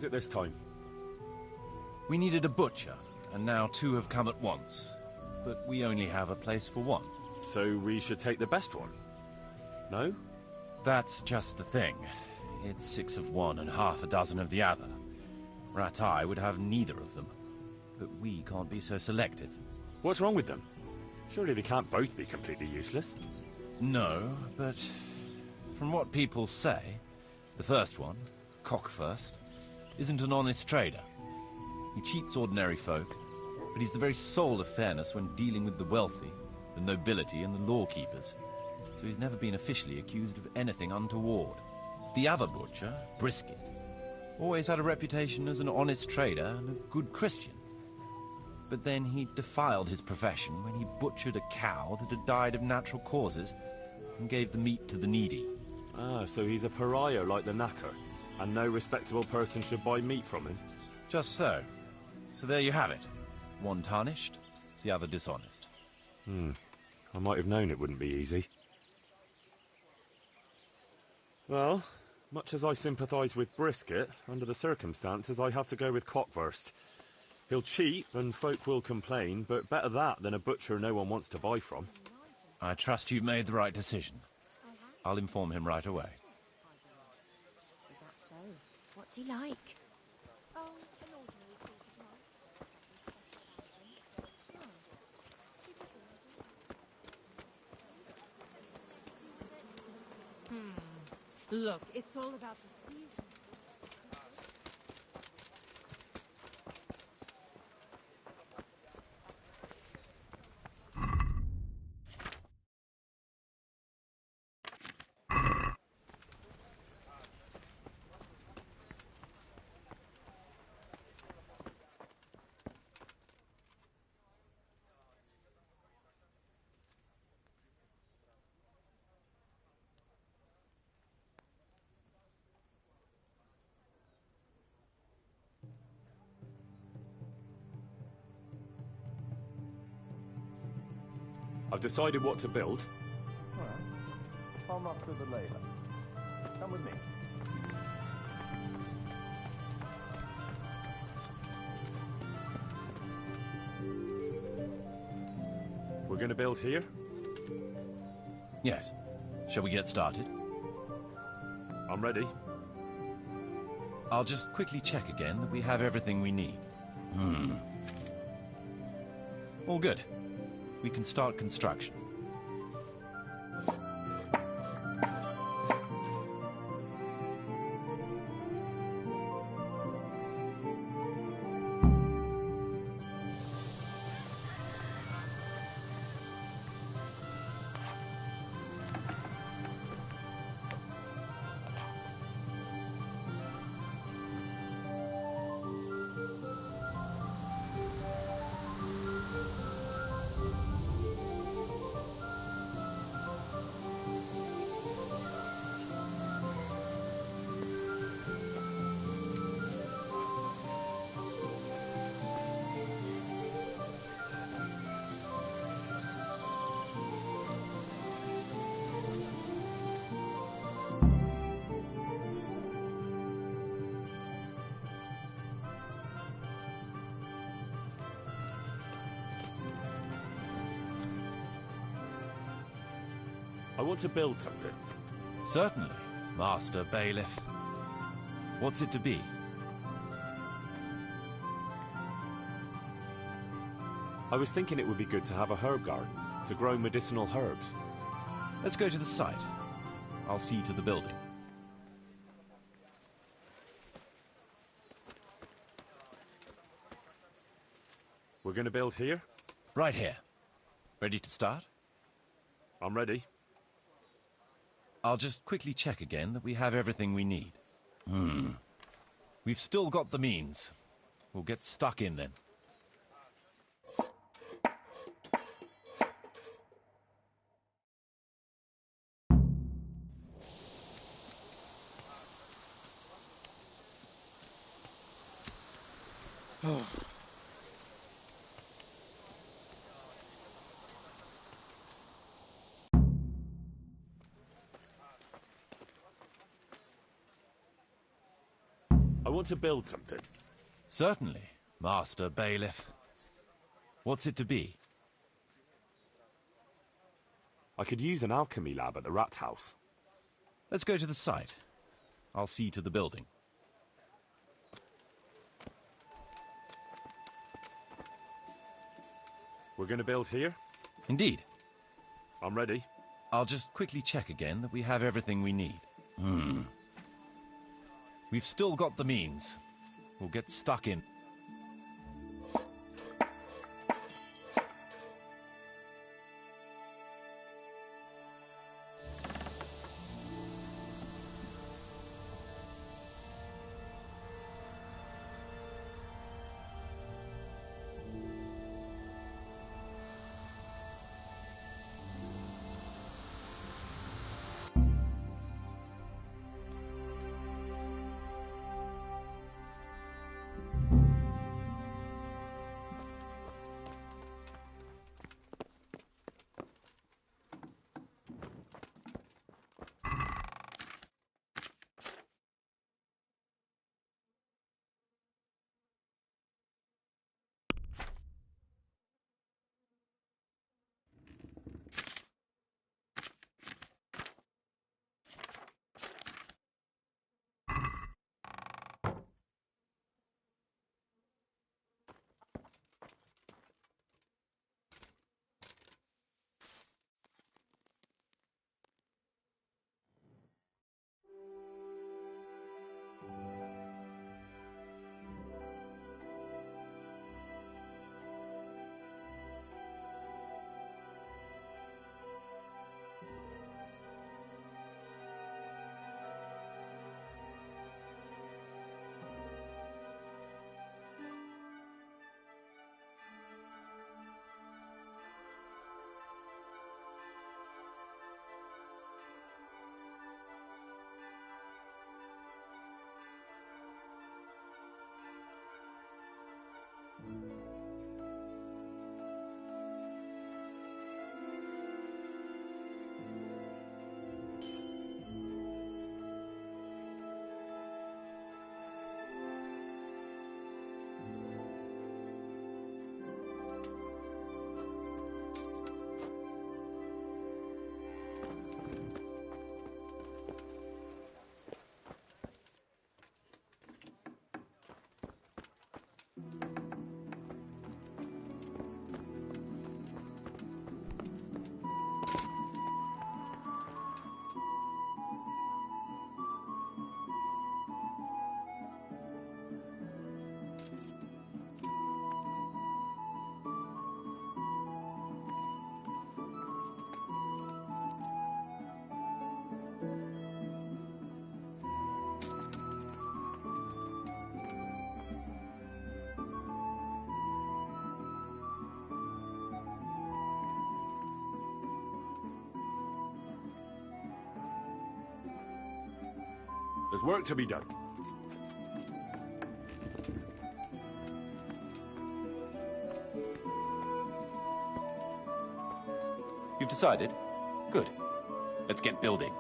is it this time? We needed a butcher, and now 2 have come at once. But we only have a place for 1. So we should take the best one? No? That's just the thing. It's 6 of one and half a dozen of the other. Ratai would have neither of them. But we can't be so selective. What's wrong with them? Surely they can't both be completely useless. No, but from what people say, the first one, Cockfirst, isn't an honest trader. He cheats ordinary folk, but he's the very soul of fairness when dealing with the wealthy, the nobility and the lawkeepers. So he's never been officially accused of anything untoward. The other butcher, Brisket, always had a reputation as an honest trader and a good Christian. But then he defiled his profession when he butchered a cow that had died of natural causes and gave the meat to the needy. Ah, so he's a pariah like the knacker, and no respectable person should buy meat from him? Just so. So there you have it. One tarnished, the other dishonest. I might have known it wouldn't be easy. Well, much as I sympathise with Brisket, under the circumstances I have to go with Cockfirst. He'll cheat and folk will complain, but better that than a butcher no one wants to buy from. I trust you've made the right decision. I'll inform him right away. Is that so? What's he like? Look, it's all about the season. I've decided what to build. All right. I'll not do the labour. Come with me. We're going to build here? Yes. Shall we get started? I'm ready. I'll just quickly check again that we have everything we need. All good. We can start construction. I want to build something. Certainly, Master Bailiff. What's it to be? I was thinking it would be good to have a herb garden, to grow medicinal herbs. Let's go to the site. I'll see to the building. We're going to build here? Right here. Ready to start? I'm ready. I'll just quickly check again that we have everything we need. We've still got the means. We'll get stuck in then. I want to build something. Certainly, Master Bailiff. What's it to be? I could use an alchemy lab at the rat house. Let's go to the site. I'll see to the building. We're going to build here? Indeed. I'm ready. I'll just quickly check again that we have everything we need. We've still got the means. We'll get stuck in. There's work to be done. You've decided? Good. Let's get building.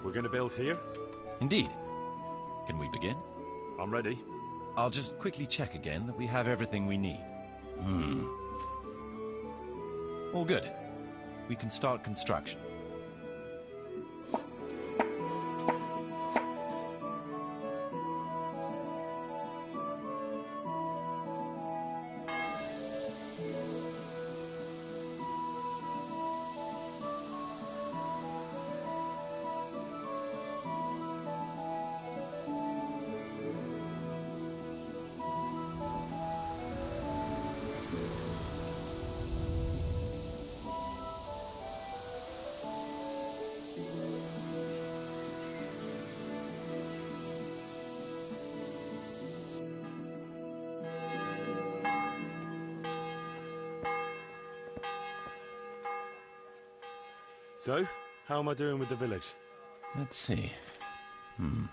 We're going to build here? Indeed. Can we begin? I'm ready. I'll just quickly check again that we have everything we need. All good. We can start construction. So, How am I doing with the village? Let's see. The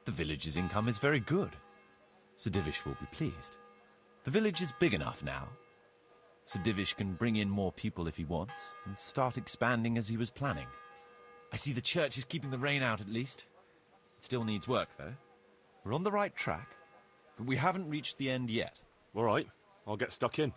village's income is very good. Sir Divish will be pleased. The village is big enough now. Sir Divish can bring in more people if he wants, and start expanding as he was planning. I see the church is keeping the rain out at least. It still needs work, though. We're on the right track, but we haven't reached the end yet. All right, I'll get stuck in.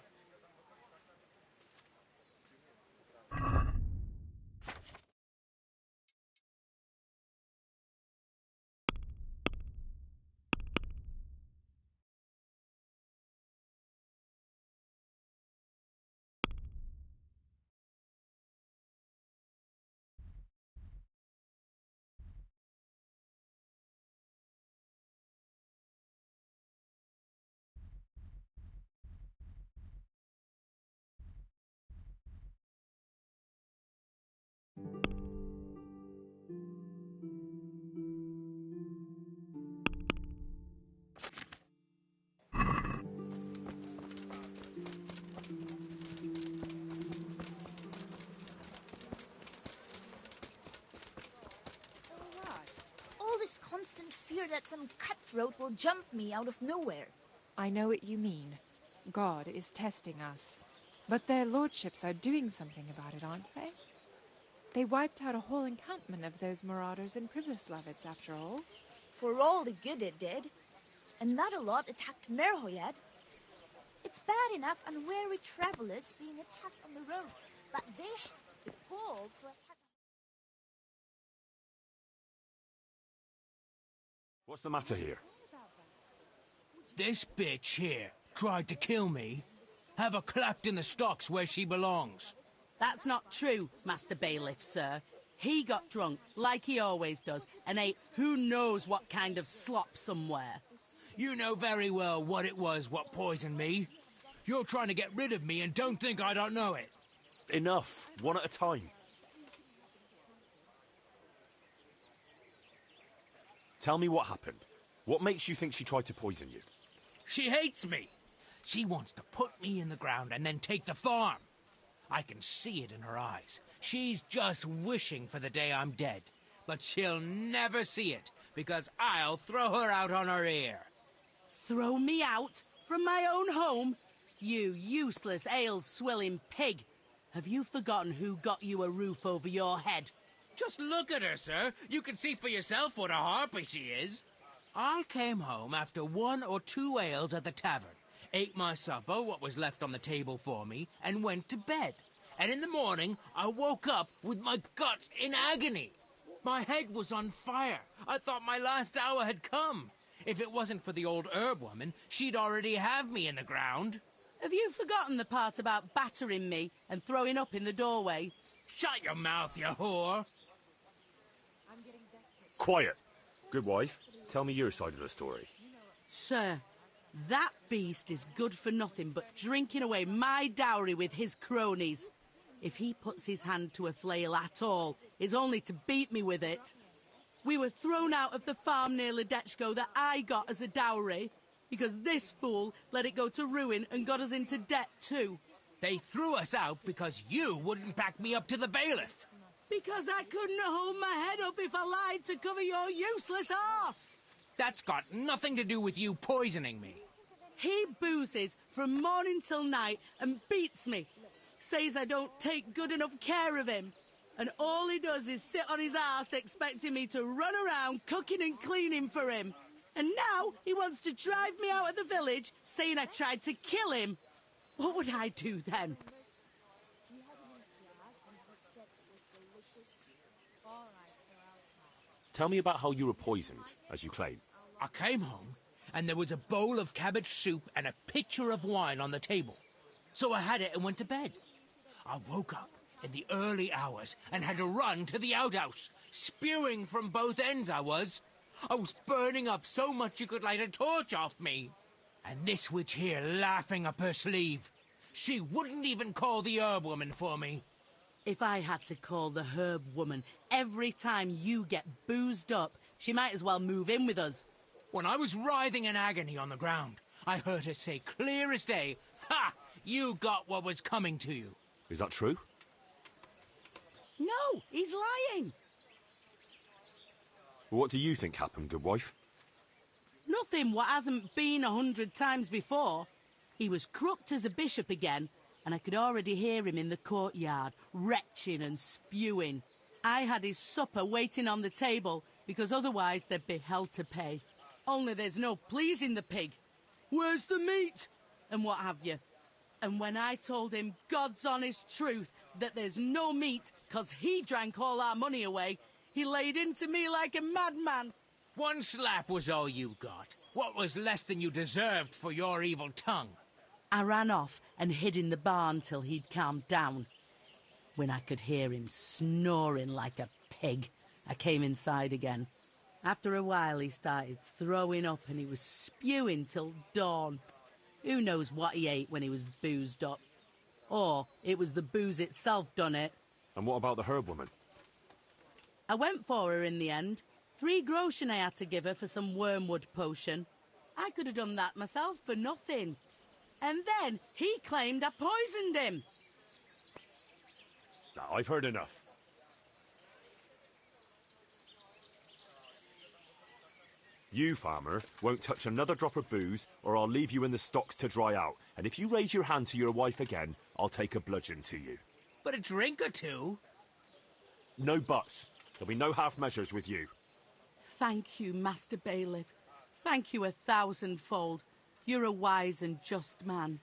All this constant fear that some cutthroat will jump me out of nowhere. I know what you mean. God is testing us. But their lordships are doing something about it, aren't they? They wiped out a whole encampment of those marauders in Pribyslavitz, after all. For all the good it did. And not a lot attacked Merhoyad. It's bad enough unwary travelers being attacked on the road, but they have the gall to attack... What's the matter here? This bitch here tried to kill me. Have her clapped in the stocks where she belongs. That's not true, Master Bailiff, sir. He got drunk, like he always does, and ate who knows what kind of slop somewhere. You know very well what it was what poisoned me. You're trying to get rid of me and don't think I don't know it. Enough. One at a time. Tell me what happened. What makes you think she tried to poison you? She hates me. She wants to put me in the ground and then take the farm. I can see it in her eyes. She's just wishing for the day I'm dead. But she'll never see it, because I'll throw her out on her ear. Throw me out? From my own home? You useless, ale-swilling pig. Have you forgotten who got you a roof over your head? Just look at her, sir. You can see for yourself what a harpy she is. I came home after 1 or 2 ales at the tavern, ate my supper, what was left on the table for me, and went to bed. And in the morning, I woke up with my guts in agony. My head was on fire. I thought my last hour had come. If it wasn't for the old herb woman, she'd already have me in the ground. Have you forgotten the part about battering me and throwing up in the doorway? Shut your mouth, you whore! Quiet. Good wife. Tell me your side of the story. Sir, that beast is good for nothing but drinking away my dowry with his cronies. If he puts his hand to a flail at all, it's only to beat me with it. We were thrown out of the farm near Ledechko that I got as a dowry, because this fool let it go to ruin and got us into debt too. They threw us out because you wouldn't back me up to the bailiff. Because I couldn't hold my head up if I lied to cover your useless arse. That's got nothing to do with you poisoning me. He boozes from morning till night and beats me. Says I don't take good enough care of him. And all he does is sit on his arse expecting me to run around cooking and cleaning for him. And now he wants to drive me out of the village, saying I tried to kill him. What would I do then? Tell me about how you were poisoned, as you claim. I came home, and there was a bowl of cabbage soup and a pitcher of wine on the table. So I had it and went to bed. I woke up in the early hours and had to run to the outhouse. Spewing from both ends, I was. I was burning up so much you could light a torch off me. And this witch here laughing up her sleeve. She wouldn't even call the herb woman for me. If I had to call the herb woman every time you get boozed up, she might as well move in with us. When I was writhing in agony on the ground, I heard her say clear as day, "Ha! You got what was coming to you." Is that true? No, he's lying. What do you think happened, good wife? Nothing what hasn't been 100 times before. He was crooked as a bishop again, and I could already hear him in the courtyard, retching and spewing. I had his supper waiting on the table, because otherwise there'd be hell to pay. Only there's no pleasing the pig. Where's the meat? And what have you. And when I told him God's honest truth that there's no meat, 'cause he drank all our money away, he laid into me like a madman. One slap was all you got. What was less than you deserved for your evil tongue? I ran off and hid in the barn till he'd calmed down. When I could hear him snoring like a pig, I came inside again. After a while, he started throwing up and he was spewing till dawn. Who knows what he ate when he was boozed up? Or it was the booze itself done it. And what about the herb woman? I went for her in the end. 3 groschen I had to give her for some wormwood potion. I could have done that myself for nothing. And then he claimed I poisoned him. Now, I've heard enough. You, farmer, won't touch another drop of booze, or I'll leave you in the stocks to dry out. And if you raise your hand to your wife again, I'll take a bludgeon to you. But a drink or two? No buts. There'll be no half measures with you. Thank you, Master Bailiff. Thank you 1,000-fold. You're a wise and just man.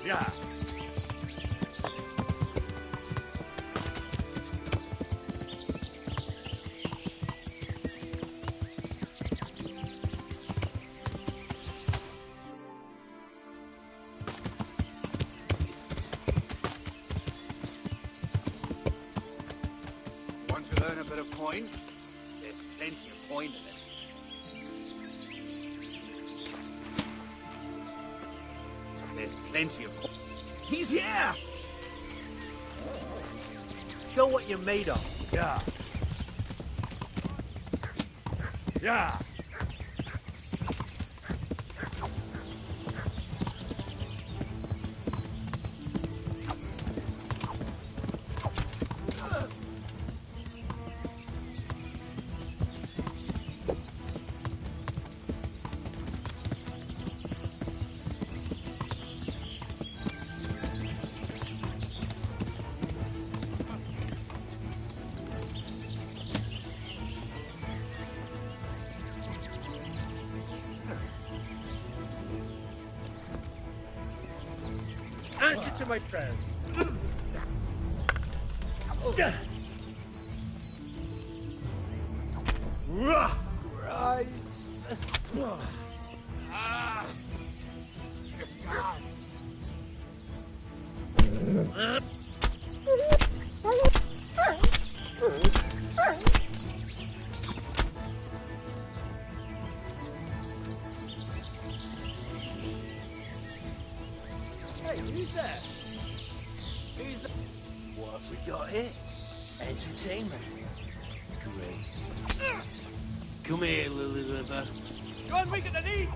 Yeah. Want to earn a bit of coin? There's plenty of coin in it. There's plenty of coin. He's here! Show what you're made of. Yeah. Yeah. Answer to my prayers. Right. Hey, who's that? Who's that? What have we got here? Entertainment. Great. Come here, little river. Go on, weak at the knee!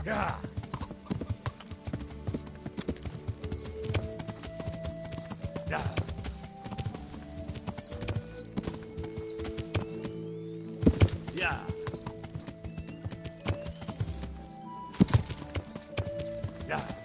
Yeah. Yeah. Yeah. Yeah.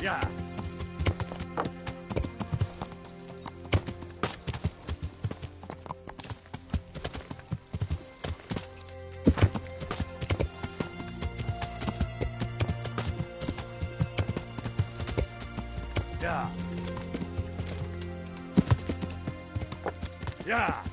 Yeah. Yeah. Yeah.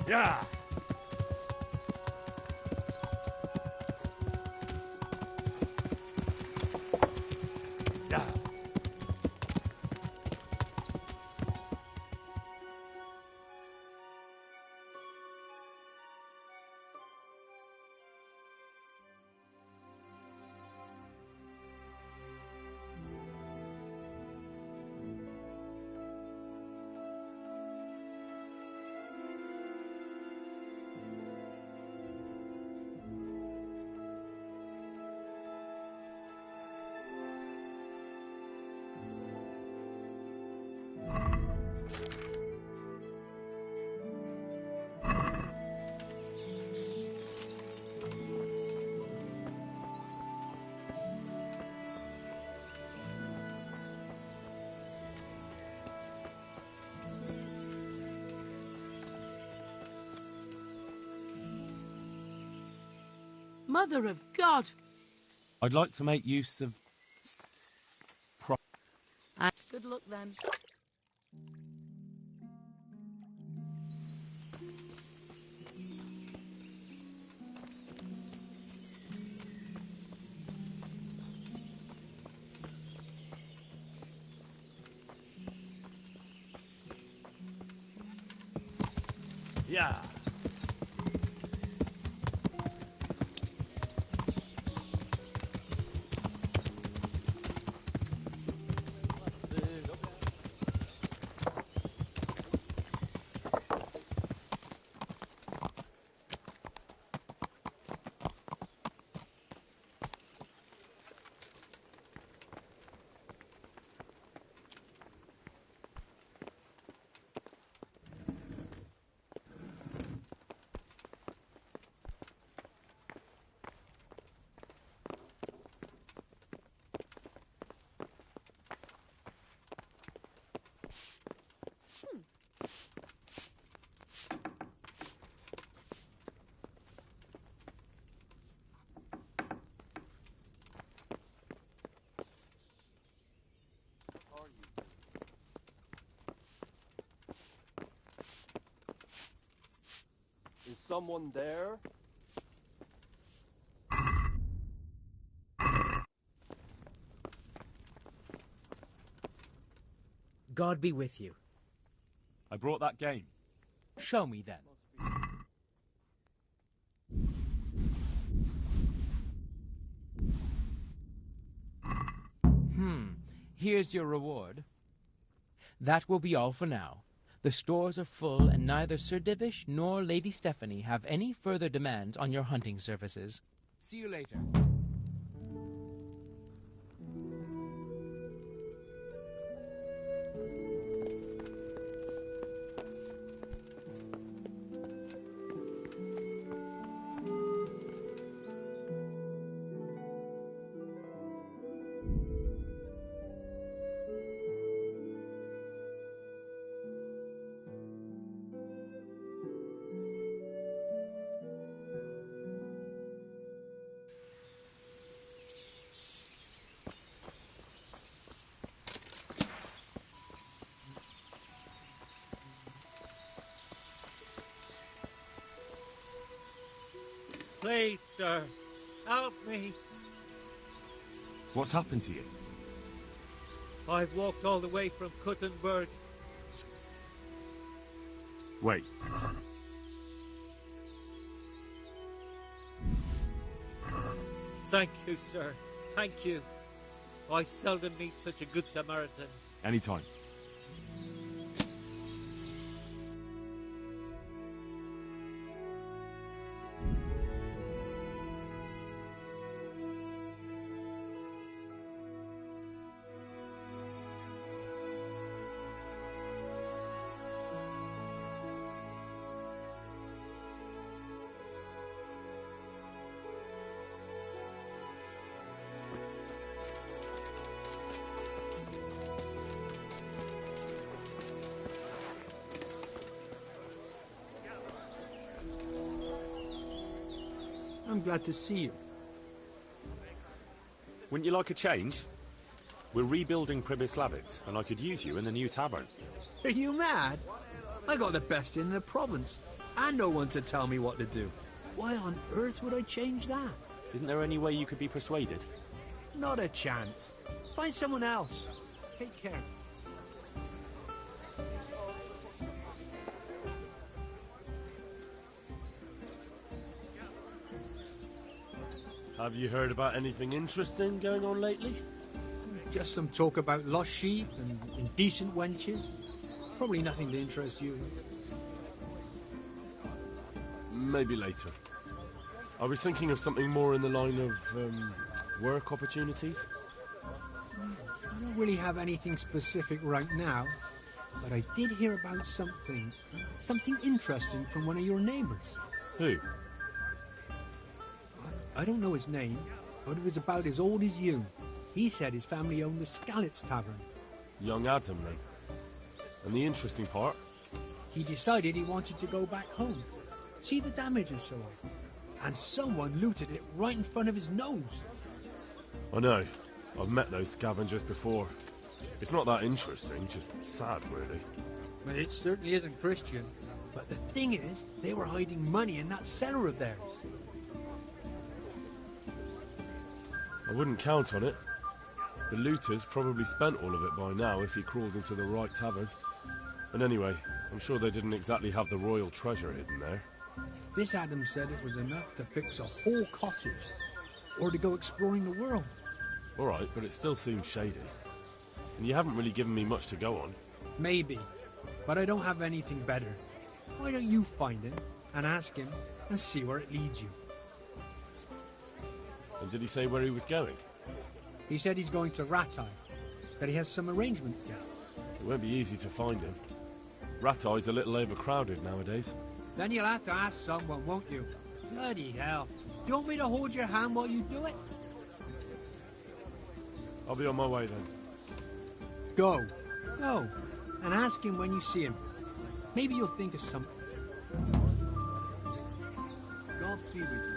Yeah! Yeah! Mother of God! I'd like to make use of... Good luck then. Yeah! Is someone there? God be with you. I brought that game. Show me then. Here's your reward. That will be all for now. The stores are full, and neither Sir Divish nor Lady Stephanie have any further demands on your hunting services. See you later. Please, sir, help me. What's happened to you? I've walked all the way from Kuttenberg. Wait. Thank you, sir. Thank you. I seldom meet such a good Samaritan. Anytime. I'm glad to see you. Wouldn't you like a change? We're rebuilding Pribyslavitz, and I could use you in the new tavern. Are you mad? I got the best in the province. and no one to tell me what to do. Why on earth would I change that? Isn't there any way you could be persuaded? Not a chance. Find someone else. Take care. Have you heard about anything interesting going on lately? Just some talk about lost sheep and indecent wenches. Probably nothing to interest you. Maybe later. I was thinking of something more in the line of work opportunities. I don't really have anything specific right now, but I did hear about something interesting from one of your neighbors. Who? I don't know his name, but it was about as old as you. He said his family owned the Scallops Tavern. Young Adam, then. And the interesting part? He decided he wanted to go back home. See the damage and so on. And someone looted it right in front of his nose. I know. I've met those scavengers before. It's not that interesting, just sad, really. Well, it certainly isn't Christian. But the thing is, they were hiding money in that cellar of theirs. I wouldn't count on it. The looters probably spent all of it by now if he crawled into the right tavern. And anyway, I'm sure they didn't exactly have the royal treasure hidden there. This Adam said it was enough to fix a whole cottage, or to go exploring the world. All right, but it still seems shady. And you haven't really given me much to go on. Maybe, but I don't have anything better. Why don't you find him, and ask him, and see where it leads you? And did he say where he was going? He said he's going to Ratai, that he has some arrangements there. It won't be easy to find him. Ratai's a little overcrowded nowadays. Then you'll have to ask someone, won't you? Bloody hell. Do you want me to hold your hand while you do it? I'll be on my way then. Go. Go. And ask him when you see him. Maybe you'll think of something. God be with you.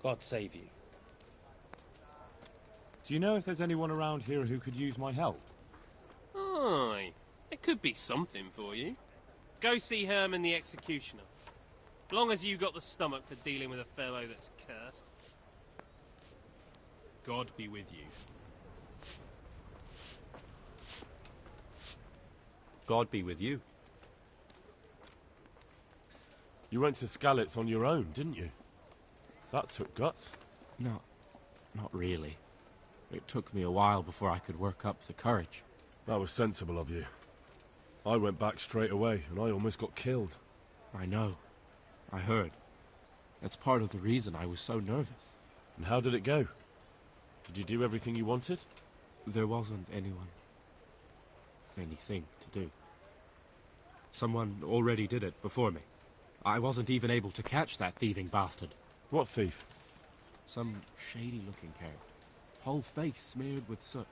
God save you. Do you know if there's anyone around here who could use my help? Aye, there could be something for you. Go see Herman the Executioner. Long as you got the stomach for dealing with a fellow that's cursed. God be with you. God be with you. You went to Skalitz on your own, didn't you? That took guts. Not really. It took me a while before I could work up the courage. That was sensible of you. I went back straight away, and I almost got killed. I know. I heard. That's part of the reason I was so nervous. And how did it go? Did you do everything you wanted? There wasn't anything to do. Someone already did it before me. I wasn't even able to catch that thieving bastard. What thief? Some shady-looking character. Whole face smeared with soot.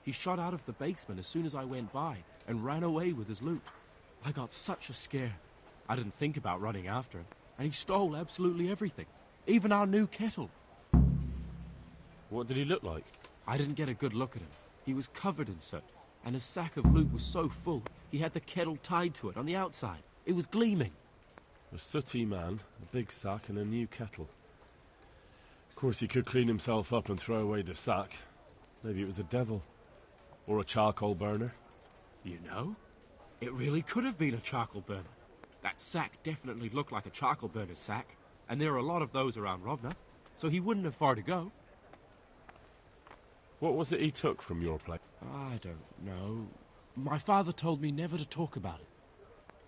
He shot out of the basement as soon as I went by and ran away with his loot. I got such a scare. I didn't think about running after him, and he stole absolutely everything, even our new kettle. What did he look like? I didn't get a good look at him. He was covered in soot, and his sack of loot was so full, he had the kettle tied to it on the outside. It was gleaming. A sooty man, a big sack, and a new kettle. Of course, he could clean himself up and throw away the sack. Maybe it was a devil. Or a charcoal burner. You know, it really could have been a charcoal burner. That sack definitely looked like a charcoal burner's sack, and there are a lot of those around Rovna, so he wouldn't have far to go. What was it he took from your place? I don't know. My father told me never to talk about it.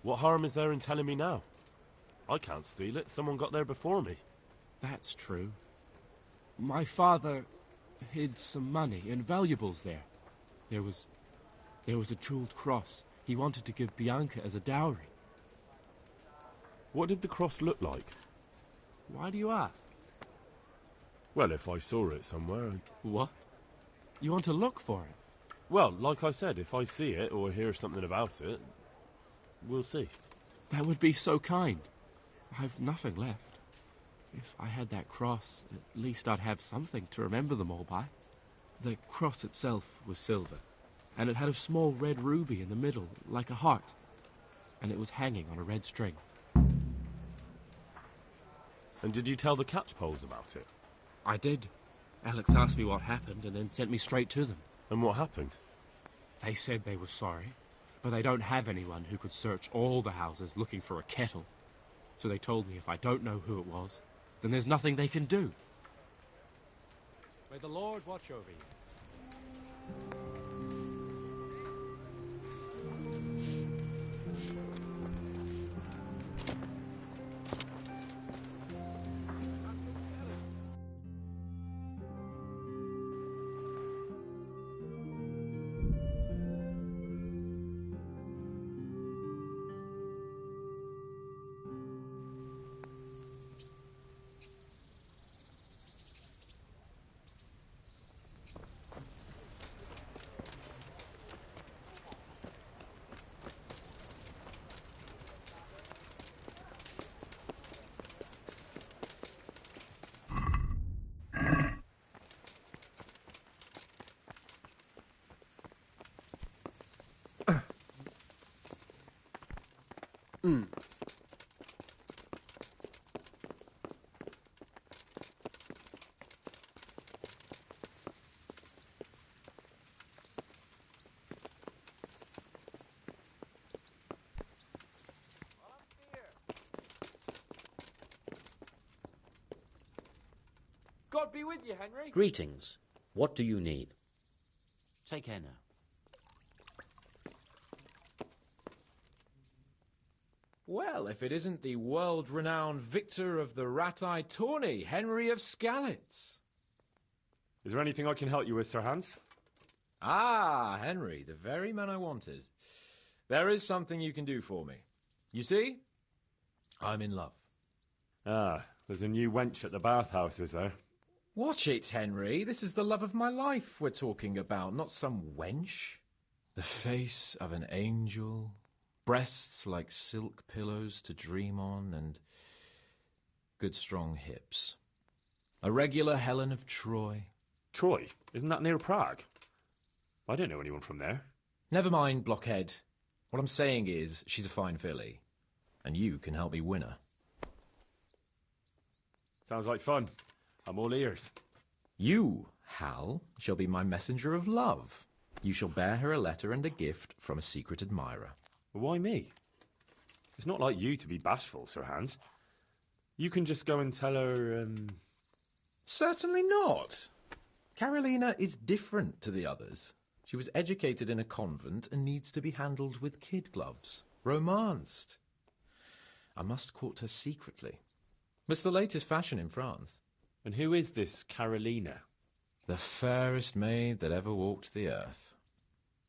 What harm is there in telling me now? I can't steal it. Someone got there before me. That's true. My father hid some money and valuables there. There was a jeweled cross he wanted to give Bianca as a dowry. What did the cross look like? Why do you ask? Well, if I saw it somewhere... What? You want to look for it? Well, like I said, if I see it or hear something about it, we'll see. That would be so kind. I've nothing left. If I had that cross, at least I'd have something to remember them all by. The cross itself was silver, and it had a small red ruby in the middle, like a heart, and it was hanging on a red string. And did you tell the catchpoles about it? I did. Alex asked me what happened and then sent me straight to them. And what happened? They said they were sorry, but they don't have anyone who could search all the houses looking for a kettle. So they told me if I don't know who it was, then there's nothing they can do. May the Lord watch over you. God be with you, Henry. Greetings. What do you need? Take care now. Well, if it isn't the world-renowned victor of the rat-eye tourney, Henry of Skalitz. Is there anything I can help you with, Sir Hans? Ah, Henry, the very man I wanted. There is something you can do for me. You see, I'm in love. Ah, there's a new wench at the bathhouse, is there? Watch it, Henry. This is the love of my life we're talking about, not some wench. The face of an angel, breasts like silk pillows to dream on, and good strong hips. A regular Helen of Troy. Troy? Isn't that near Prague? I don't know anyone from there. Never mind, blockhead. What I'm saying is, she's a fine filly, and you can help me win her. Sounds like fun. I'm all ears. You, Hal, shall be my messenger of love. You shall bear her a letter and a gift from a secret admirer. Why me? It's not like you to be bashful, Sir Hans. You can just go and tell her, Certainly not. Carolina is different to the others. She was educated in a convent and needs to be handled with kid gloves. Romanced. I must court her secretly. It's the latest fashion in France. And who is this Carolina? The fairest maid that ever walked the earth.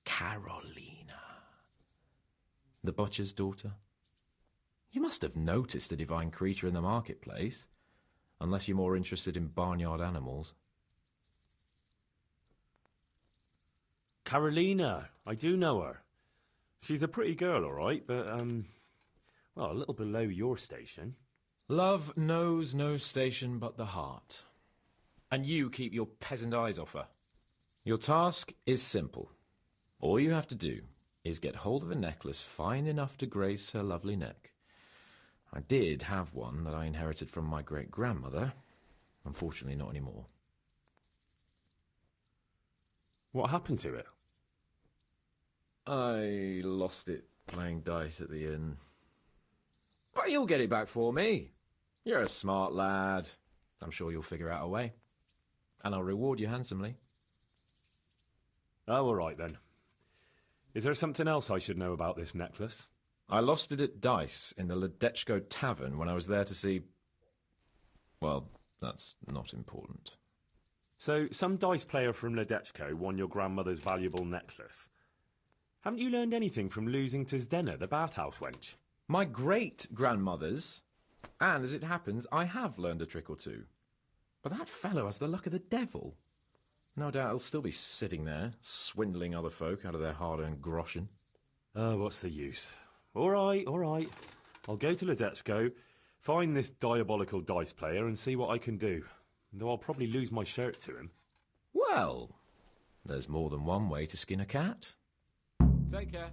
Carolina. The butcher's daughter. You must have noticed a divine creature in the marketplace, unless you're more interested in barnyard animals. Carolina, I do know her. She's a pretty girl, all right, but, well, a little below your station. Love knows no station but the heart. And you keep your peasant eyes off her. Your task is simple. All you have to do is get hold of a necklace fine enough to grace her lovely neck. I did have one that I inherited from my great-grandmother. Unfortunately, not anymore. What happened to it? I lost it playing dice at the inn. But you'll get it back for me. You're a smart lad. I'm sure you'll figure out a way. And I'll reward you handsomely. Oh, all right then. Is there something else I should know about this necklace? I lost it at dice in the Ledechko tavern when I was there to see... Well, that's not important. So, some dice player from Ledechko won your grandmother's valuable necklace. Haven't you learned anything from losing to Zdena, the bathhouse wench? My great-grandmother's, and as it happens, I have learned a trick or two. But that fellow has the luck of the devil. No doubt he'll still be sitting there, swindling other folk out of their hard-earned groschen. Oh, what's the use? All right. I'll go to Ledechko, find this diabolical dice player and see what I can do. Though I'll probably lose my shirt to him. Well, there's more than one way to skin a cat. Take care.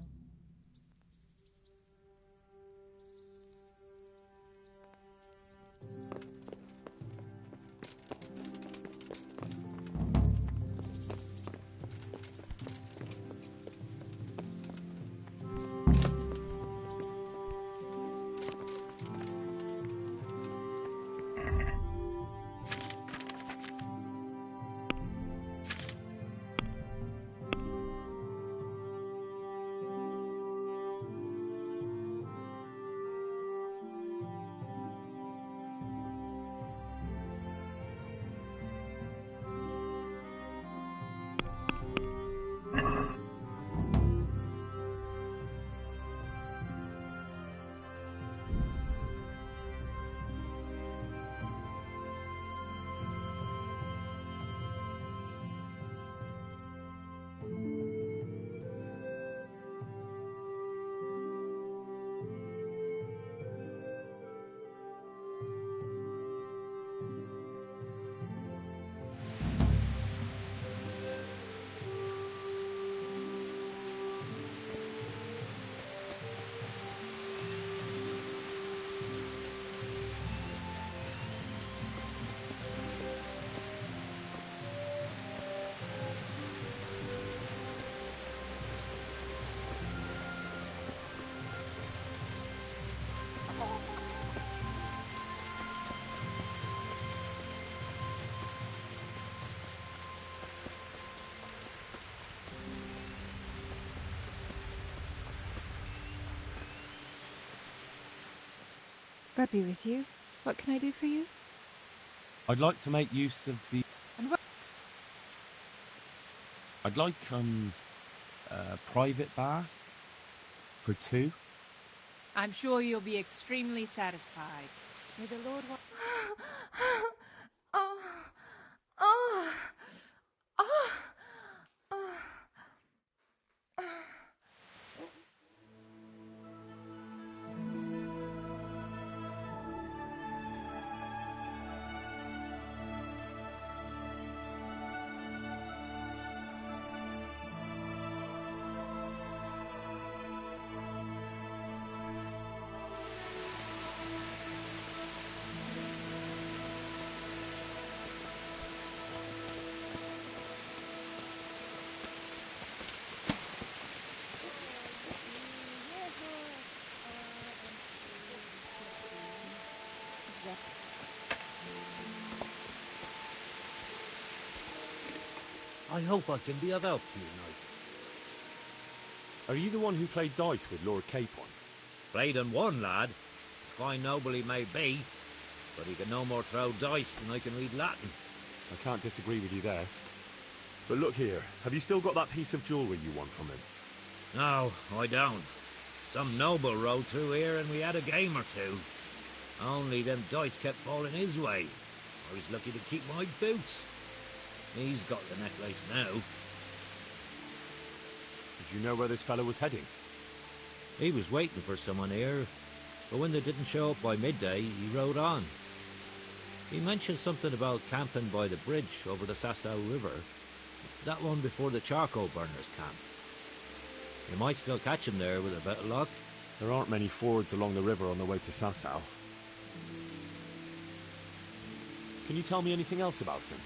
God be with you. What can I do for you? I'd like to make use of the... And what? I'd like, a private bar for two. I'm sure you'll be extremely satisfied. May the Lord wa- I hope I can be of help to you, knight. Are you the one who played dice with Lord Capon? Played and won, lad. Fine noble he may be, but he can no more throw dice than I can read Latin. I can't disagree with you there. But look here, have you still got that piece of jewellery you won from him? No, I don't. Some noble rode through here and we had a game or two. Only them dice kept falling his way. I was lucky to keep my boots. He's got the necklace now. Did you know where this fellow was heading? He was waiting for someone here, but when they didn't show up by midday, he rode on. He mentioned something about camping by the bridge over the Sasau River. That one before the charcoal burners camp. You might still catch him there with a bit of luck. There aren't many fords along the river on the way to Sasau. Can you tell me anything else about him?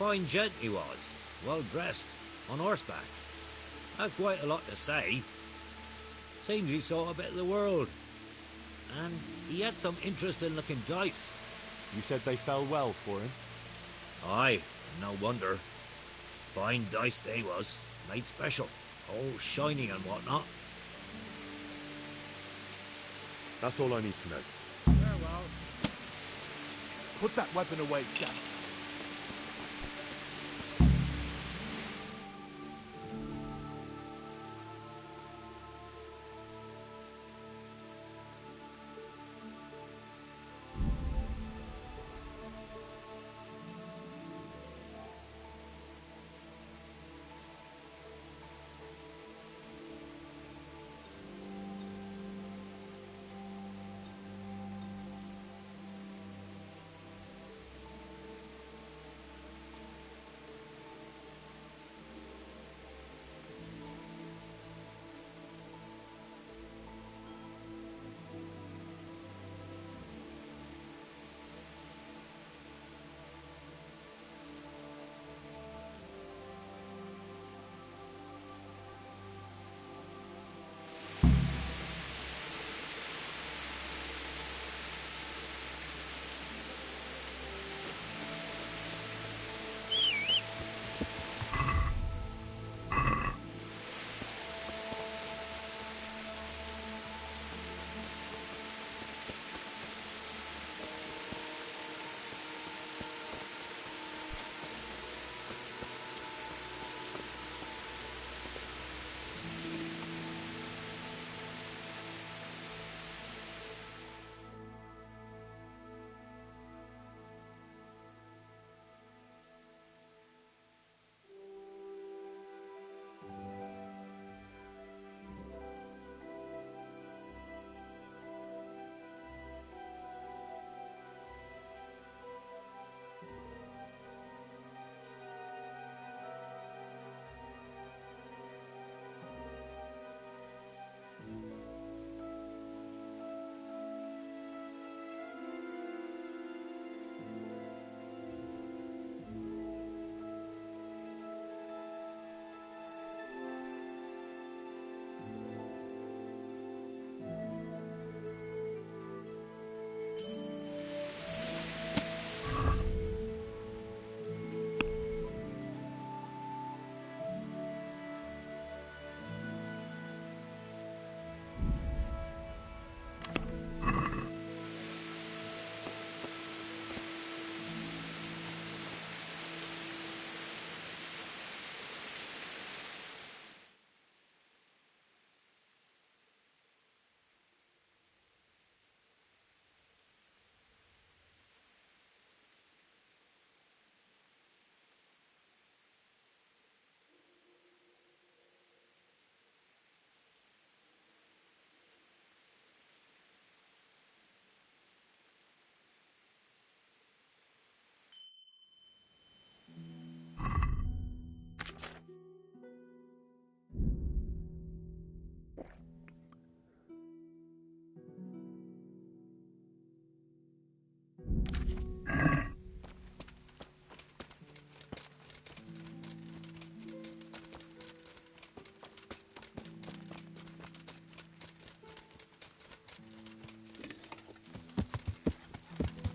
Fine gent he was, well dressed, on horseback. Had quite a lot to say. Seems he saw a bit of the world. And he had some interesting looking dice. You said they fell well for him? Aye, no wonder. Fine dice they was, made special, all shiny and whatnot. That's all I need to know. Very well. Put that weapon away, Jack.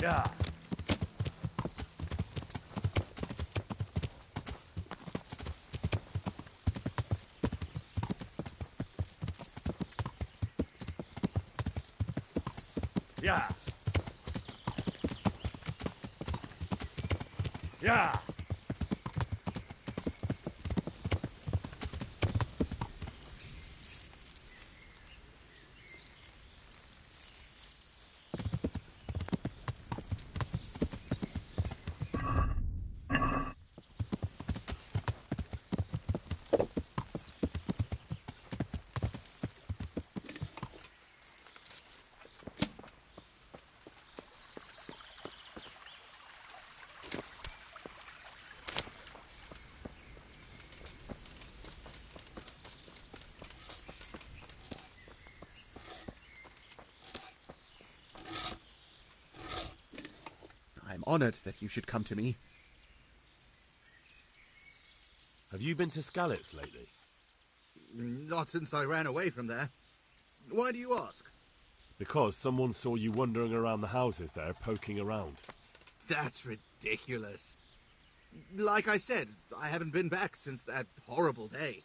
Yeah. Yeah! I'm honored that you should come to me. Have you been to Skalitz lately? Not since I ran away from there. Why do you ask? Because someone saw you wandering around the houses there, poking around. That's ridiculous. Like I said, I haven't been back since that horrible day.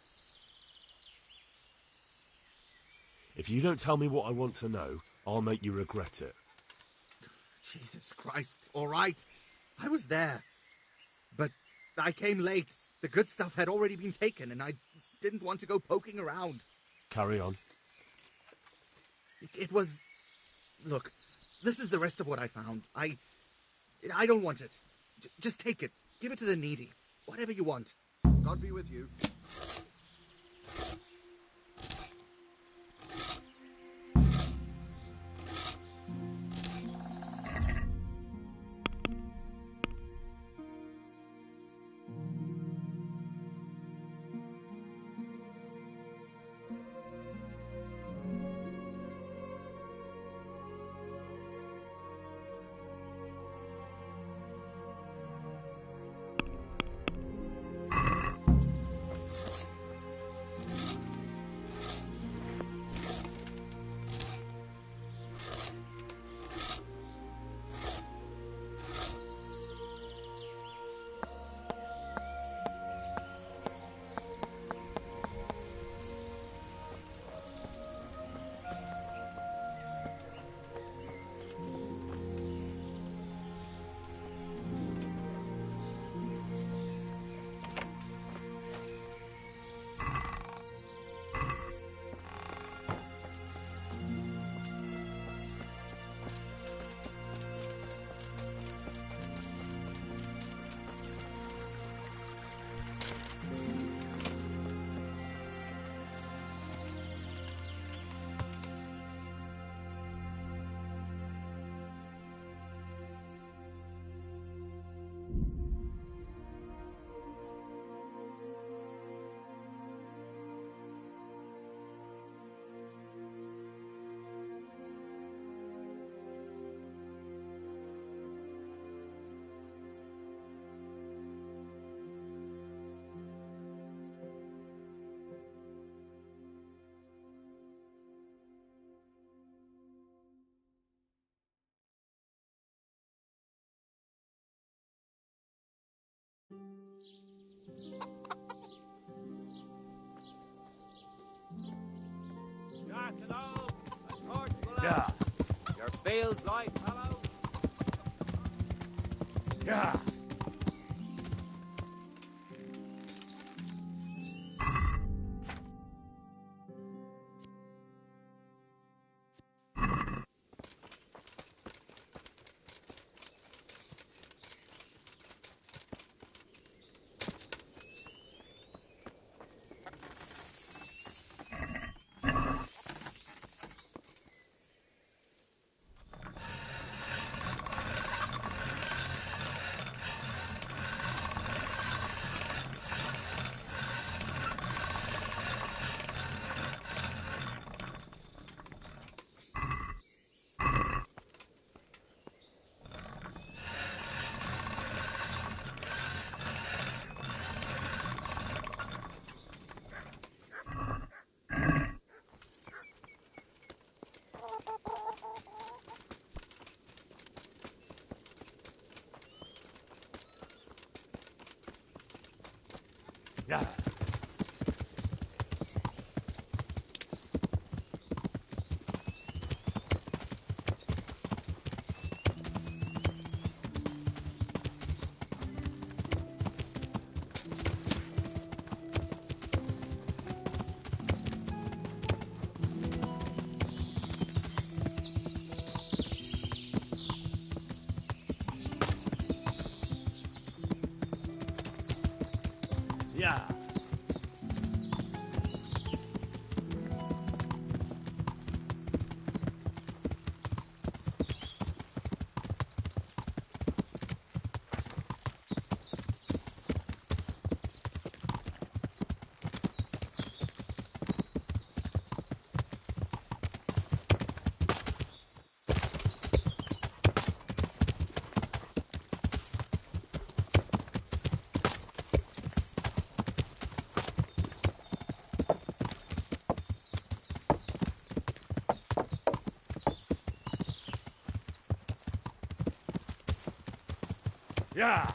If you don't tell me what I want to know, I'll make you regret it. Jesus Christ, all right. I was there. But I came late. The good stuff had already been taken, and I didn't want to go poking around. Carry on. It was... Look, this is the rest of what I found. I don't want it. Just take it. Give it to the needy. Whatever you want. God be with you. Yeah. Your bale's life, fellow. Yeah. Yeah. Yeah. Yeah.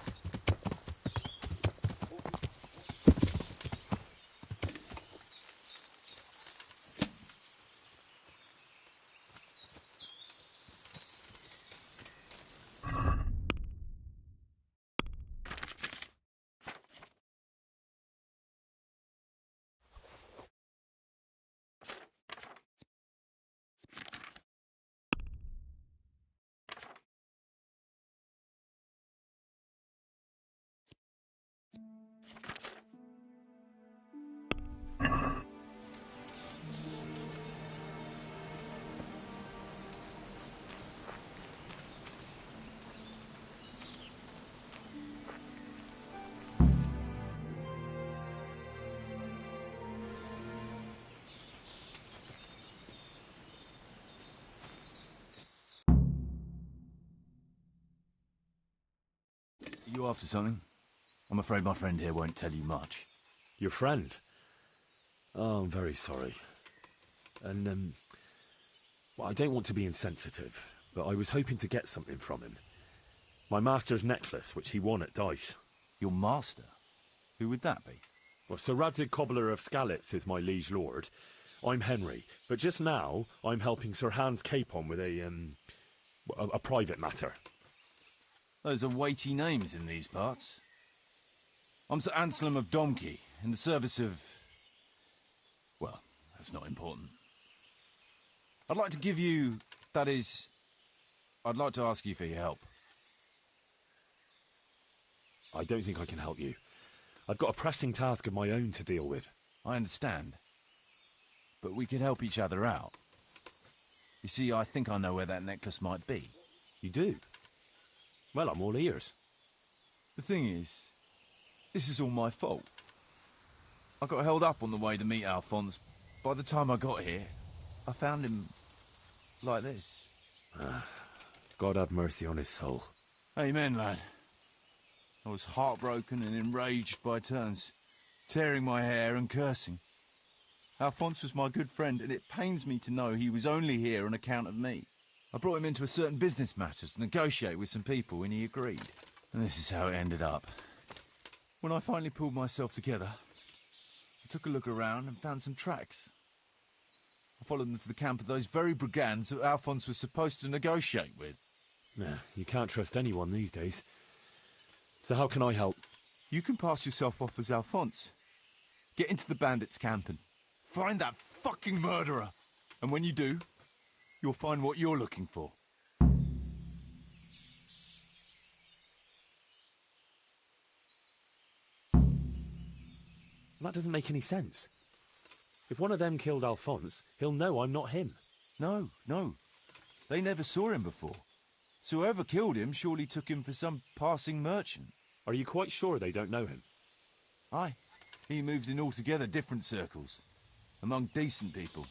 You after something? I'm afraid my friend here won't tell you much. Your friend? Oh, I'm very sorry. And, well, I don't want to be insensitive, but I was hoping to get something from him. My master's necklace, which he won at dice. Your master? Who would that be? Well, Sir Radzig Cobbler of Skalitz is my liege lord. I'm Henry, but just now I'm helping Sir Hans Capon with a private matter. Those are weighty names in these parts. I'm Sir Anselm of Domkey, in the service of... well, that's not important. I'd like to give you... that is... I'd like to ask you for your help. I don't think I can help you. I've got a pressing task of my own to deal with. I understand. But we could help each other out. You see, I think I know where that necklace might be. You do? Well, I'm all ears. The thing is, this is all my fault. I got held up on the way to meet Alphonse. By the time I got here, I found him like this. God have mercy on his soul. Amen, lad. I was heartbroken and enraged by turns, tearing my hair and cursing. Alphonse was my good friend, and it pains me to know he was only here on account of me. I brought him into a certain business matter to negotiate with some people, and he agreed. And this is how it ended up. When I finally pulled myself together, I took a look around and found some tracks. I followed them to the camp of those very brigands that Alphonse was supposed to negotiate with. Nah, you can't trust anyone these days. So how can I help? You can pass yourself off as Alphonse. Get into the bandits' camp and find that fucking murderer. And when you do, you'll find what you're looking for. That doesn't make any sense. If one of them killed Alphonse, he'll know I'm not him. No. They never saw him before. So whoever killed him surely took him for some passing merchant. Are you quite sure they don't know him? Aye. He moved in altogether different circles, among decent people.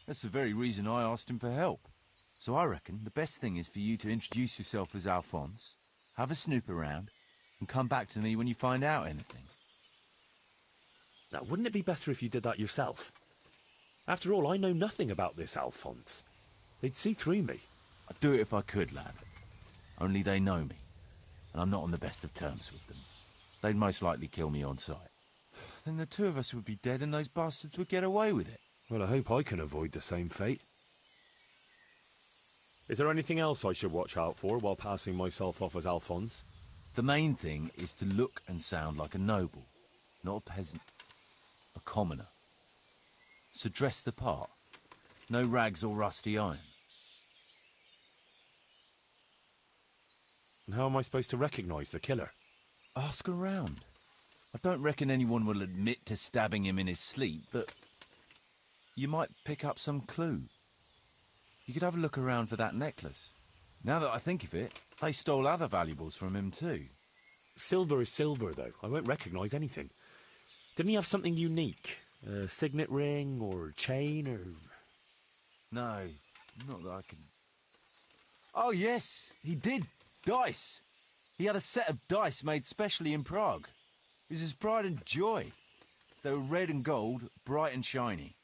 That's the very reason I asked him for help. So I reckon the best thing is for you to introduce yourself as Alphonse, have a snoop around, and come back to me when you find out anything. Now, wouldn't it be better if you did that yourself? After all, I know nothing about this Alphonse. They'd see through me. I'd do it if I could, lad. Only they know me, and I'm not on the best of terms with them. They'd most likely kill me on sight. Then the two of us would be dead and those bastards would get away with it. Well, I hope I can avoid the same fate. Is there anything else I should watch out for while passing myself off as Alphonse? The main thing is to look and sound like a noble, not a peasant. A commoner. So dress the part. No rags or rusty iron. And how am I supposed to recognise the killer? Ask around. don't reckon anyone will admit to stabbing him in his sleep, but you might pick up some clue. You could have a look around for that necklace. Now that I think of it, they stole other valuables from him too. Silver is silver, though. I won't recognise anything. Didn't he have something unique? A signet ring or chain or... No, not that I can... Oh yes, he did. Dice. He had a set of dice made specially in Prague. It was his pride and joy. They were red and gold, bright and shiny.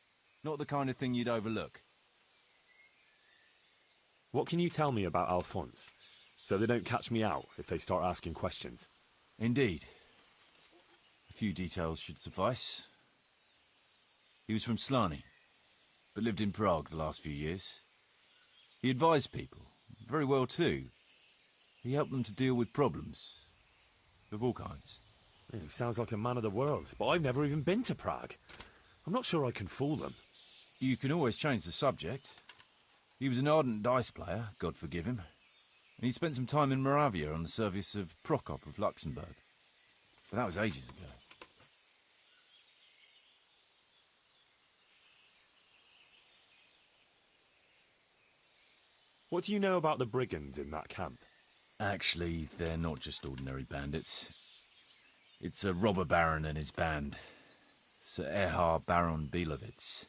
Not the kind of thing you'd overlook. What can you tell me about Alphonse, so they don't catch me out if they start asking questions? Indeed. A few details should suffice. He was from Slani, but lived in Prague the last few years. He advised people, very well too. He helped them to deal with problems, of all kinds. Yeah, he sounds like a man of the world, but I've never even been to Prague. I'm not sure I can fool them. You can always change the subject. He was an ardent dice player, God forgive him, and he spent some time in Moravia on the service of Prokop of Luxembourg. But that was ages ago. What do you know about the brigands in that camp? Actually, they're not just ordinary bandits. It's a robber baron and his band. Sir Erhard Baron Bielowitz.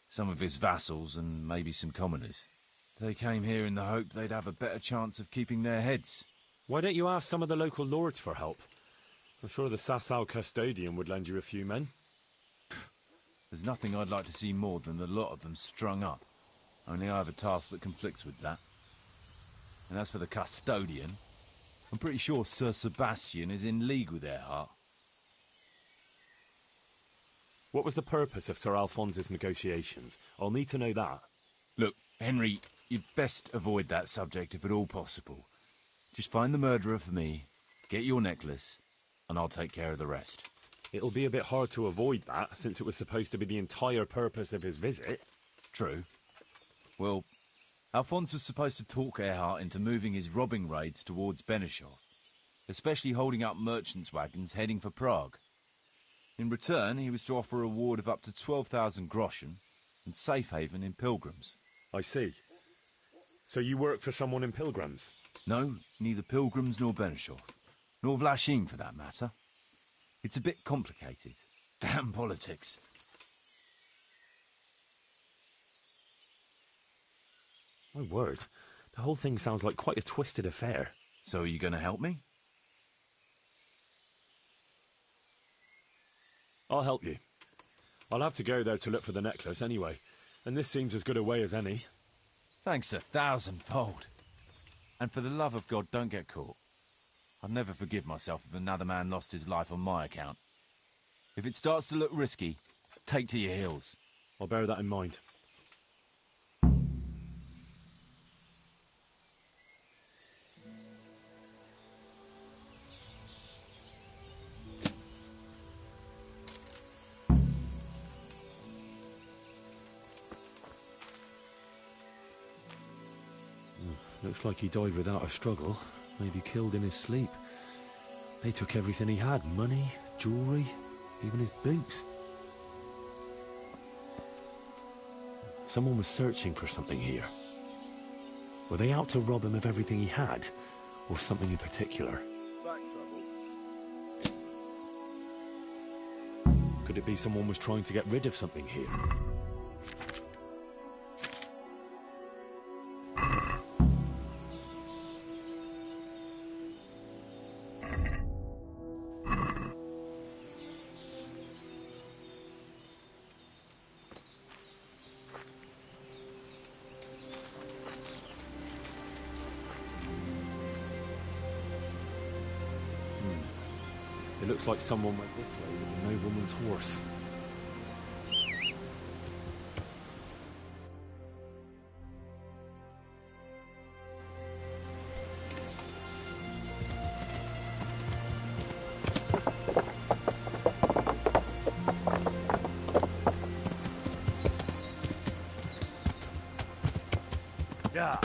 Some of his vassals and maybe some commoners. They came here in the hope they'd have a better chance of keeping their heads. Why don't you ask some of the local lords for help? I'm sure the Sasau custodian would lend you a few men. There's nothing I'd like to see more than the lot of them strung up. Only I have a task that conflicts with that. And as for the custodian, I'm pretty sure Sir Sebastian is in league with Erhard. What was the purpose of Sir Alphonse's negotiations? I'll need to know that. Look, Henry, you'd best avoid that subject if at all possible. Just find the murderer for me, get your necklace, and I'll take care of the rest. It'll be a bit hard to avoid that, since it was supposed to be the entire purpose of his visit. True. Well, Alphonse was supposed to talk Erhard into moving his robbing raids towards Benishov, especially holding up merchants' wagons heading for Prague. In return, he was to offer a reward of up to 12,000 groschen and safe haven in Pilgrims. I see. So you work for someone in Pilgrims? No, neither Pilgrims nor Benishov. Nor Vlachim, for that matter. It's a bit complicated. Damn politics. My word, the whole thing sounds like quite a twisted affair. So are you going to help me? I'll help you. I'll have to go, though, to look for the necklace anyway, and this seems as good a way as any. Thanks 1,000-fold. And for the love of God, don't get caught. I'd never forgive myself if another man lost his life on my account. If it starts to look risky, take to your heels. I'll bear that in mind. Looks like he died without a struggle. Maybe killed in his sleep. They took everything he had. Money, jewellery, even his boots. Someone was searching for something here. Were they out to rob him of everything he had? Or something in particular? Could it be someone was trying to get rid of something here? It looks like someone went this way with a nobleman's horse. Yeah.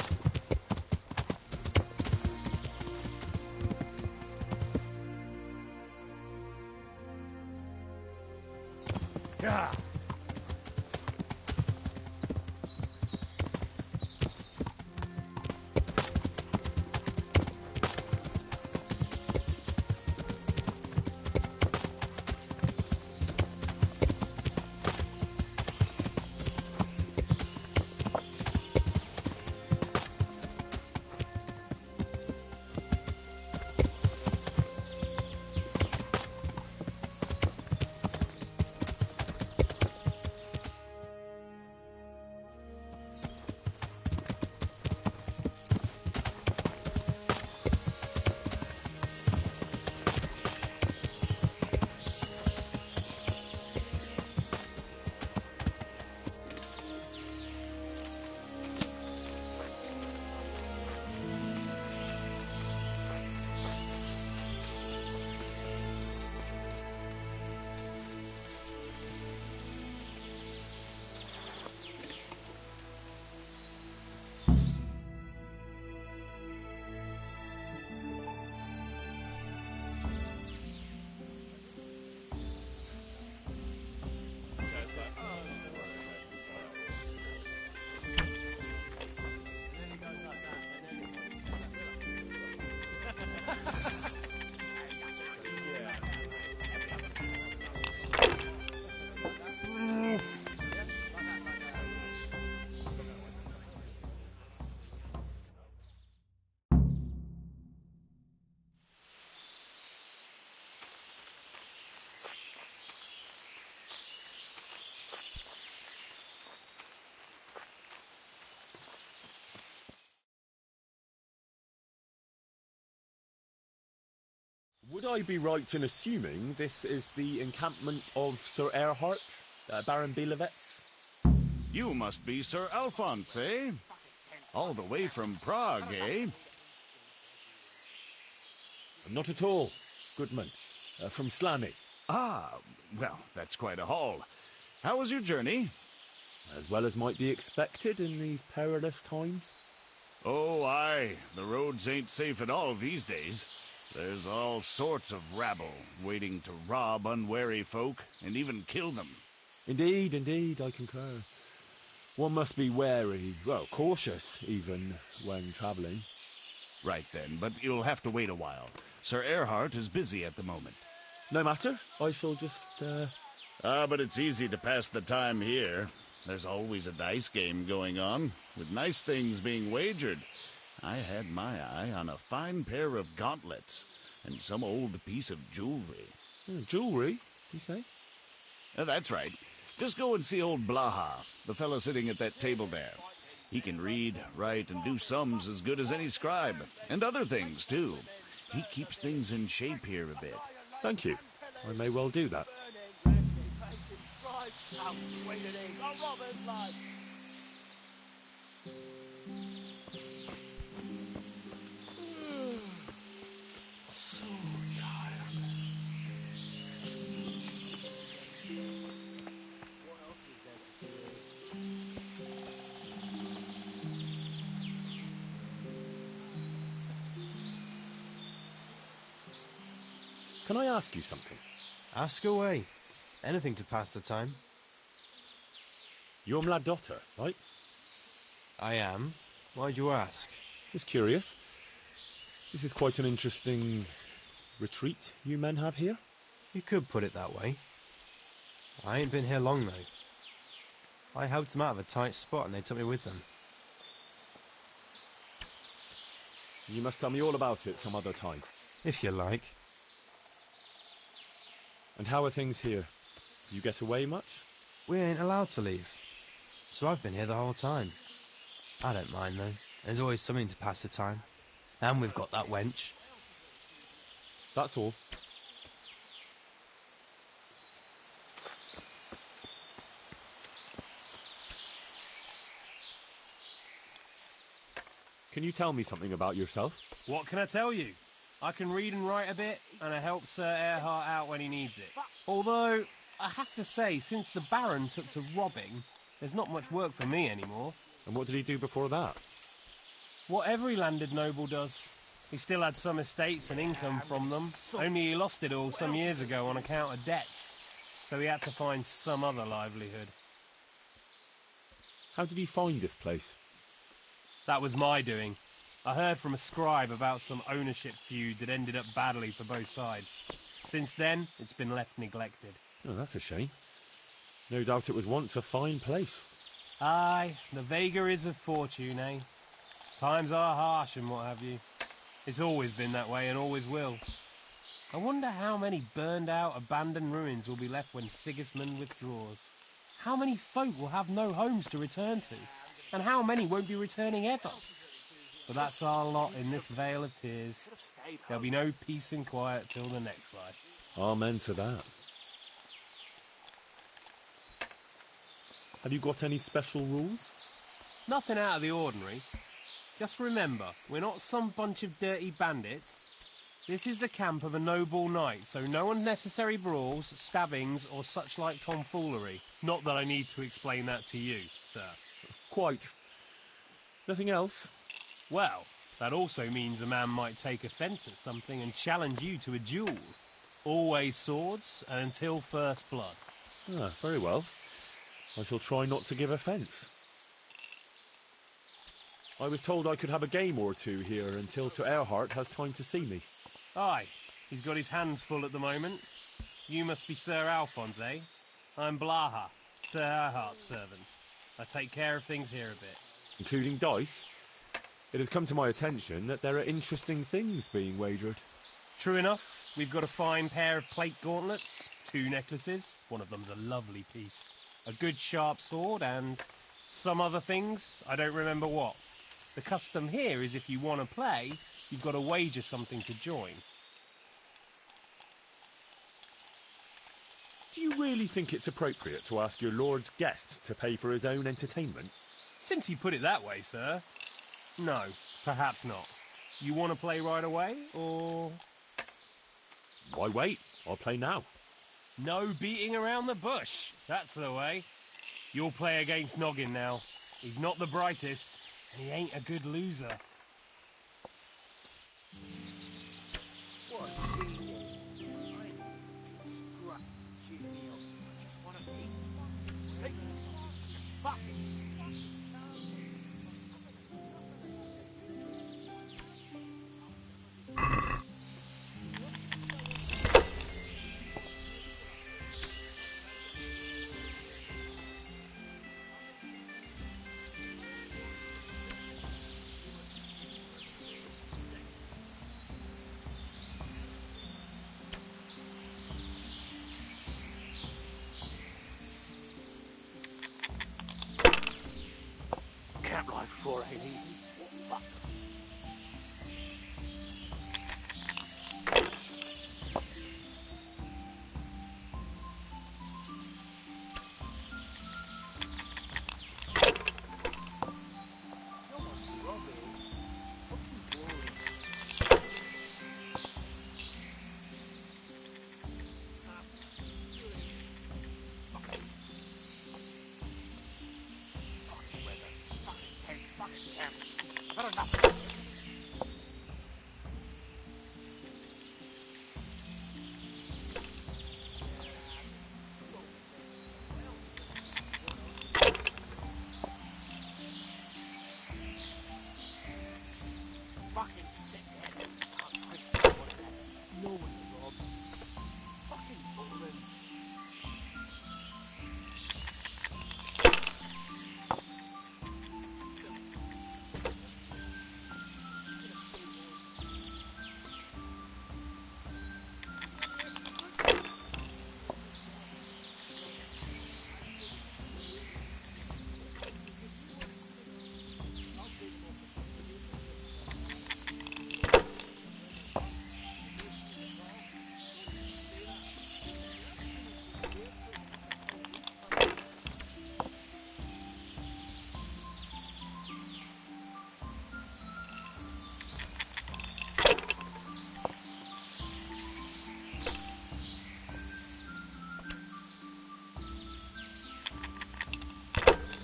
Would I be right in assuming this is the encampment of Sir Erhard, Baron Belevets? You must be Sir Alphonse, eh? All the way from Prague, eh? Not at all, Goodman. From Slamy. Ah, well, that's quite a haul. How was your journey? As well as might be expected in these perilous times. Oh, aye. The roads ain't safe at all these days. There's all sorts of rabble waiting to rob unwary folk and even kill them. Indeed, I concur. One must be wary, well, cautious even, when travelling. Right then, but you'll have to wait a while. Sir Erhard is busy at the moment. No matter, I shall just, but it's easy to pass the time here. There's always a dice game going on, with nice things being wagered. I had my eye on a fine pair of gauntlets and some old piece of jewelry. Jewelry, you say? That's right. Just go and see old Blaha, the fellow sitting at that table there. He can read, write, and do sums as good as any scribe, and other things, too. He keeps things in shape here a bit. Thank you. I may well do that. How sweet it is! A robin's life! So tired. What else is there to do? Can I ask you something? Ask away. Anything to pass the time. You're Mladotter, right? I am. Why'd you ask? Just curious. This is quite an interesting retreat you men have here. You could put it that way. I ain't been here long, though. I helped them out of a tight spot and they took me with them. You must tell me all about it some other time. If you like. And how are things here? Do you get away much? We ain't allowed to leave. So I've been here the whole time. I don't mind, though. There's always something to pass the time. And we've got that wench. That's all. Can you tell me something about yourself? What can I tell you? I can read and write a bit, and I help Sir Erhard out when he needs it. Although, I have to say, since the Baron took to robbing, there's not much work for me anymore. And what did he do before that? What every landed noble does. He still had some estates and income from them, only he lost it all some years ago on account of debts. so he had to find some other livelihood. How did he find this place? That was my doing. I heard from a scribe about some ownership feud that ended up badly for both sides. Since then, it's been left neglected. Oh, that's a shame. No doubt it was once a fine place. Aye, the vagaries of fortune, eh? Times are harsh and what have you. It's always been that way and always will. I wonder how many burned-out, abandoned ruins will be left when Sigismund withdraws. How many folk will have no homes to return to? And how many won't be returning ever? But that's our lot in this vale of tears. There'll be no peace and quiet till the next life. Amen to that. Have you got any special rules? Nothing out of the ordinary. Just remember, we're not some bunch of dirty bandits. This is the camp of a noble knight, so no unnecessary brawls, stabbings, or such like tomfoolery. Not that I need to explain that to you, sir. Quite. Nothing else? Well, that also means a man might take offence at something and challenge you to a duel. Always swords, and until first blood. Ah, very well. I shall try not to give offence. I was told I could have a game or two here until Sir Erhard has time to see me. Aye, he's got his hands full at the moment. You must be Sir Alphonse, eh? I'm Blaha, Sir Erhard's servant. I take care of things here a bit. Including dice? It has come to my attention that there are interesting things being wagered. True enough, we've got a fine pair of plate gauntlets, 2 necklaces, one of them's a lovely piece, a good sharp sword, and some other things, I don't remember what. The custom here is if you want to play, you've got to wager something to join. Do you really think it's appropriate to ask your lord's guest to pay for his own entertainment? Since you put it that way, sir. No, perhaps not. You want to play right away, or...? Why wait? I'll play now. No beating around the bush. That's the way. You'll play against Noggin now. He's not the brightest, and he ain't a good loser. What see you? I scrap to cheer me up. I just want to eat, sleep, fuck. Camp life sure ain't easy. Fuck. Fucking sick head. No one to rob. Fucking boring.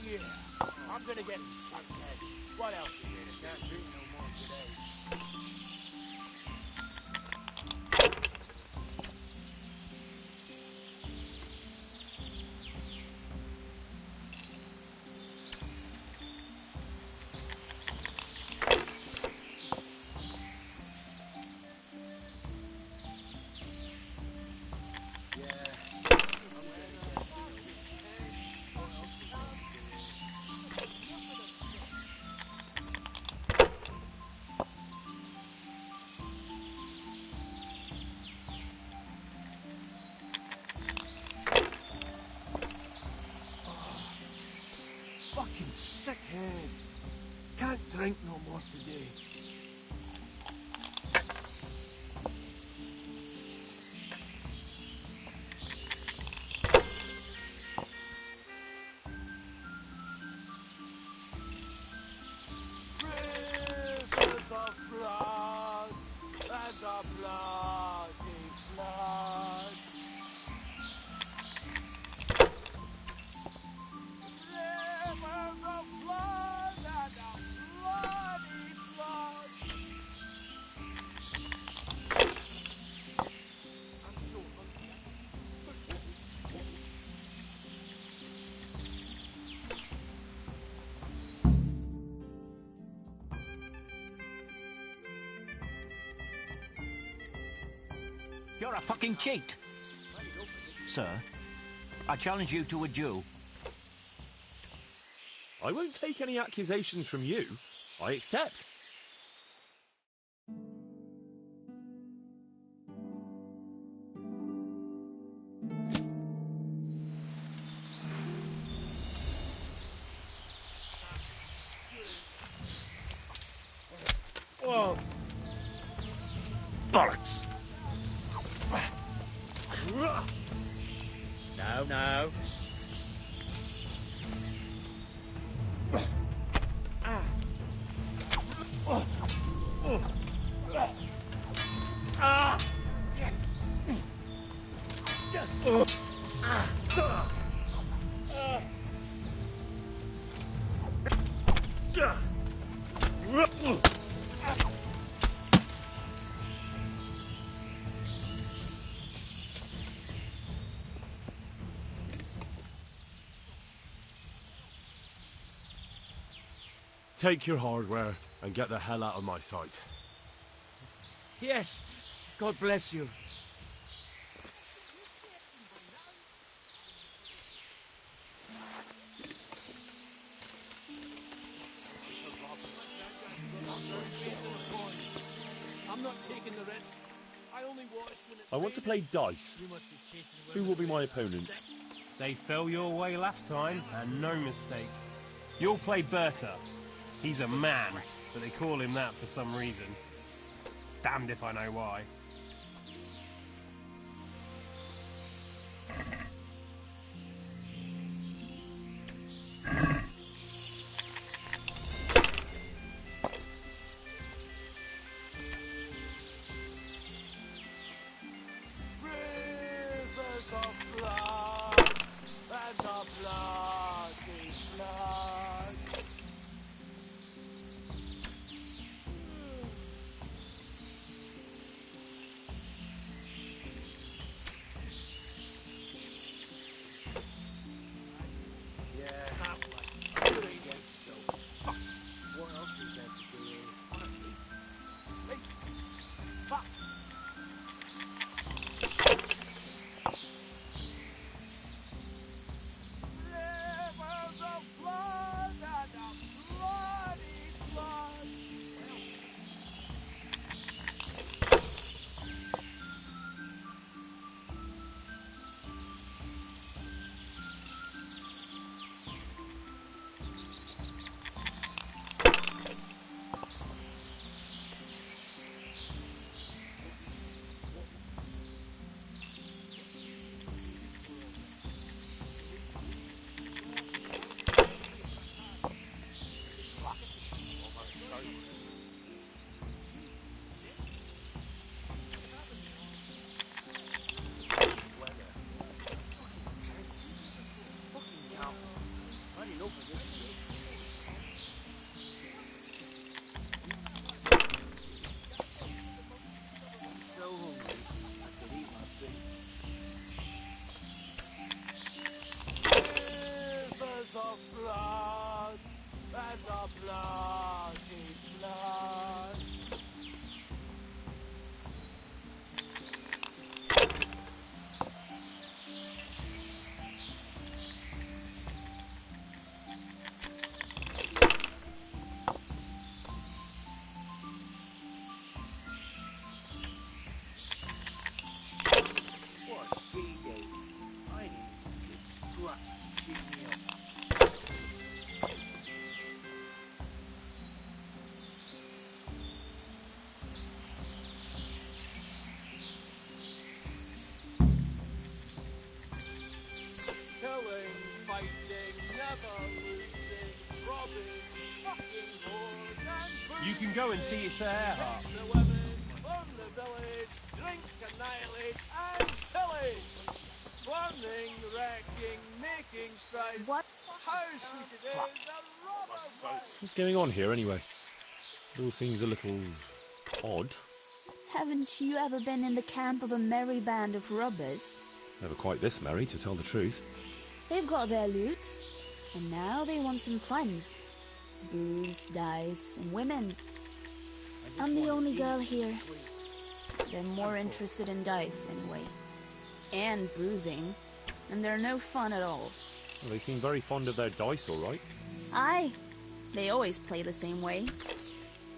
Yeah, I'm gonna get sucked in. What else is there? Can't drink no more today. sick head. Can't drink no more today. Rivers of blood and of bloody blood. Rivers of blood and of bloody blood. I'm so hungry. You're a fucking cheat. Sir, I challenge you to a duel. I won't take any accusations from you. I accept. Whoa. Bollocks! No, no. Take your hardware and get the hell out of my sight. Yes, God bless you. I'm not taking the risk. I only watch when it's I want to play dice. You must be chasing Who will be my opponent? They fell your way last time, and no mistake. You'll play Berta. He's a man, but they call him that for some reason. Damned if I know why. Rivers of blood and of bloody blood. Yeah, half-life. I'm gonna get so. Fuck. What else is there to do? On a beat. Hey. Fuck. losing, robbing, fucking whores and You can go and see Sir Earhart. the women, burn the village, drink, annihilate, and pillage. Burning, wrecking, making strife. What? How sweet it is, the robber. What's going on here, anyway? It all seems a little odd. Haven't you ever been in the camp of a merry band of robbers? Never quite this merry, to tell the truth. They've got their loot, and now they want some fun. Booze, dice, and women. I'm the only girl here. They're more interested in dice, anyway. And boozing. And they're no fun at all. Well, they seem very fond of their dice, all right. Aye. They always play the same way.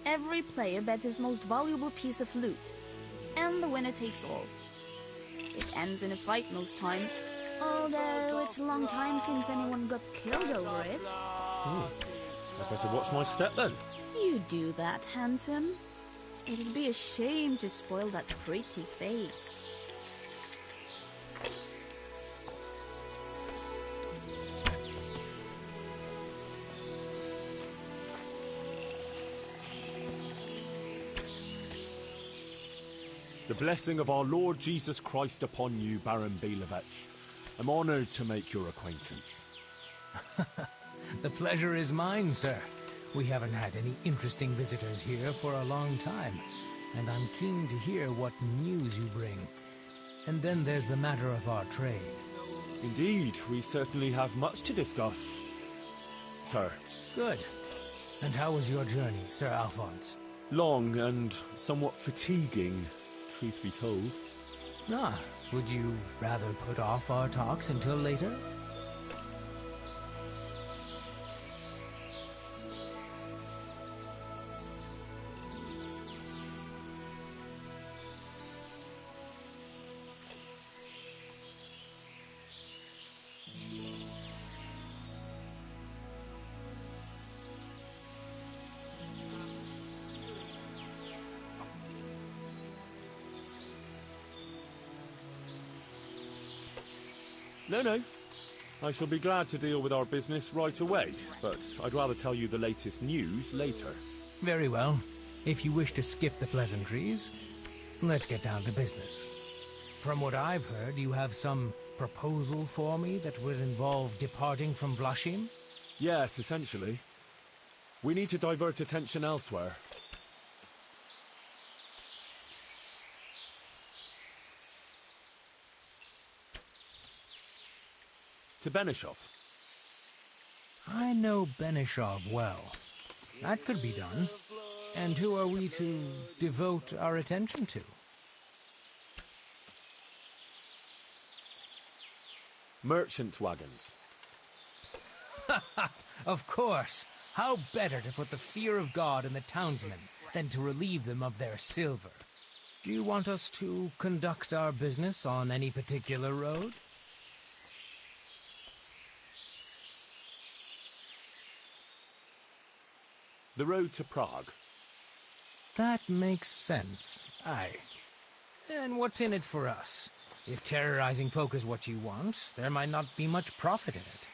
Every player bets his most valuable piece of loot. And the winner takes all. It ends in a fight most times. Although it's a long time since anyone got killed over it. I better watch my step then. You do that, handsome. It'd be a shame to spoil that pretty face. The blessing of our Lord Jesus Christ upon you, Baron Belevets. I'm honoured to make your acquaintance. The pleasure is mine, sir. We haven't had any interesting visitors here for a long time, and I'm keen to hear what news you bring. And then there's the matter of our trade. Indeed, we certainly have much to discuss, sir. Good. And how was your journey, Sir Alphonse? Long and somewhat fatiguing, truth be told. Ah, would you rather put off our talks until later? No. I shall be glad to deal with our business right away, but I'd rather tell you the latest news later. Very well. If you wish to skip the pleasantries, let's get down to business. From what I've heard, you have some proposal for me that would involve departing from Vlashim? Yes, essentially. We need to divert attention elsewhere. To Benishov. I know Benishov well. That could be done. And who are we to devote our attention to? Merchant wagons. Of course. How better to put the fear of God in the townsmen than to relieve them of their silver? Do you want us to conduct our business on any particular road? The road to Prague. That makes sense. Aye. And what's in it for us? If terrorizing folk is what you want, there might not be much profit in it.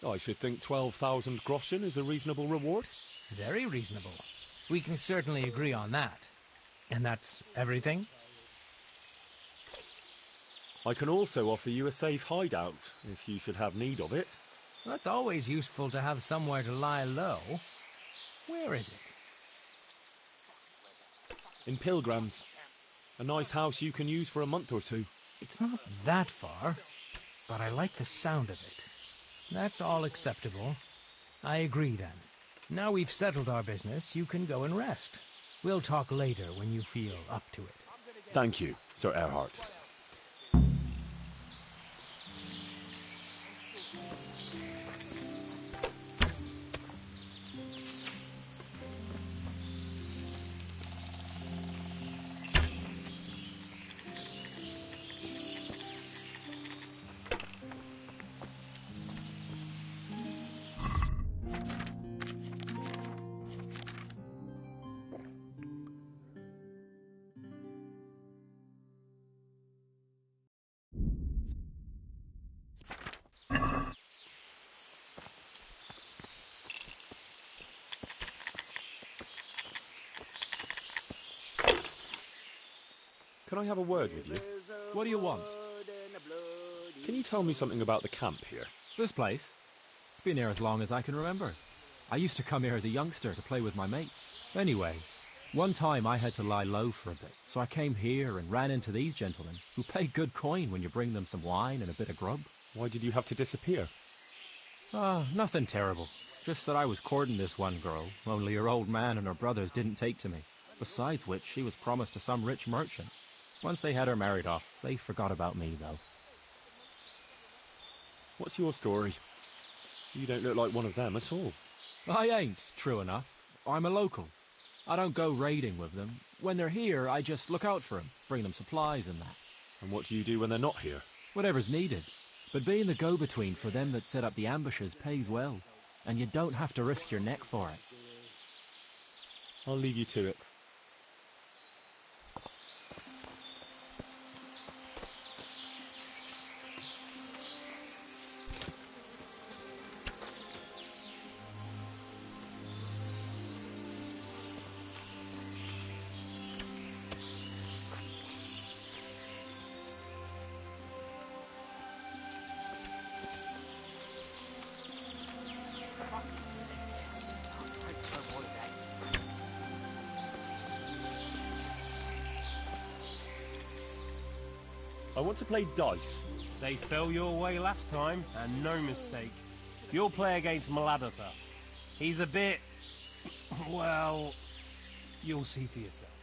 I should think 12,000 groschen is a reasonable reward. Very reasonable. We can certainly agree on that. And that's everything? I can also offer you a safe hideout, if you should have need of it. Well, it's always useful to have somewhere to lie low. Where is it? In Pilgrims. A nice house you can use for a month or two. It's not that far, but I like the sound of it. That's all acceptable. I agree, then. Now we've settled our business, you can go and rest. We'll talk later when you feel up to it. Thank you, Sir Earhart. Can I have a word with you? What do you want? Can you tell me something about the camp here? This place? It's been here as long as I can remember. I used to come here as a youngster to play with my mates. Anyway, one time I had to lie low for a bit, so I came here and ran into these gentlemen, who pay good coin when you bring them some wine and a bit of grub. Why did you have to disappear? Nothing terrible. Just that I was courting this one girl, only her old man and her brothers didn't take to me. Besides which, she was promised to some rich merchant. Once they had her married off, they forgot about me, though. What's your story? You don't look like one of them at all. I ain't, true enough. I'm a local. I don't go raiding with them. When they're here, I just look out for them, bring them supplies and that. And what do you do when they're not here? Whatever's needed. But being the go-between for them that set up the ambushes pays well, and you don't have to risk your neck for it. I'll leave you to it. I want to play dice. They fell your way last time, and no mistake. You'll play against Maladota. He's a bit... well... you'll see for yourself.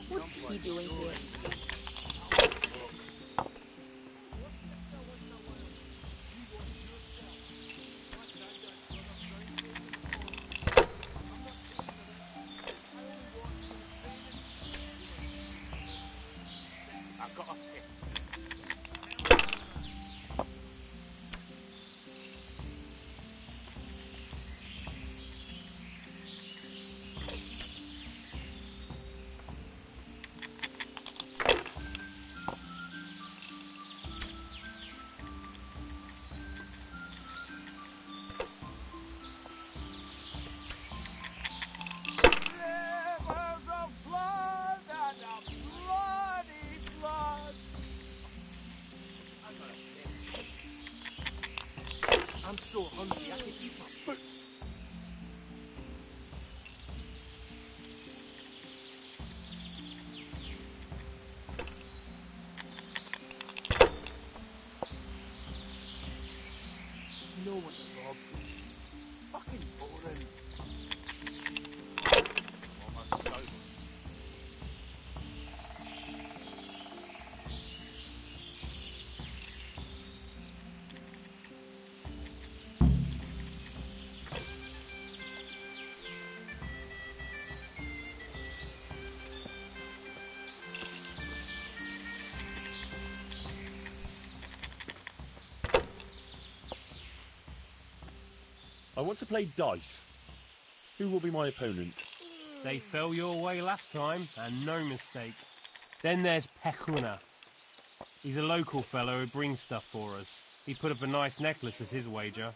What's he doing here? I've got a pick. Rivers of blood and a bloody flood. I'm so hungry I can eat my boots. No one to rob. Fucking boring. Almost sober. I want to play dice. Who will be my opponent? They fell your way last time, and no mistake. Then there's Pekuna. He's a local fellow who brings stuff for us. He put up a nice necklace as his wager.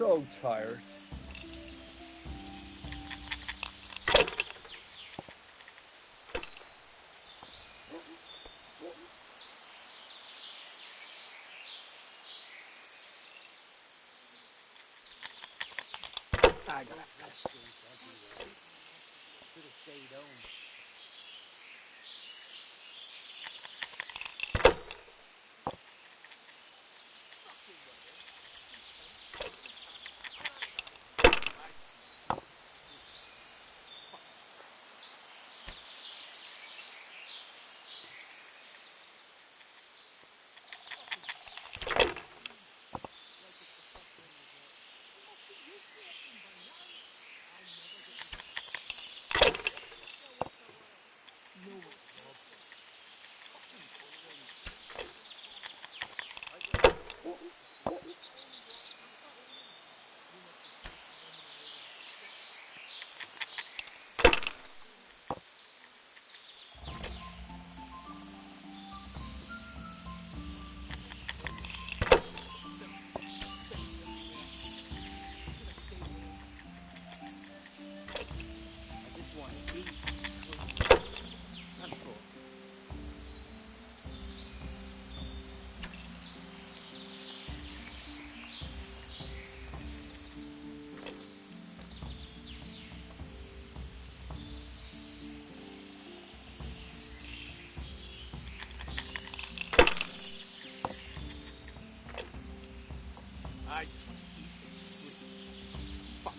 so tired. I got pest. Should have stayed home. I just want to eat and sleep. Fuck.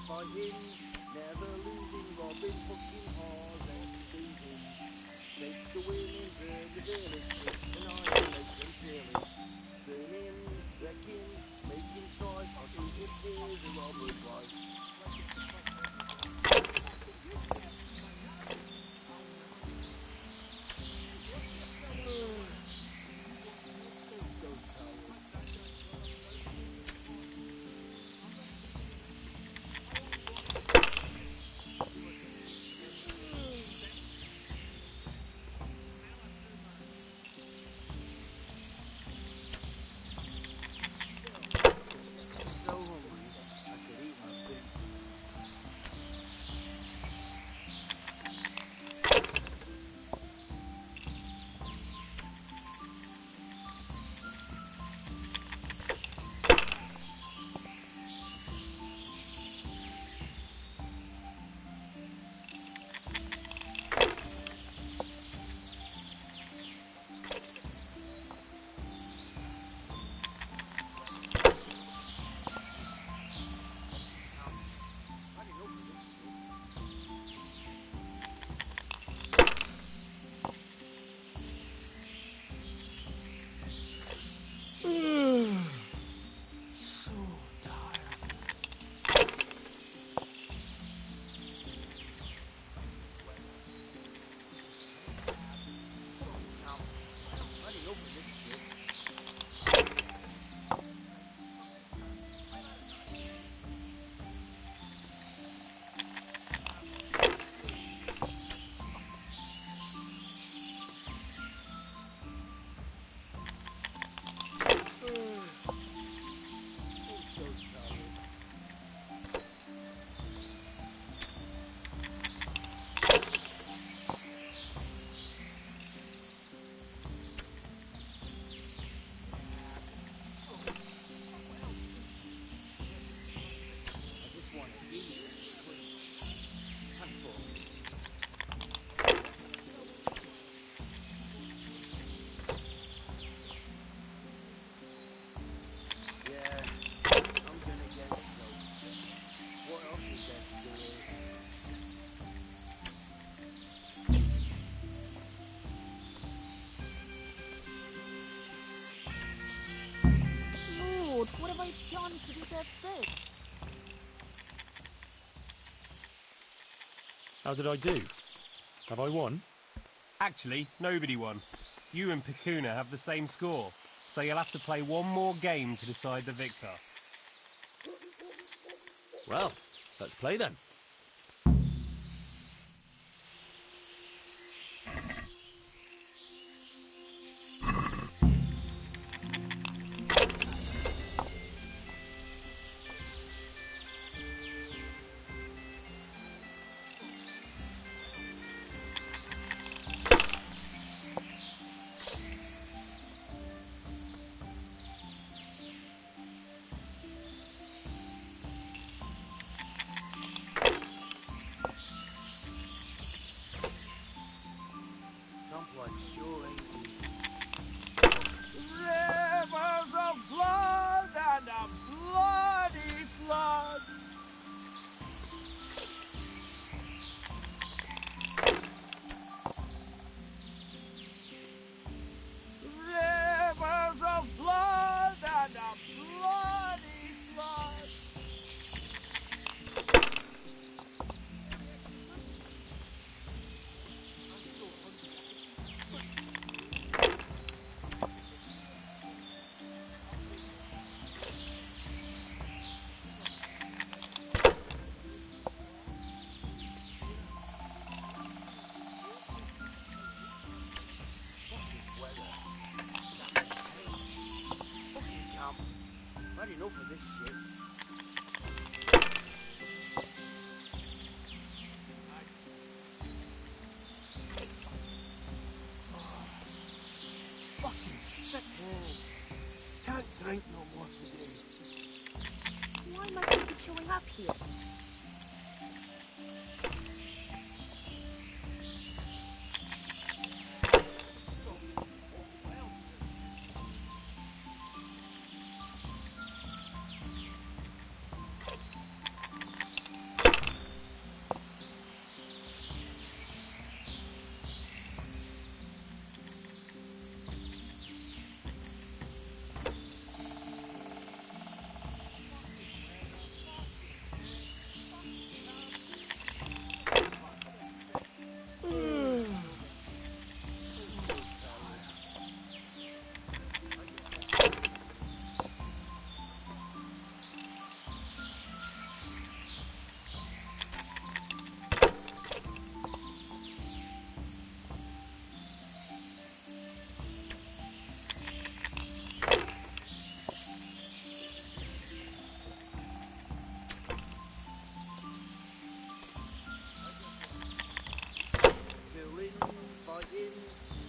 Fighting, never losing, robbing, fucking whores and boozing. Take the women, burn the village, annihilate and pillage. Burning, wrecking, making strife, I see it is a robber's life. except this. How did I do? Have I won? Actually, nobody won. You and Picuna have the same score, so you'll have to play one more game to decide the victor. Well, let's play then. Complex sure ain't easy. Rivers of blood and a bloody flood. Rivers of blood and a bloody flood. Fucking camp. Had enough of this shit. Fucking sick, man. Can't drink no more today. Why must we be queuing up here? Killing, fighting,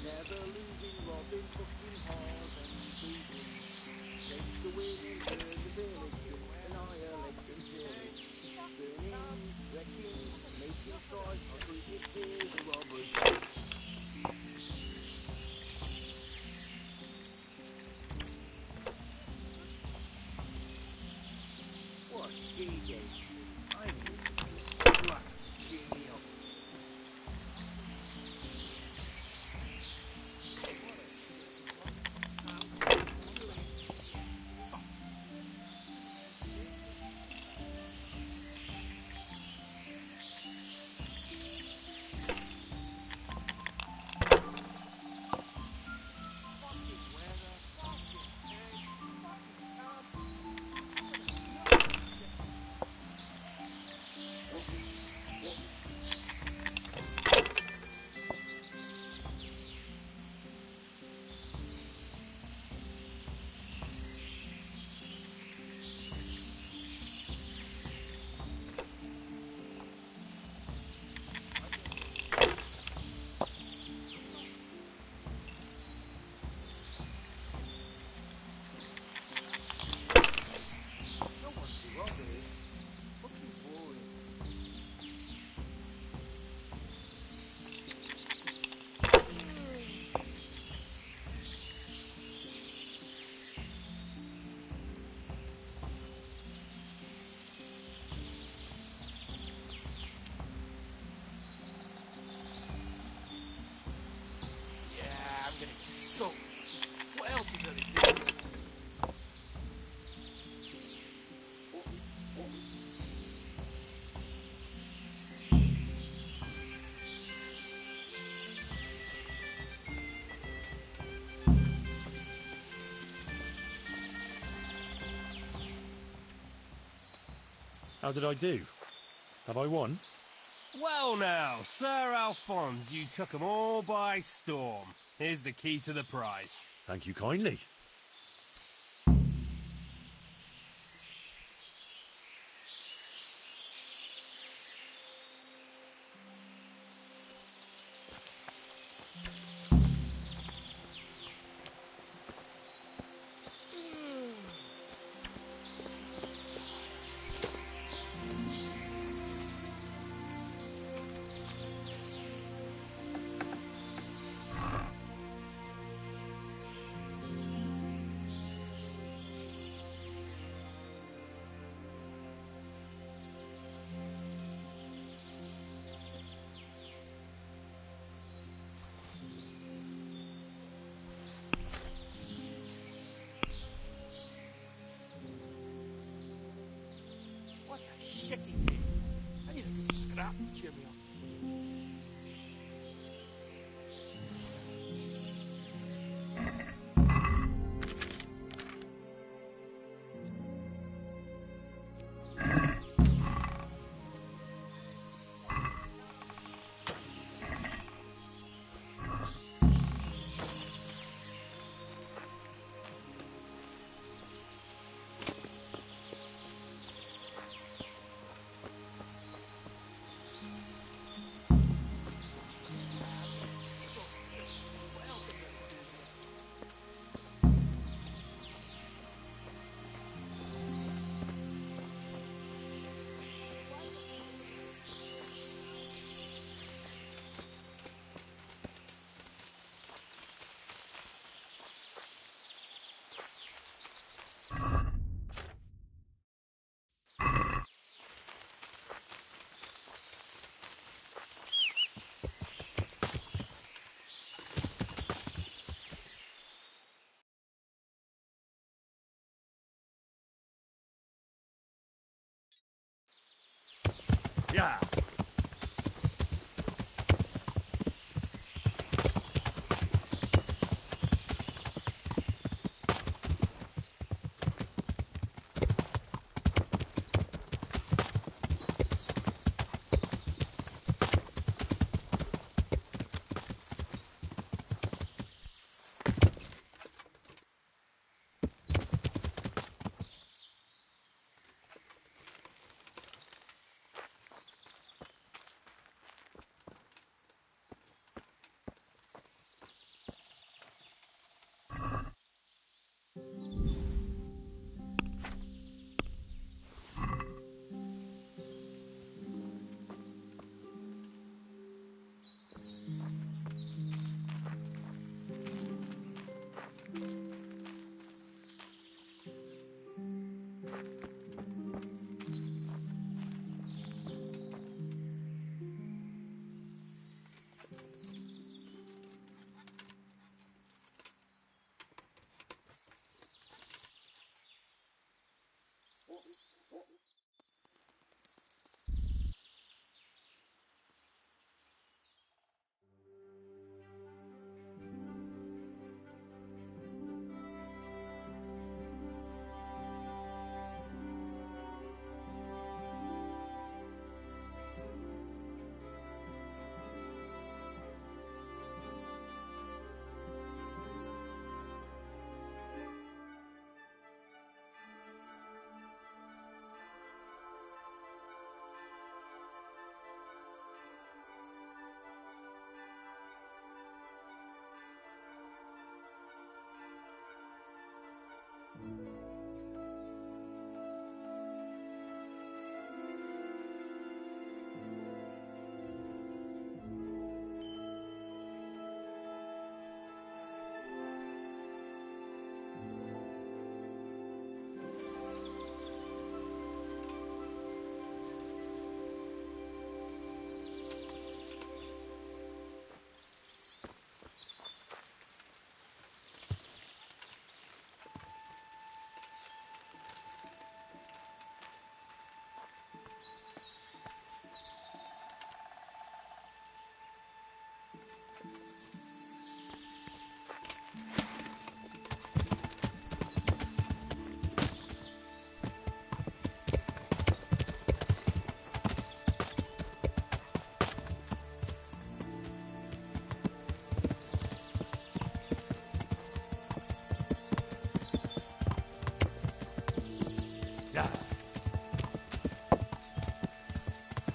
never losing, robbing fucking whores and boozing. Take the winning, turn the village, annihilate and pillage. Burning, wrecking, making strife, uprooted fears and robbers. What she did, I need some scrap to cheer me up. How did I do? Have I won? Well now, Sir Alphonse, you took 'em all by storm. Here's the key to the prize. Thank you kindly. What a shitty thing. I need a good scrap to cheer me up. Yeah.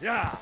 Yeah.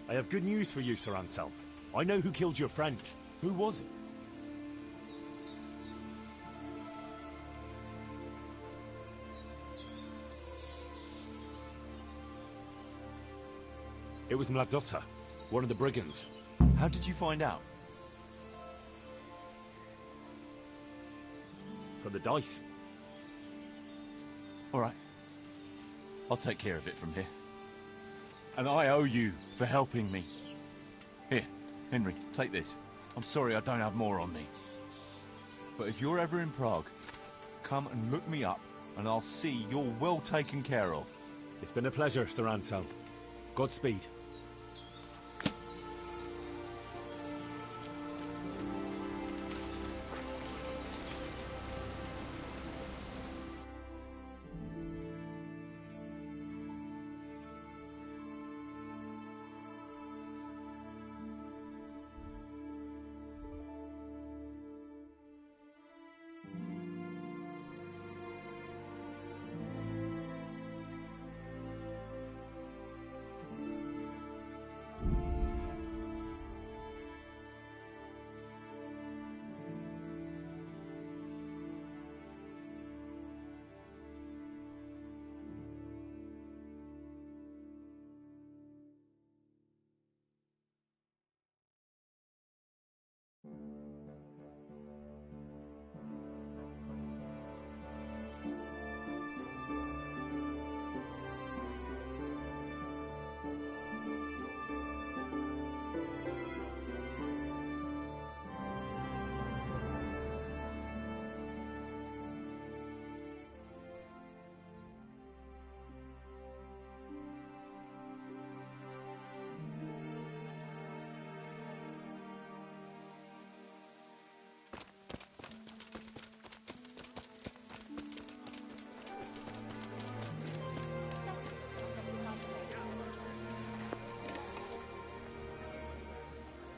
I have good news for you, Sir Anselm. I know who killed your friend. Who was it? It was Mladotta, one of the brigands. How did you find out? From the dice. All right. I'll take care of it from here. And I owe you for helping me. Here, Henry, take this. I'm sorry I don't have more on me. But if you're ever in Prague, come and look me up, and I'll see you're well taken care of. It's been a pleasure, Sir Anselm. Godspeed.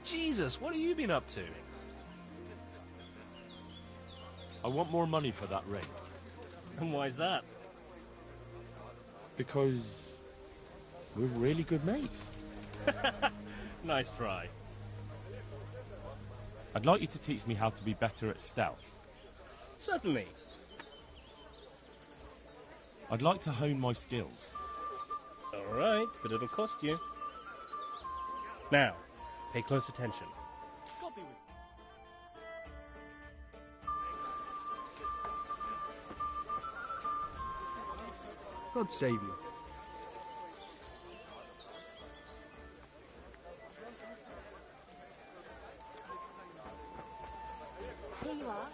Jesus, what have you been up to? I want more money for that ring. And why's that? Because we're really good mates. Nice try. I'd like you to teach me how to be better at stealth. Certainly. I'd like to hone my skills. All right, but it'll cost you. Now, pay close attention. God save you. Here you are.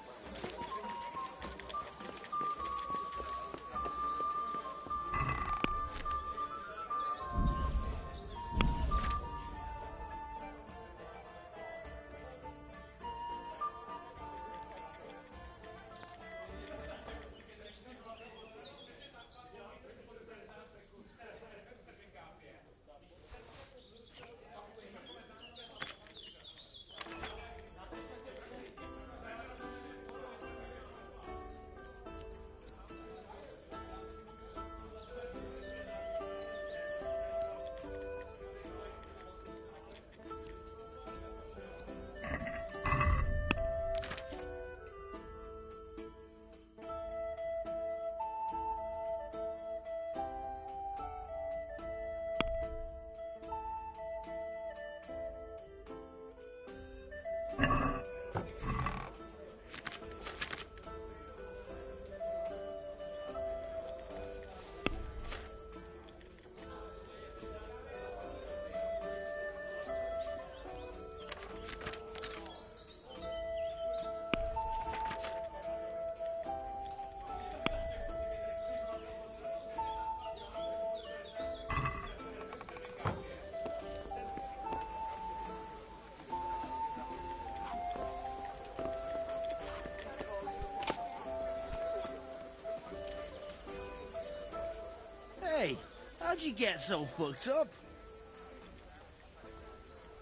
How'd you get so fucked up?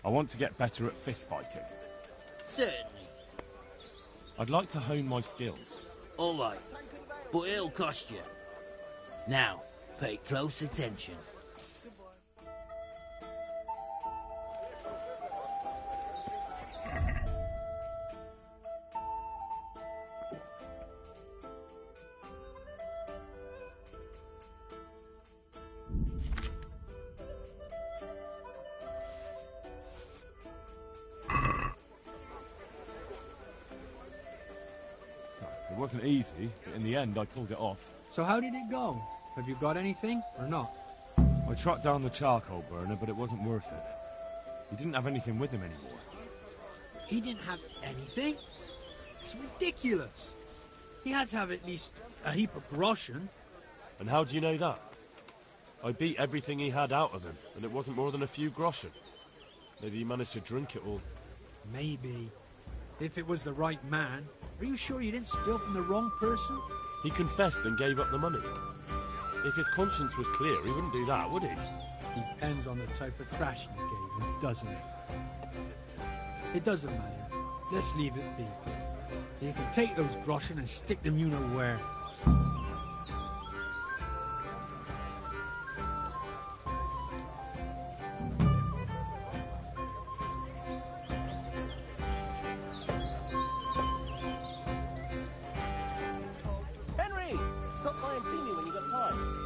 I want to get better at fist fighting. Certainly. I'd like to hone my skills. All right, but it'll cost you. Now, pay close attention. It wasn't easy, but in the end I pulled it off. So how did it go? Have you got anything, or not? I tracked down the charcoal burner, but it wasn't worth it. He didn't have anything with him anymore. He didn't have anything? It's ridiculous. He had to have at least a heap of groschen. And how do you know that? I beat everything he had out of him, and it wasn't more than a few groschen. Maybe he managed to drink it all. Maybe. If it was the right man. Are you sure you didn't steal from the wrong person? He confessed and gave up the money. If his conscience was clear, he wouldn't do that, would he? Depends on the type of thrashing you gave him, doesn't it? It doesn't matter. Let's leave it be. You can take those groschen and stick them you know where. Henry! Stop by and see me when you got time.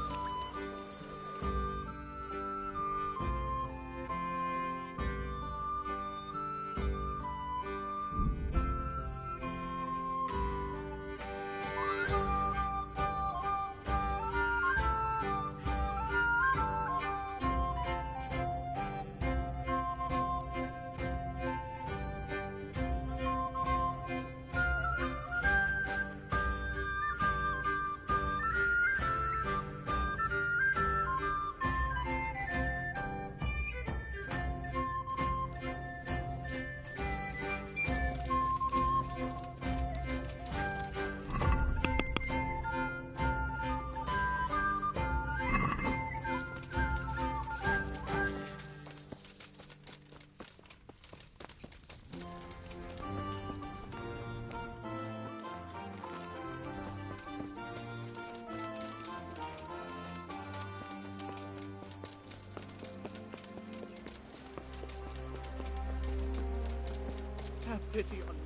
Have pity on me.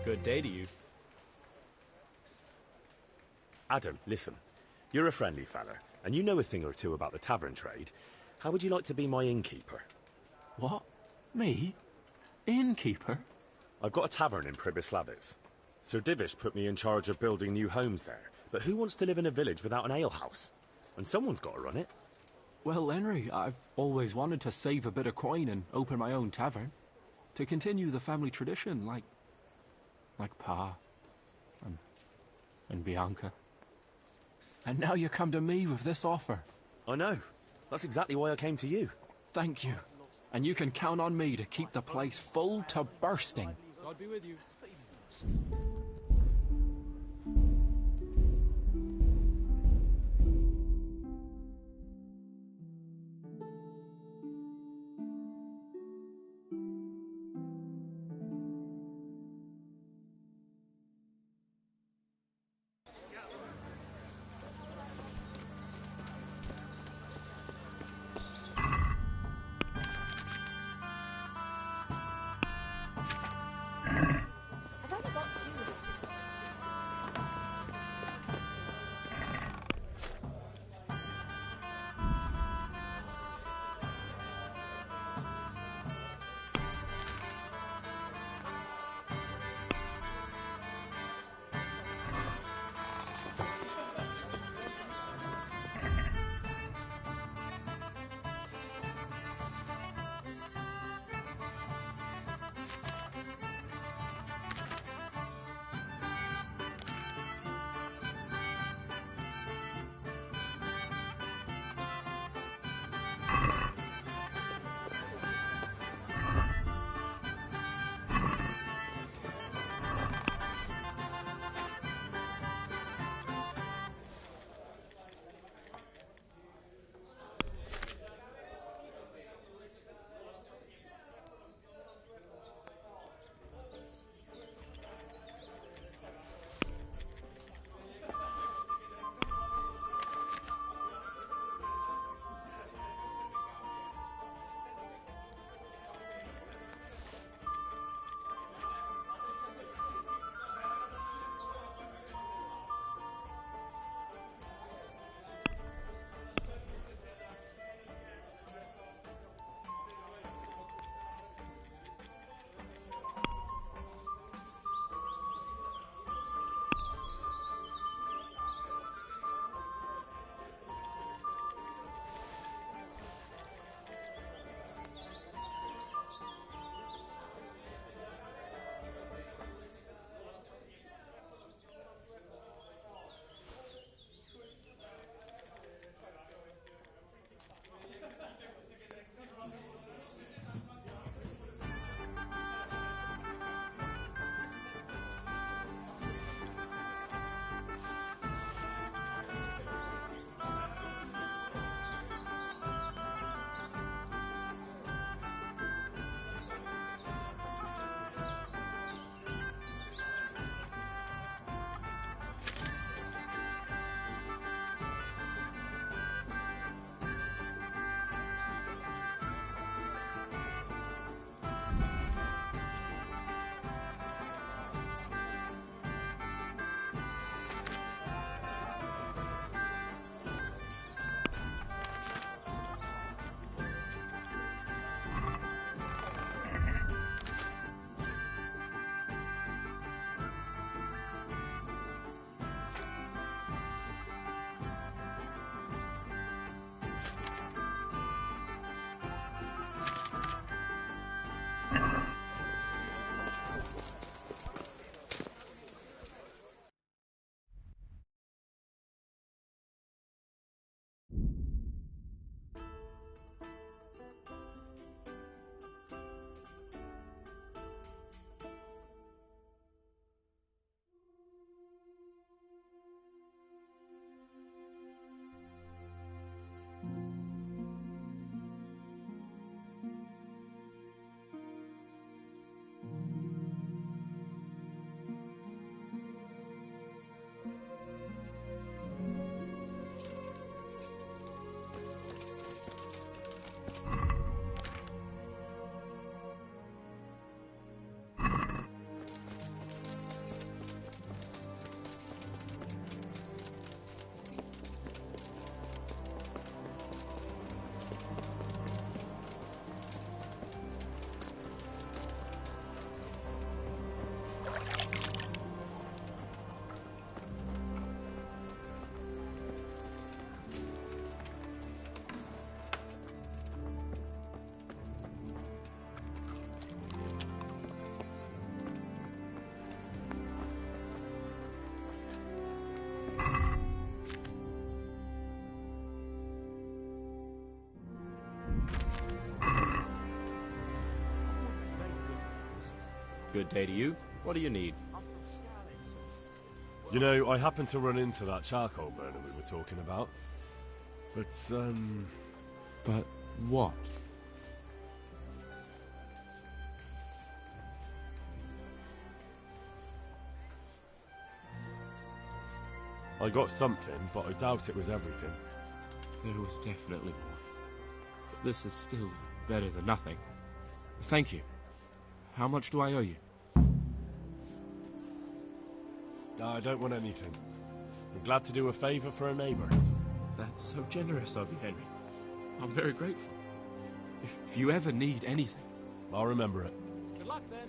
Good day to you. Adam, listen. You're a friendly fella, and you know a thing or two about the tavern trade. How would you like to be my innkeeper? What? Me? Innkeeper? I've got a tavern in Pribyslavitz. Sir Divish put me in charge of building new homes there. But who wants to live in a village without an alehouse? And someone's got to run it. Well, Henry, I've always wanted to save a bit of coin and open my own tavern. To continue the family tradition, like Pa and Bianca. And now you come to me with this offer. I know. That's exactly why I came to you. Thank you. And you can count on me to keep the place full to bursting. God be with you. I've only got 2 Good day to you. What do you need? You know, I happened to run into that charcoal burner we were talking about. But what? I got something, but I doubt it was everything. There was definitely more. But this is still better than nothing. Thank you. How much do I owe you? I don't want anything. I'm glad to do a favor for a neighbor. That's so generous of you, Henry. I'm very grateful. If you ever need anything, I'll remember it. Good luck, then.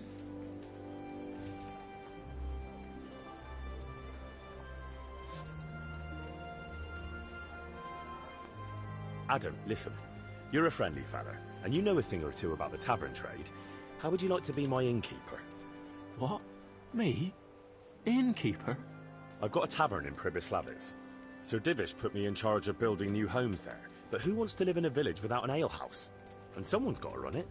Adam, listen. You're a friendly fella, and you know a thing or two about the tavern trade. How would you like to be my innkeeper? What? Me? Innkeeper? I've got a tavern in Pribyslavitz. Sir Divish put me in charge of building new homes there, but who wants to live in a village without an alehouse? And someone's got to run it.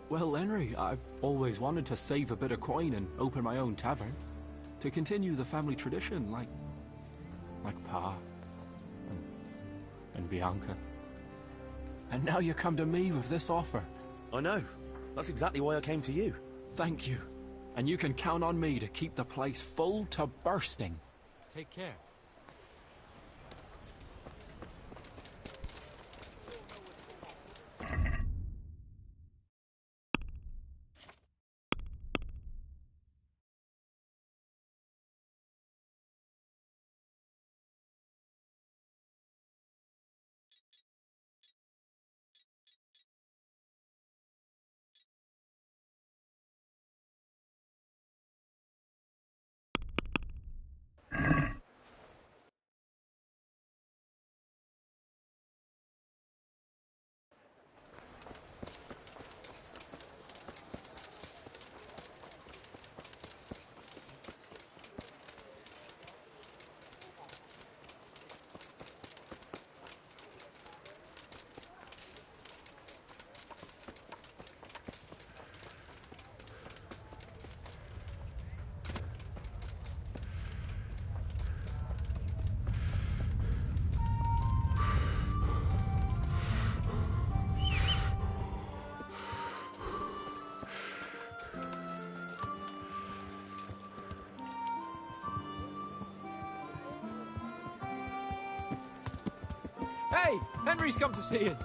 Well, Henry, I've always wanted to save a bit of coin and open my own tavern. To continue the family tradition, like Pa and Bianca. And now you come to me with this offer. I know. That's exactly why I came to you. Thank you. And you can count on me to keep the place full to bursting. Take care. Hey! Henry's come to see us!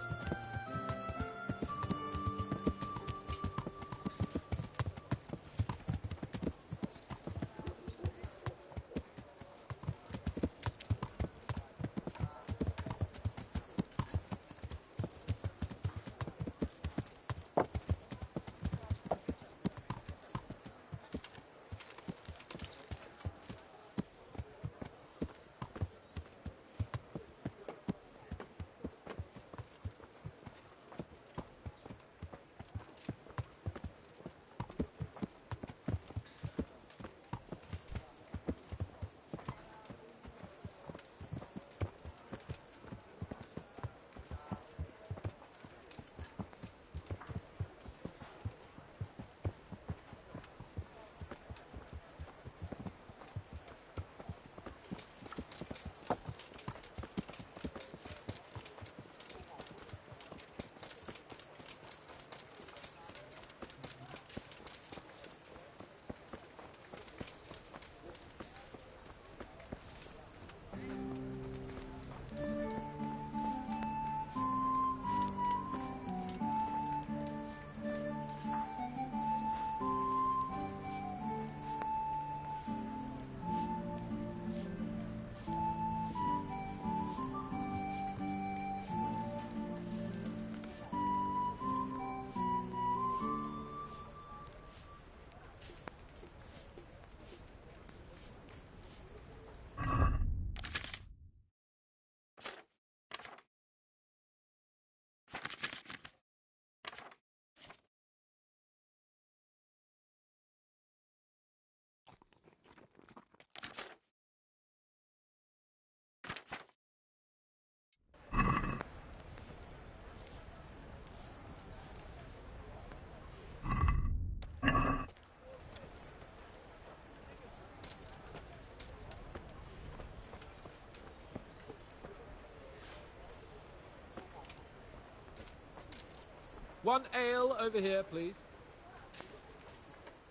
One ale over here, please.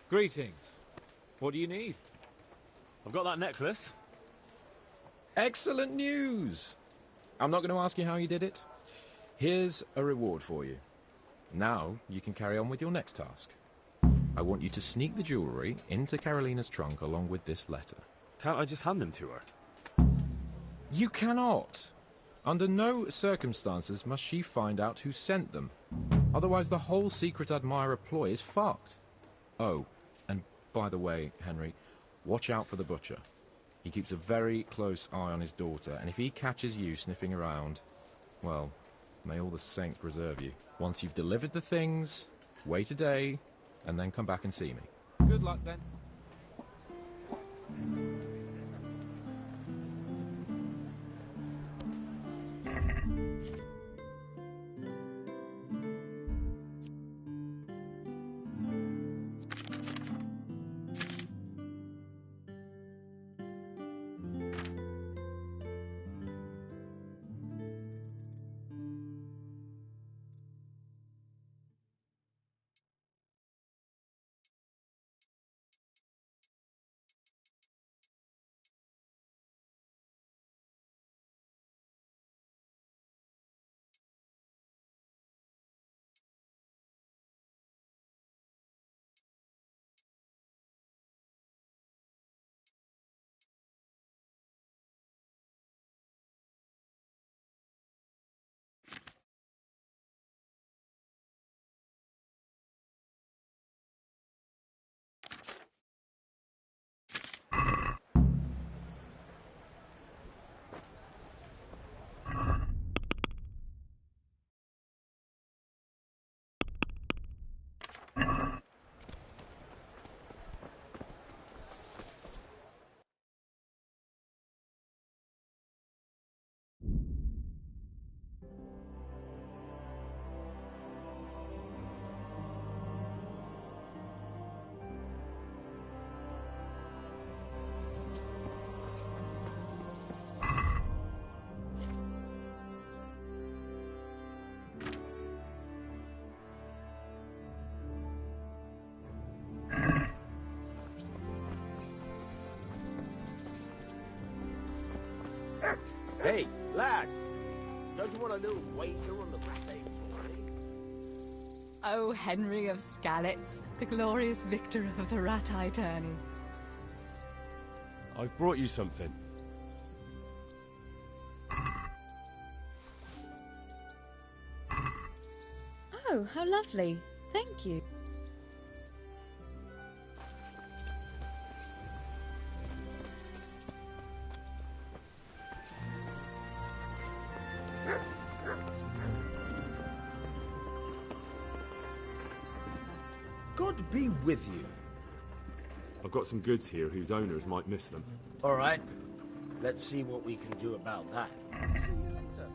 Greetings. What do you need? I've got that necklace. Excellent news! I'm not going to ask you how you did it. Here's a reward for you. Now you can carry on with your next task. I want you to sneak the jewellery into Carolina's trunk along with this letter. Can't I just hand them to her? You cannot. Under no circumstances must she find out who sent them. Otherwise the whole secret admirer ploy is fucked. Oh, and by the way, Henry, watch out for the butcher. He keeps a very close eye on his daughter, and if he catches you sniffing around, well, may all the saints preserve you. Once you've delivered the things, wait a day, and then come back and see me. Good luck, then. Hey, lad! Don't you want a little wager on the rat-eye tourney? Oh, Henry of Skalitz, the glorious victor of the rat-eye tourney. I've brought you something. Oh, how lovely. Thank you. God be with you. I've got some goods here whose owners might miss them. All right. Let's see what we can do about that. See you later.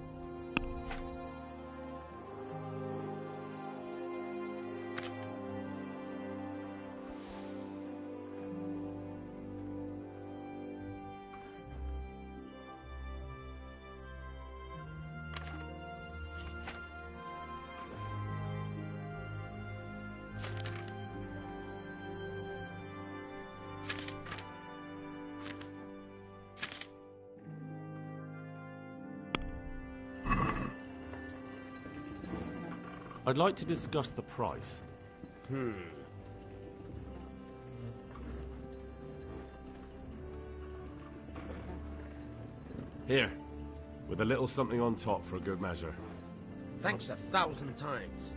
I'd like to discuss the price. Here, with a little something on top for a good measure. Thanks 1,000 times.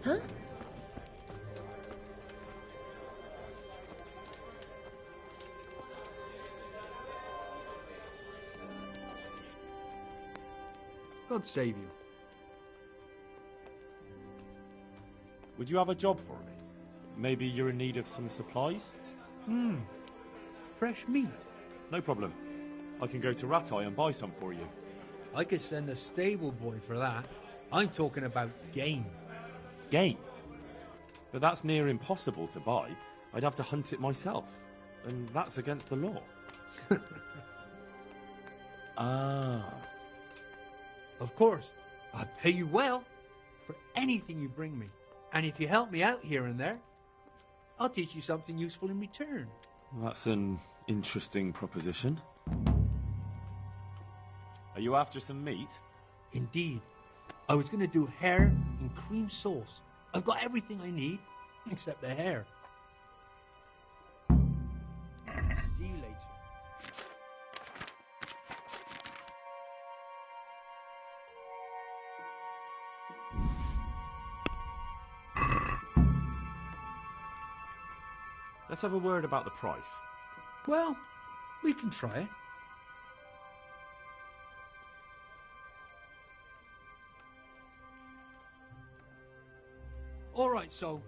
Huh? God save you. Would you have a job for me? Maybe you're in need of some supplies? Fresh meat. No problem. I can go to Ratai and buy some for you. I could send a stable boy for that. I'm talking about game. Game? But that's near impossible to buy. I'd have to hunt it myself. And that's against the law. Ah. Of course. I'll pay you well for anything you bring me. And if you help me out here and there, I'll teach you something useful in return. That's an interesting proposition. Are you after some meat? Indeed. I was going to do hare and cream sauce. I've got everything I need, except the hare. See you later. Let's have a word about the price. Well, we can try it. All right, so...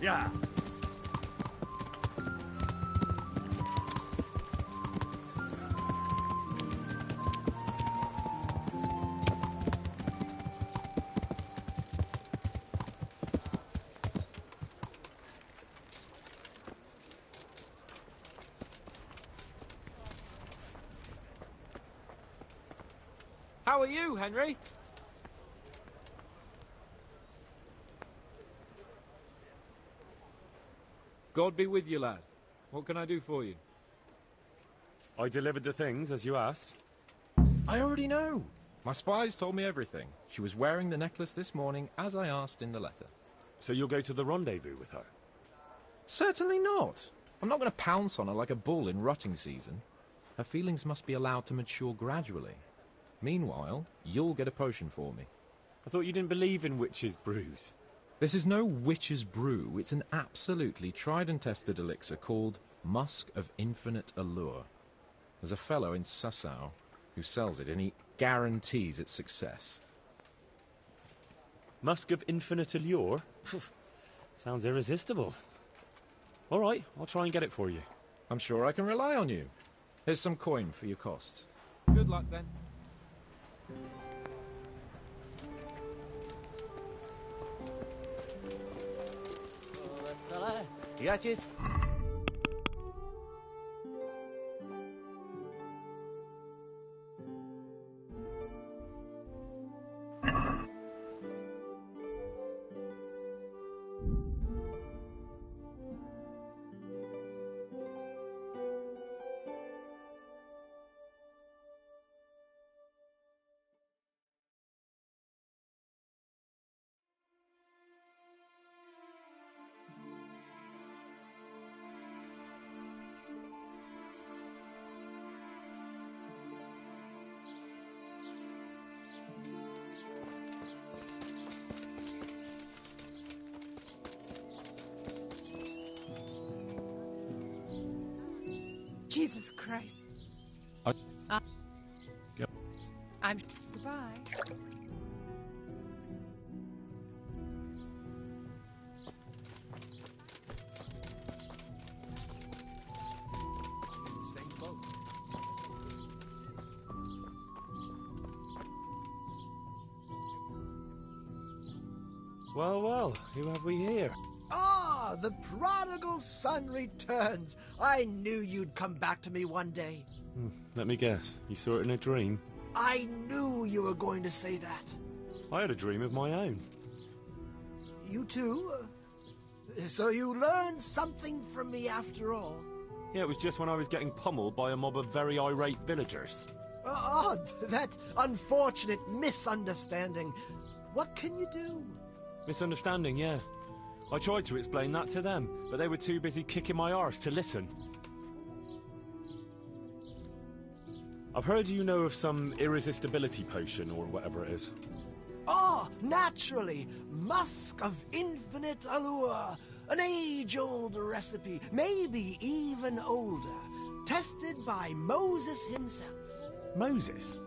Yeah. How are you, Henry? God be with you, lad. What can I do for you? I delivered the things as you asked. I already know. My spies told me everything. She was wearing the necklace this morning, as I asked in the letter. So you'll go to the rendezvous with her? Certainly not. I'm not going to pounce on her like a bull in rutting season. Her feelings must be allowed to mature gradually. Meanwhile, you'll get a potion for me. I thought you didn't believe in witches' brews. This is no witch's brew. It's an absolutely tried and tested elixir called Musk of Infinite Allure. There's a fellow in Sasau who sells it, and he guarantees its success. Musk of Infinite Allure? Sounds irresistible. All right, I'll try and get it for you. I'm sure I can rely on you. Here's some coin for your costs. Good luck, then. Jesus Christ. Yep. I'm... Goodbye. Well, well, who have we here? Ah, the prodigal son returns. I knew you'd come back to me one day. Let me guess. You saw it in a dream? I knew you were going to say that. I had a dream of my own. You too? So you learned something from me after all? Yeah, it was just when I was getting pummeled by a mob of very irate villagers. Oh, that unfortunate misunderstanding. What can you do? Misunderstanding, yeah. I tried to explain that to them, but they were too busy kicking my arse to listen. I've heard you know of some irresistibility potion, or whatever it is. Ah, naturally. Musk of Infinite Allure. An age-old recipe, maybe even older. Tested by Moses himself. Moses?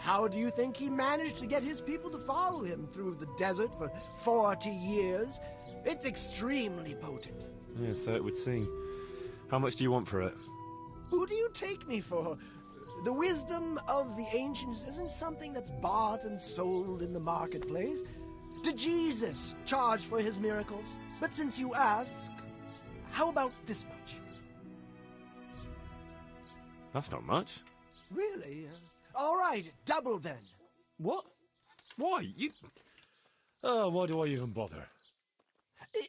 How do you think he managed to get his people to follow him through the desert for 40 years? It's extremely potent. Yeah, so it would seem. How much do you want for it? Who do you take me for? The wisdom of the ancients isn't something that's bought and sold in the marketplace. Did Jesus charge for his miracles? But since you ask, how about this much? That's not much. Really? All right, double then. What? Why? You... why do I even bother?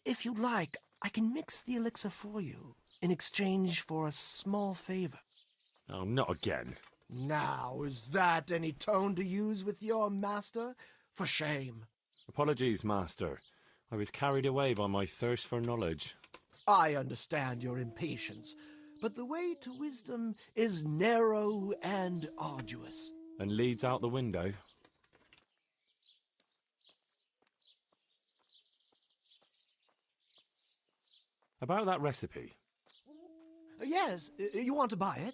If you like, I can mix the elixir for you in exchange for a small favor. Oh, not again. Now, is that any tone to use with your master? For shame. Apologies, Master. I was carried away by my thirst for knowledge. I understand your impatience, but the way to wisdom is narrow and arduous. And leads out the window. About that recipe. Yes, you want to buy it?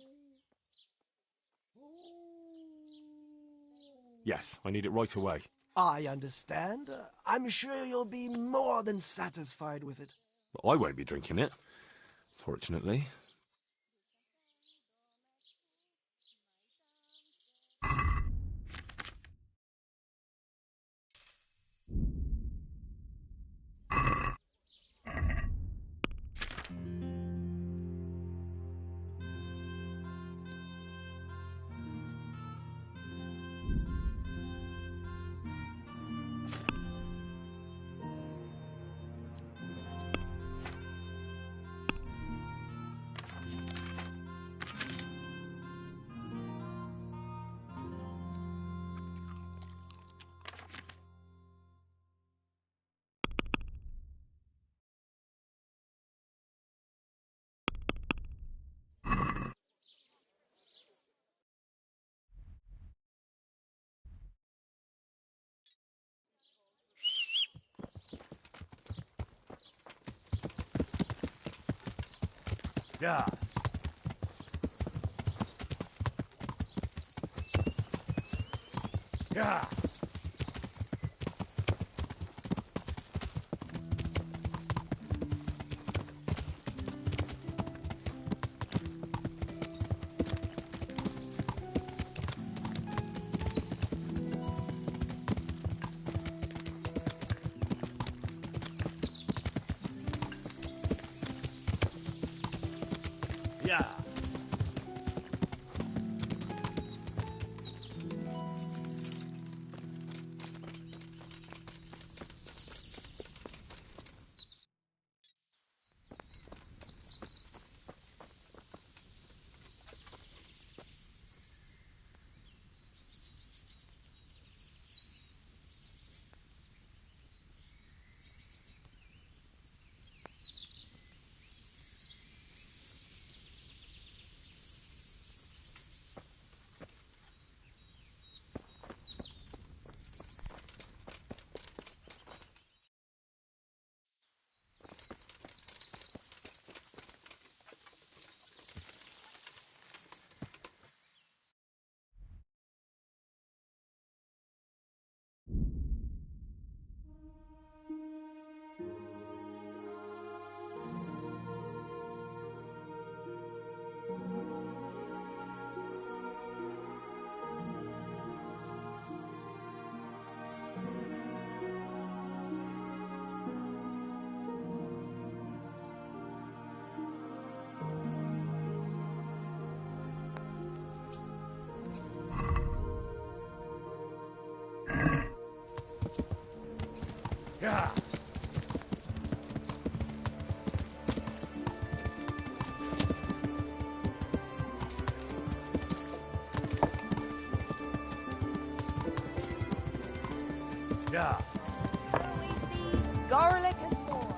Yes, I need it right away. I understand. I'm sure you'll be more than satisfied with it. But I won't be drinking it, fortunately. Yeah. Yeah. Yeah. Yeah. Yeah. Garlic and more.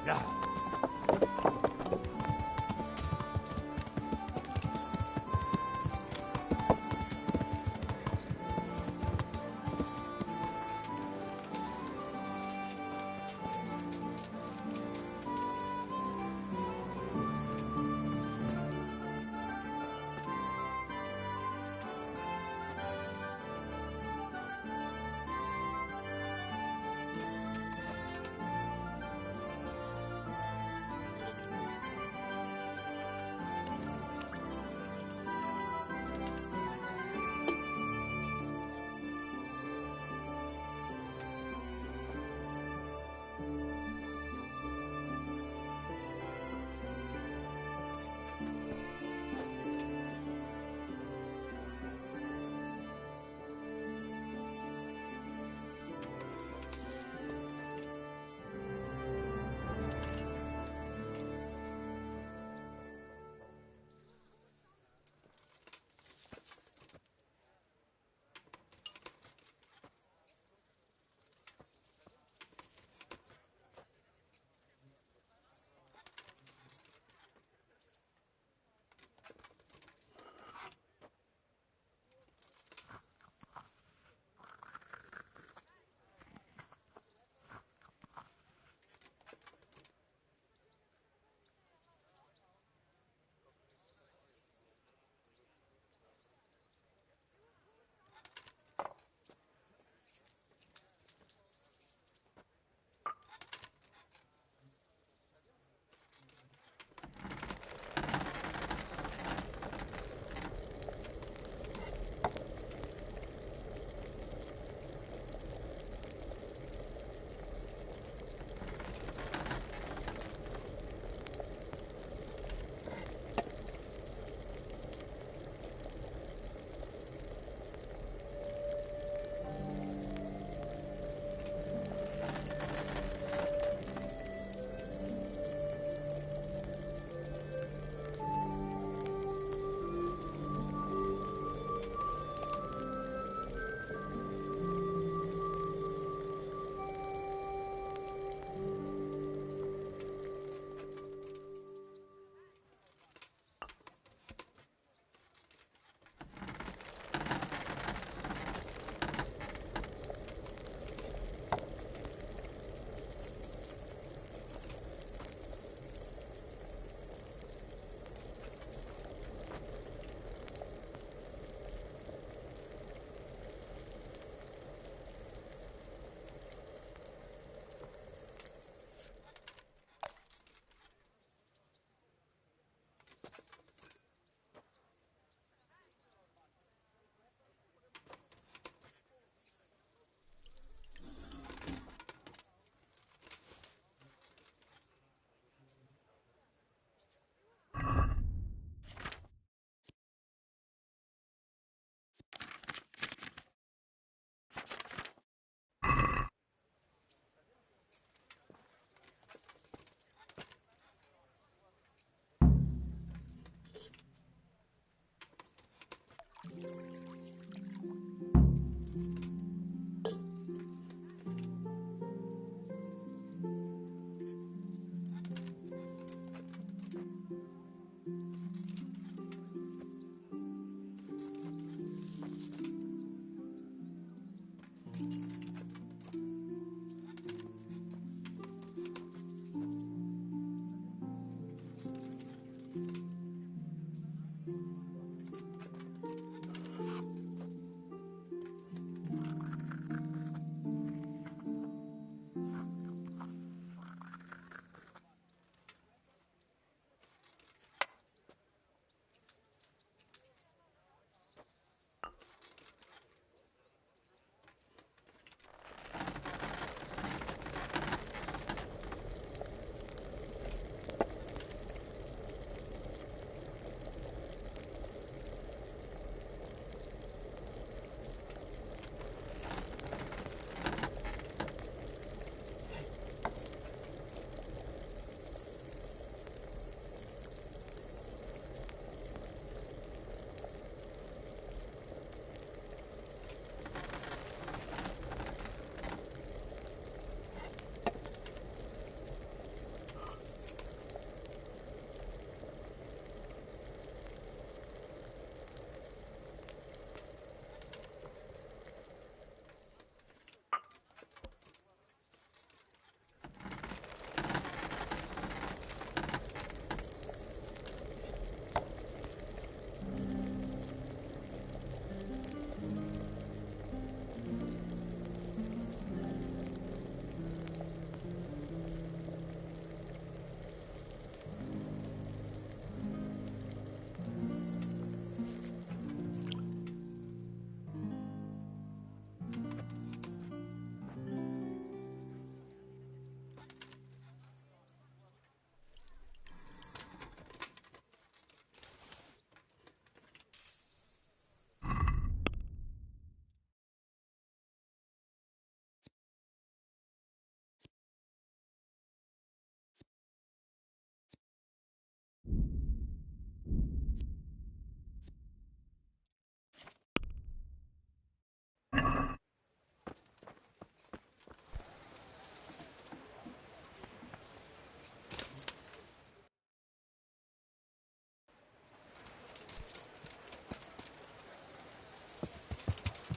Yeah.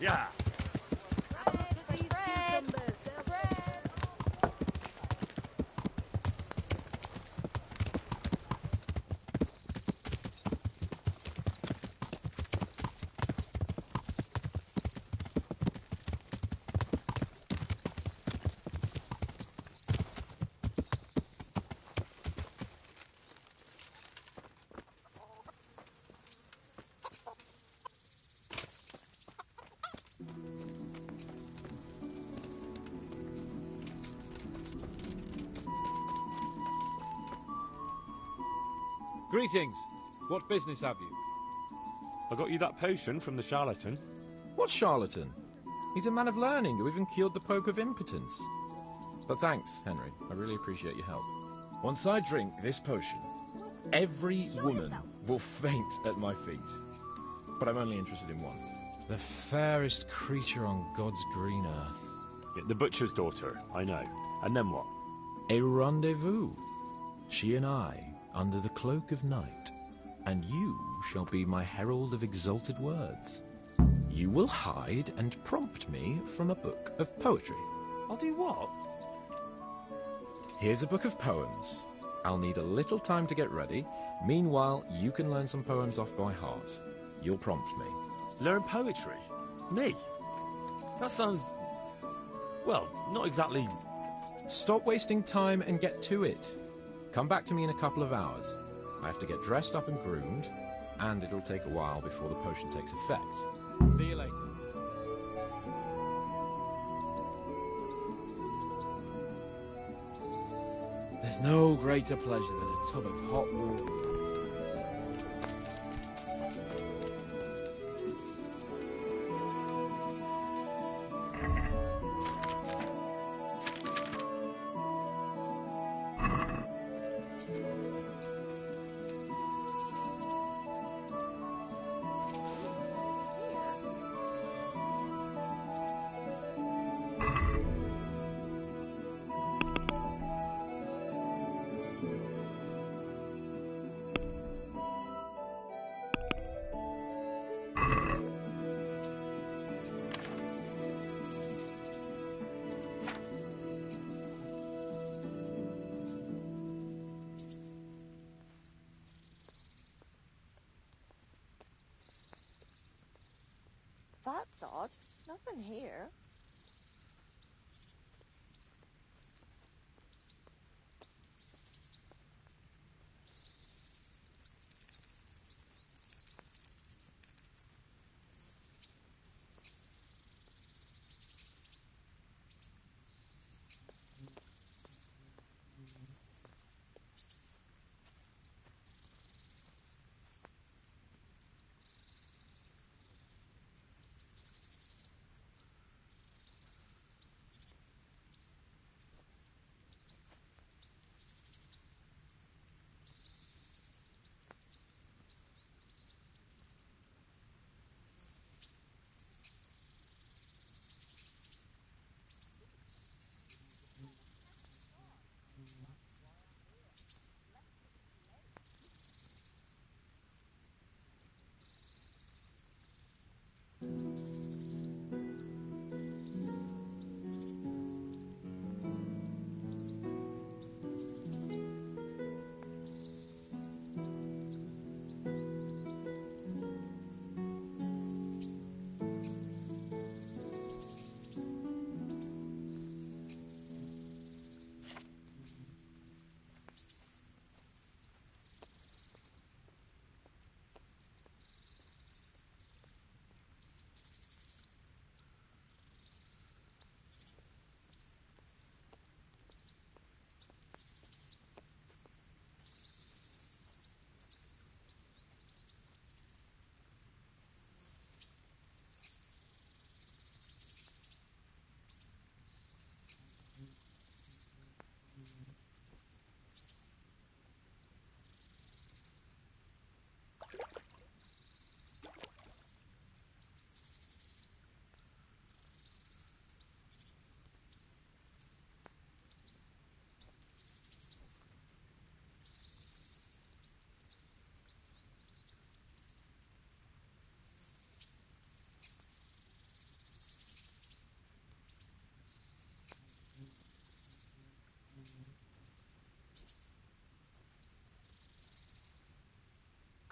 Yeah. Greetings. What business have you? I got you that potion from the charlatan. What charlatan? He's a man of learning who even cured the Pope of impotence. But thanks, Henry. I really appreciate your help. Once I drink this potion, every woman will faint at my feet. But I'm only interested in one. The fairest creature on God's green earth. Yeah, the butcher's daughter, I know. And then what? A rendezvous. She and I, under the cloak of night. And you shall be my herald of exalted words. You will hide and prompt me from a book of poetry. I'll do what? Here's a book of poems. I'll need a little time to get ready. Meanwhile, you can learn some poems off by heart. You'll prompt me. Learn poetry? Me? That sounds... well, not exactly... Stop wasting time and get to it. Come back to me in a couple of hours. I have to get dressed up and groomed, and it'll take a while before the potion takes effect. See you later. There's no greater pleasure than a tub of hot water. That's odd. Nothing here.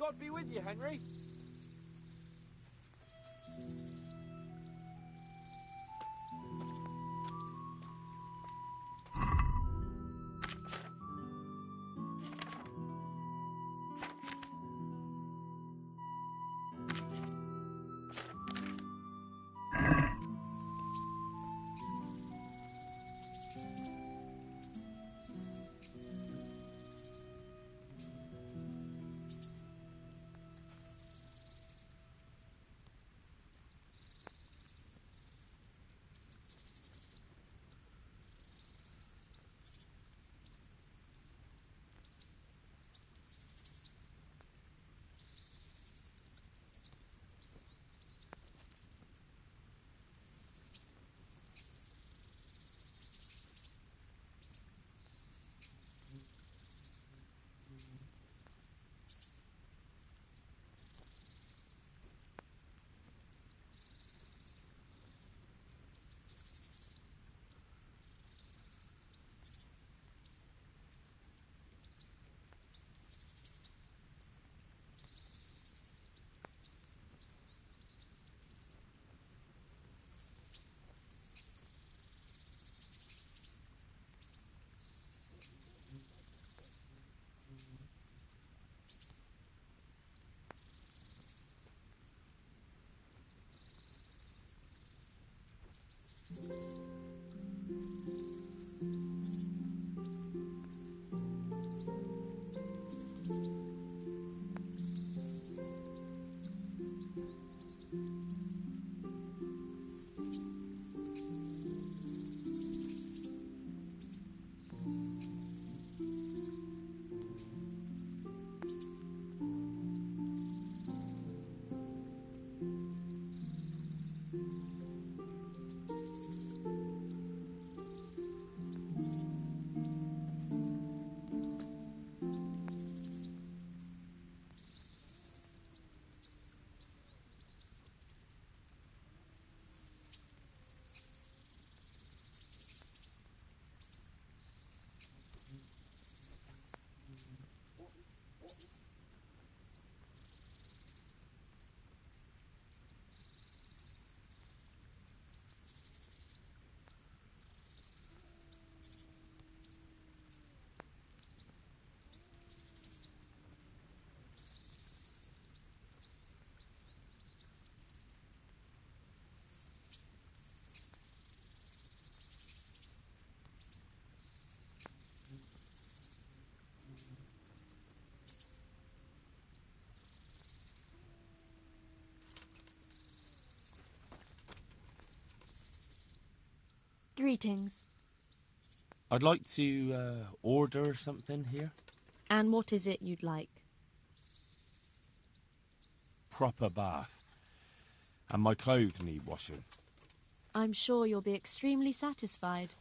God be with you, Henry. Greetings. I'd like to order something here. And what is it you'd like? Proper bath. And my clothes need washing. I'm sure you'll be extremely satisfied.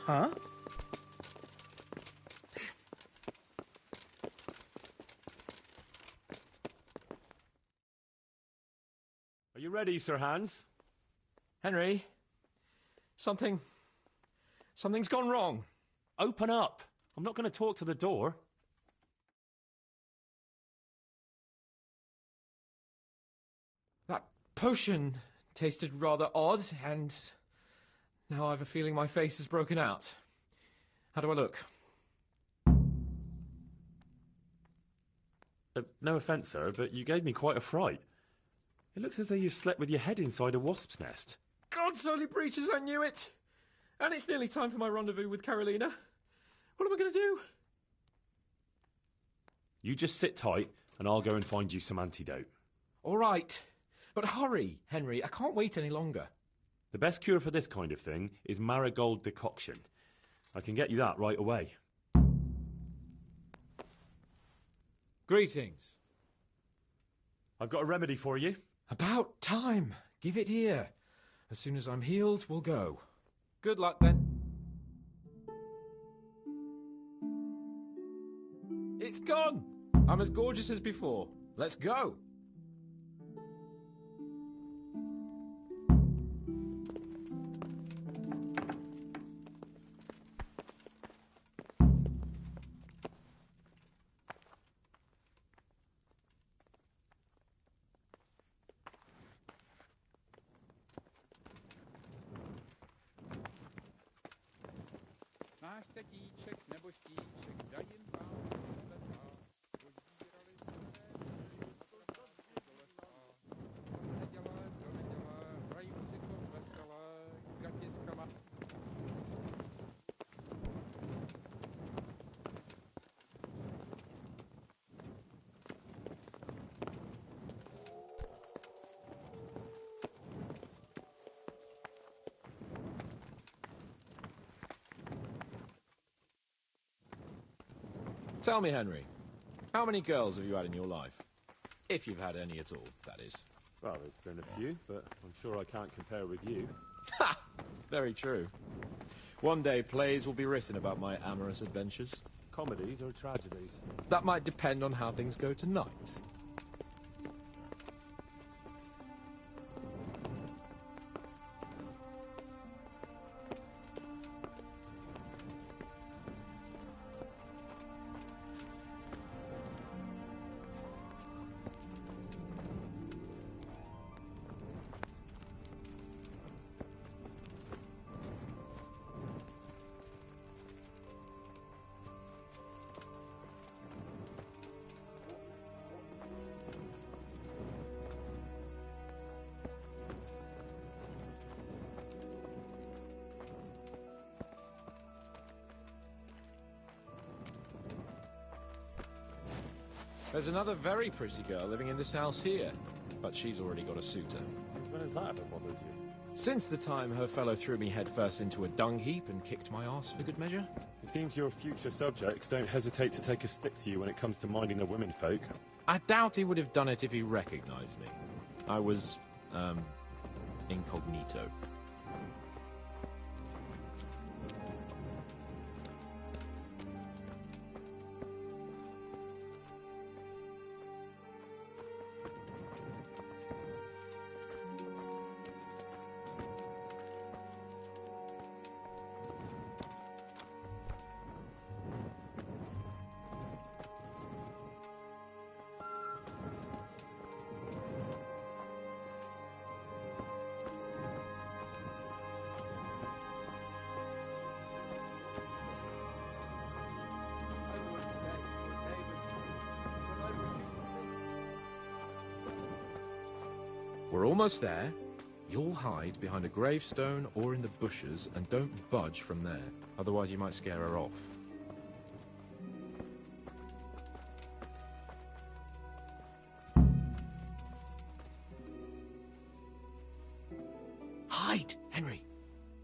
Huh? Are you ready, Sir Hans? Henry, Something's gone wrong. Open up. I'm not going to talk to the door. That potion tasted rather odd, and now I have a feeling my face is broken out. How do I look? No offence, sir, but you gave me quite a fright. It looks as though you've slept with your head inside a wasp's nest. God's holy breeches, I knew it! And it's nearly time for my rendezvous with Carolina. What am I going to do? You just sit tight, and I'll go and find you some antidote. All right. But hurry, Henry. I can't wait any longer. The best cure for this kind of thing is marigold decoction. I can get you that right away. Greetings. I've got a remedy for you. About time. Give it here. As soon as I'm healed, we'll go. Good luck, then. It's gone. I'm as gorgeous as before. Let's go. Náš tatíček nebo štíček, daj jim pán nebesa, pozbírali jsme do lesa. Do neděle, hrají muziku veselé, gatiskama. Tell me, Henry, how many girls have you had in your life? If you've had any at all, that is. Well, there's been a few, but I'm sure I can't compare with you. Ha! Very true. One day plays will be written about my amorous adventures. Comedies or tragedies? That might depend on how things go tonight. There's another very pretty girl living in this house here, but she's already got a suitor. When has that ever bothered you? Since the time her fellow threw me headfirst into a dung heap and kicked my arse for good measure. It seems your future subjects don't hesitate to take a stick to you when it comes to minding the womenfolk. I doubt he would have done it if he recognized me. I was, incognito. We're almost there. You'll hide behind a gravestone or in the bushes and don't budge from there. Otherwise you might scare her off. Hide, Henry.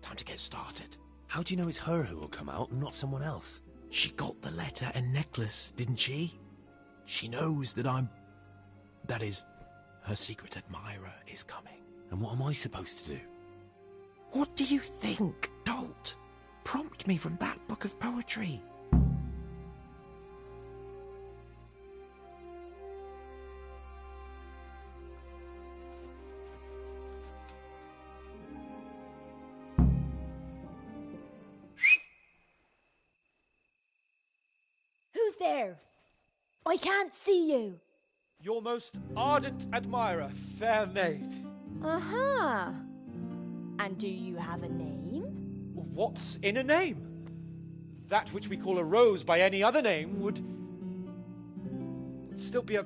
Time to get started. How do you know it's her who will come out and not someone else? She got the letter and necklace, didn't she? She knows that that is, her secret admirer is coming. And what am I supposed to do? What do you think, dolt? Prompt me from that book of poetry. there? I can't see you. Your most ardent admirer, fair maid. Uh-huh. And do you have a name? What's in a name? That which we call a rose by any other name would still be a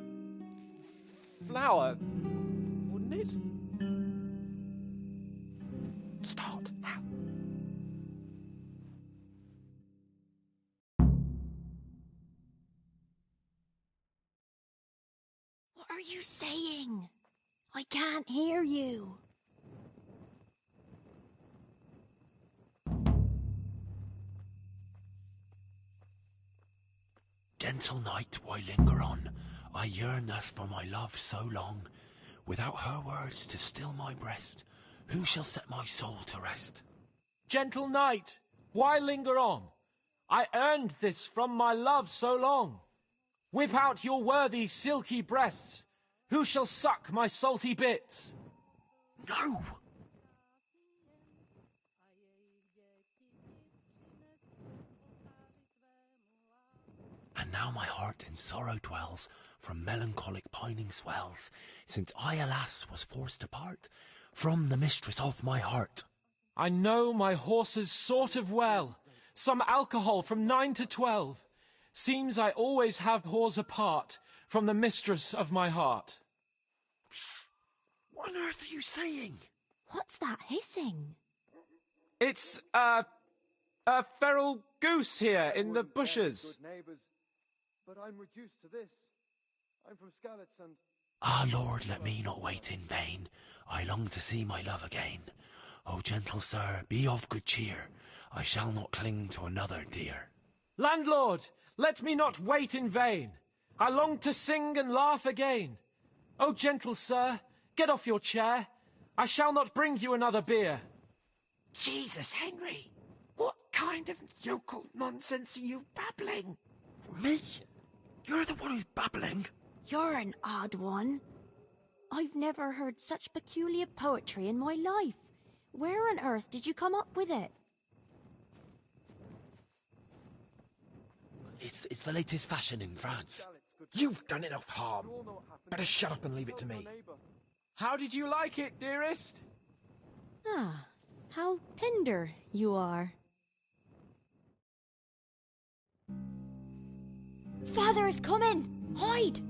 flower, wouldn't it? Start. What are you saying? I can't hear you. Gentle night, why linger on? I yearn thus for my love so long. Without her words to still my breast, who shall set my soul to rest? Gentle night, why linger on? I earned this from my love so long. Whip out your worthy silky breasts. Who shall suck my salty bits? No! And now my heart in sorrow dwells, from melancholic pining swells, since I, alas, was forced to part from the mistress of my heart. I know my horses sort of well. Some alcohol from 9 to 12. Seems I always have whores apart from the mistress of my heart. Psst! What on earth are you saying? What's that hissing? It's a feral goose here in the bushes. Good neighbours, but I'm reduced to this. I'm from Skalitz and... Ah, Lord, let me not wait in vain. I long to see my love again. O gentle sir, be of good cheer. I shall not cling to another dear. Landlord, let me not wait in vain. I long to sing and laugh again. O gentle sir, get off your chair. I shall not bring you another beer. Jesus, Henry! What kind of yokel nonsense are you babbling? Me? You're the one who's babbling. You're an odd one. I've never heard such peculiar poetry in my life. Where on earth did you come up with it? It's the latest fashion in France. You've done enough harm. Better shut up and leave it to me. How did you like it, dearest? Ah, how tender you are. Father is coming! Hide!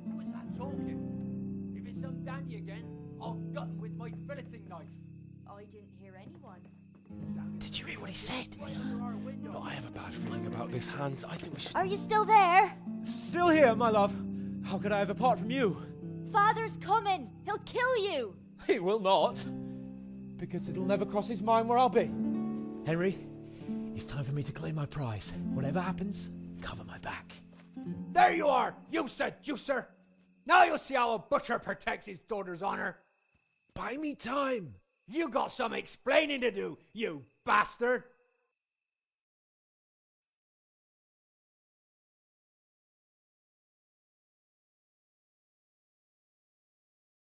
Who was that talking? If it's some Danny again, I'll gut him with my filleting knife. I didn't hear anyone. Did you hear what he said? No, I have a bad feeling about this, Hans. I think we should... Are you still there? Still here, my love. How could I have apart from you? Father's coming! He'll kill you! He will not. Because it'll never cross his mind where I'll be. Henry, it's time for me to claim my prize. Whatever happens, cover my back. There you are, you seducer! Now you'll see how a butcher protects his daughter's honor. Buy me time. You got some explaining to do, you bastard!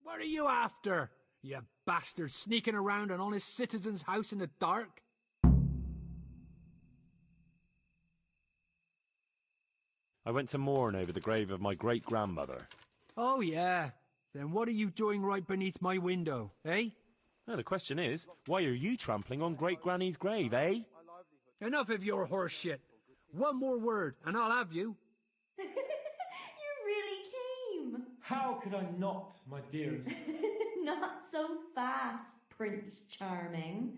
What are you after, you bastard, sneaking around an honest citizen's house in the dark? I went to mourn over the grave of my great-grandmother. Oh, yeah. Then what are you doing right beneath my window, eh? No, the question is, why are you trampling on great-granny's grave, eh? Enough of your horse shit. One more word, and I'll have you. You really came. How could I not, my dearest? Not so fast, Prince Charming.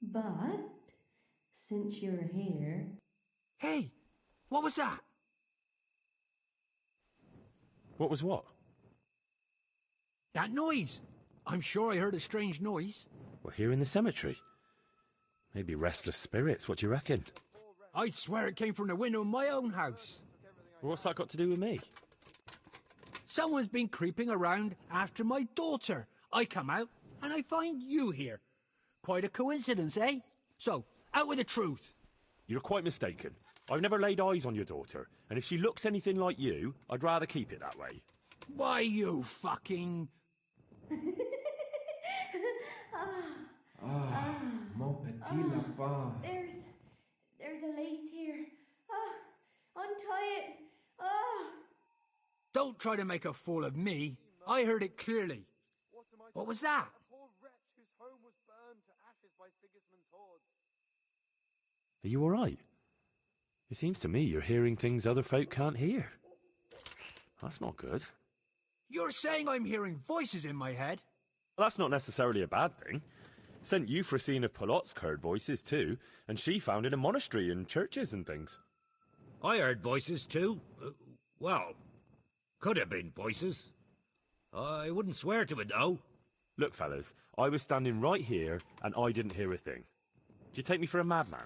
But, since you're here... Hey, what was that? What was what? That noise. I'm sure I heard a strange noise. We're here in the cemetery. Maybe restless spirits, what do you reckon? I'd swear it came from the window of my own house. Well, what's that got to do with me? Someone's been creeping around after my daughter. I come out, and I find you here. Quite a coincidence, eh? So, out with the truth. You're quite mistaken. I've never laid eyes on your daughter, and if she looks anything like you, I'd rather keep it that way. Why, you fucking... Mon petit lapin. There's a lace here. try to make a fool of me. I heard it clearly. What was that? A poor wretch whose home was burned to ashes by Sigismund's hordes. Are you all right? It seems to me you're hearing things other folk can't hear. That's not good. You're saying I'm hearing voices in my head? Well, that's not necessarily a bad thing. St. Euphrosyne of Polotsk heard voices too, and she founded a monastery and churches and things. I heard voices too. Well, could have been voices. I wouldn't swear to it, though. Look, fellas, I was standing right here, and I didn't hear a thing. Do you take me for a madman?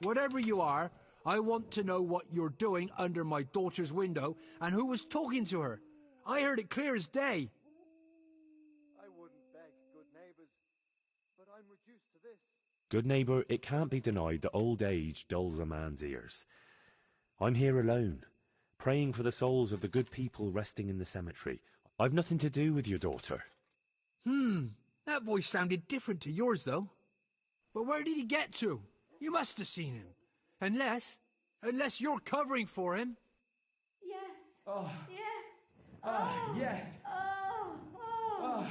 Whatever you are, I want to know what you're doing under my daughter's window, and who was talking to her. I heard it clear as day. I wouldn't beg, good neighbours, but I'm reduced to this. Good neighbour, it can't be denied that old age dulls a man's ears. I'm here alone, praying for the souls of the good people resting in the cemetery. I've nothing to do with your daughter. That voice sounded different to yours, though. But where did he get to? You must have seen him. Unless you're covering for him. Yes. Oh. Yes. Yes. Oh.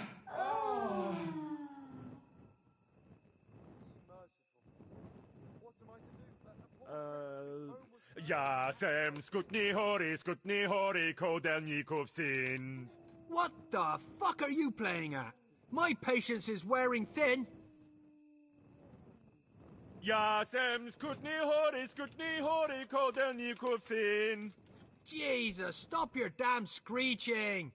What am I to do? Jasem skutni hori kodelnikov syn. What the fuck are you playing at? My patience is wearing thin. Jasem skutni hori kodelnikov syn. Jesus, stop your damn screeching.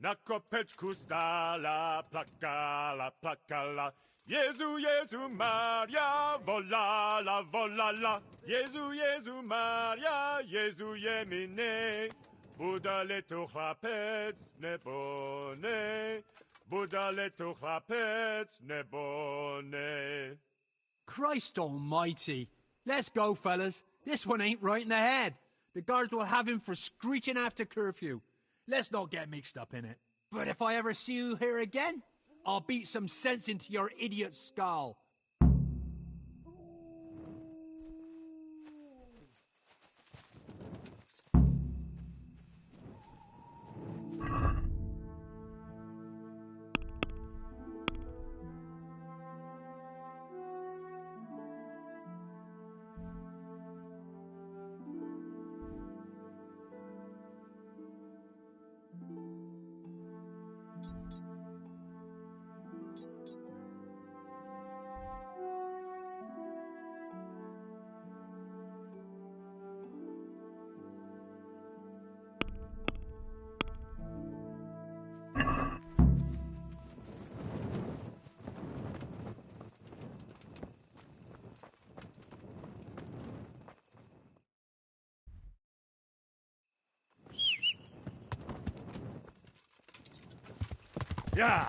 Nakopeczku stala plakala. Jezu, Maria, volala. Jezu, Maria, Jezu jemine. Budale tu chlapec nebone. Budale tu chlapec nebone. Christ almighty. Let's go, fellas. This one ain't right in the head. The guards will have him for screeching after curfew. Let's not get mixed up in it. But if I ever see you here again, I'll beat some sense into your idiot skull. Yeah.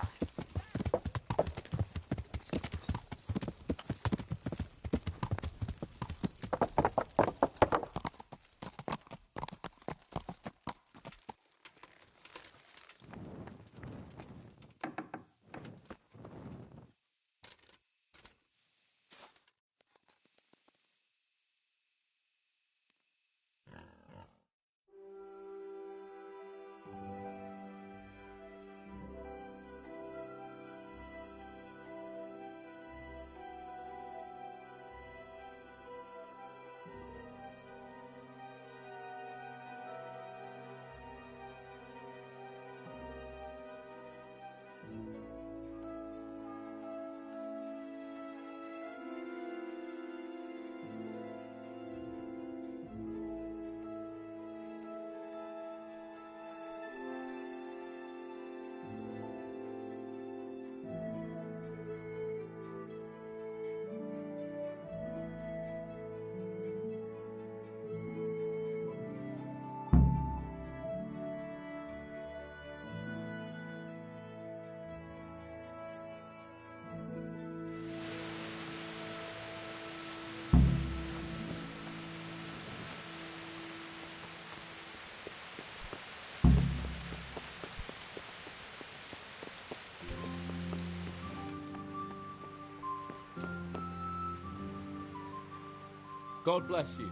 God bless you.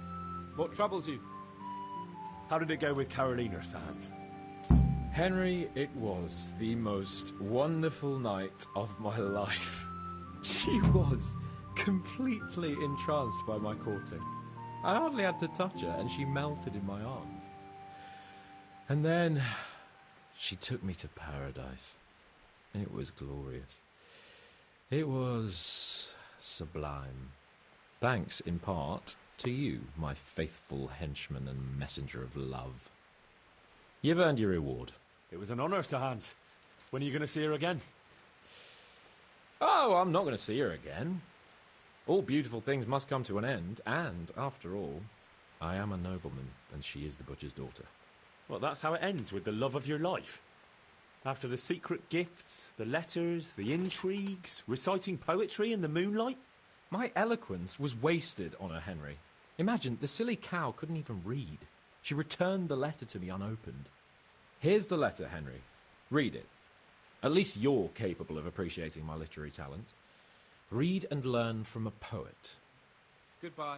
What troubles you? How did it go with Carolina, Sans? Henry, it was the most wonderful night of my life. She was completely entranced by my courting. I hardly had to touch her, and she melted in my arms. And then she took me to paradise. It was glorious. It was sublime. Thanks, in part, to you, my faithful henchman and messenger of love. You've earned your reward. It was an honour, Sir Hans. When are you going to see her again? Oh, I'm not going to see her again. All beautiful things must come to an end, and, after all, I am a nobleman, and she is the butcher's daughter. Well, that's how it ends, with the love of your life. After the secret gifts, the letters, the intrigues, reciting poetry in the moonlight. My eloquence was wasted on her, Henry. Imagine, the silly cow couldn't even read. She returned the letter to me unopened. Here's the letter, Henry. Read it. At least you're capable of appreciating my literary talent. Read and learn from a poet. Goodbye.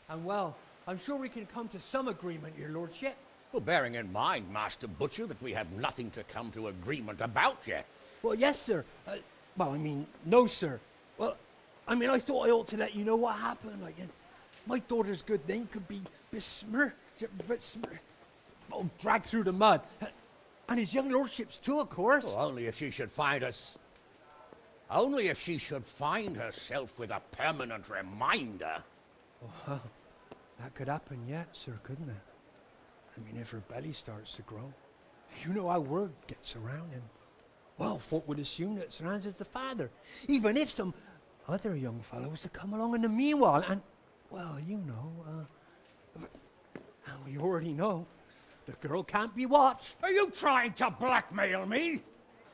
And well, I'm sure we can come to some agreement, your lordship. Well, bearing in mind, Master Butcher, that we have nothing to come to agreement about yet. Well, yes, sir. No, sir. Well, I thought I ought to let you know what happened. My daughter's good name could be besmirched, dragged through the mud. And his young lordship's too, of course. Well, only if she should find us... Only if she should find herself with a permanent reminder. Well, that could happen yet, sir, couldn't it? If her belly starts to grow. You know how word gets around, and, well, folk would assume that Sir Hans is the father, even if some other young fellow was to come along in the meanwhile, and, well, you know, and we already know, the girl can't be watched. Are you trying to blackmail me?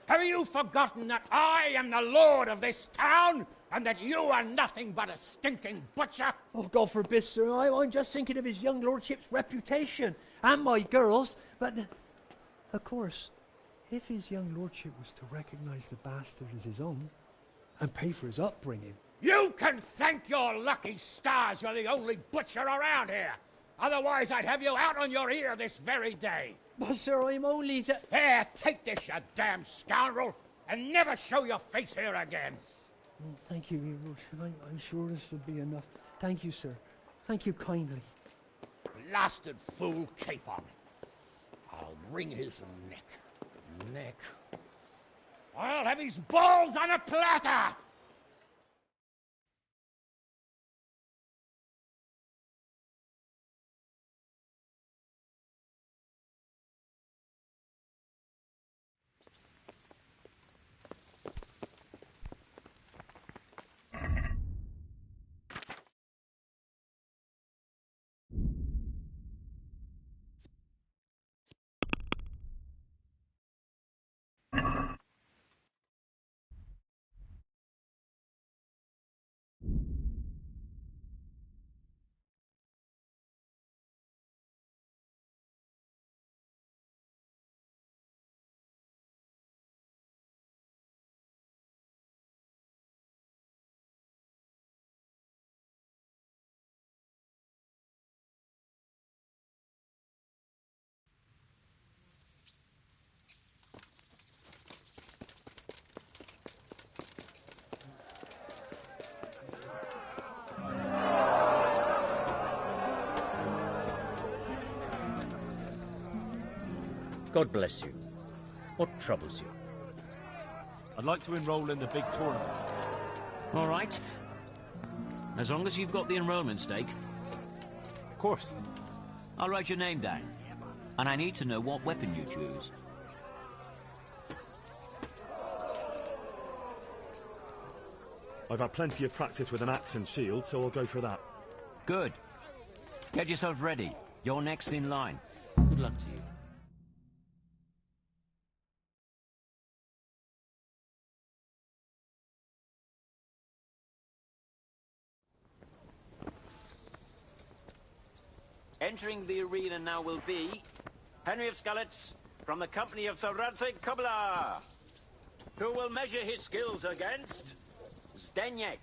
Have you forgotten that I am the lord of this town, and that you are nothing but a stinking butcher? Oh, God forbid, sir. I'm just thinking of his young lordship's reputation, and my girl's. But, of course, if his young lordship was to recognize the bastard as his own, and pay for his upbringing... You can thank your lucky stars you're the only butcher around here. Otherwise, I'd have you out on your ear this very day. But, sir, I'm only... Here, take this, you damn scoundrel, and never show your face here again. Thank you, your lordship. I'm sure this will be enough. Thank you, sir. Thank you kindly. Blasted fool Capon. I'll wring his neck. I'll have his balls on a platter! God bless you. What troubles you? I'd like to enroll in the big tournament. All right. As long as you've got the enrollment stake. Of course. I'll write your name down. And I need to know what weapon you choose. I've had plenty of practice with an axe and shield, so I'll go for that. Good. Get yourself ready. You're next in line. Good luck to you. Entering the arena now will be Henry of Skalitz from the company of Sir Radzig Kobyla, who will measure his skills against Zdeněk,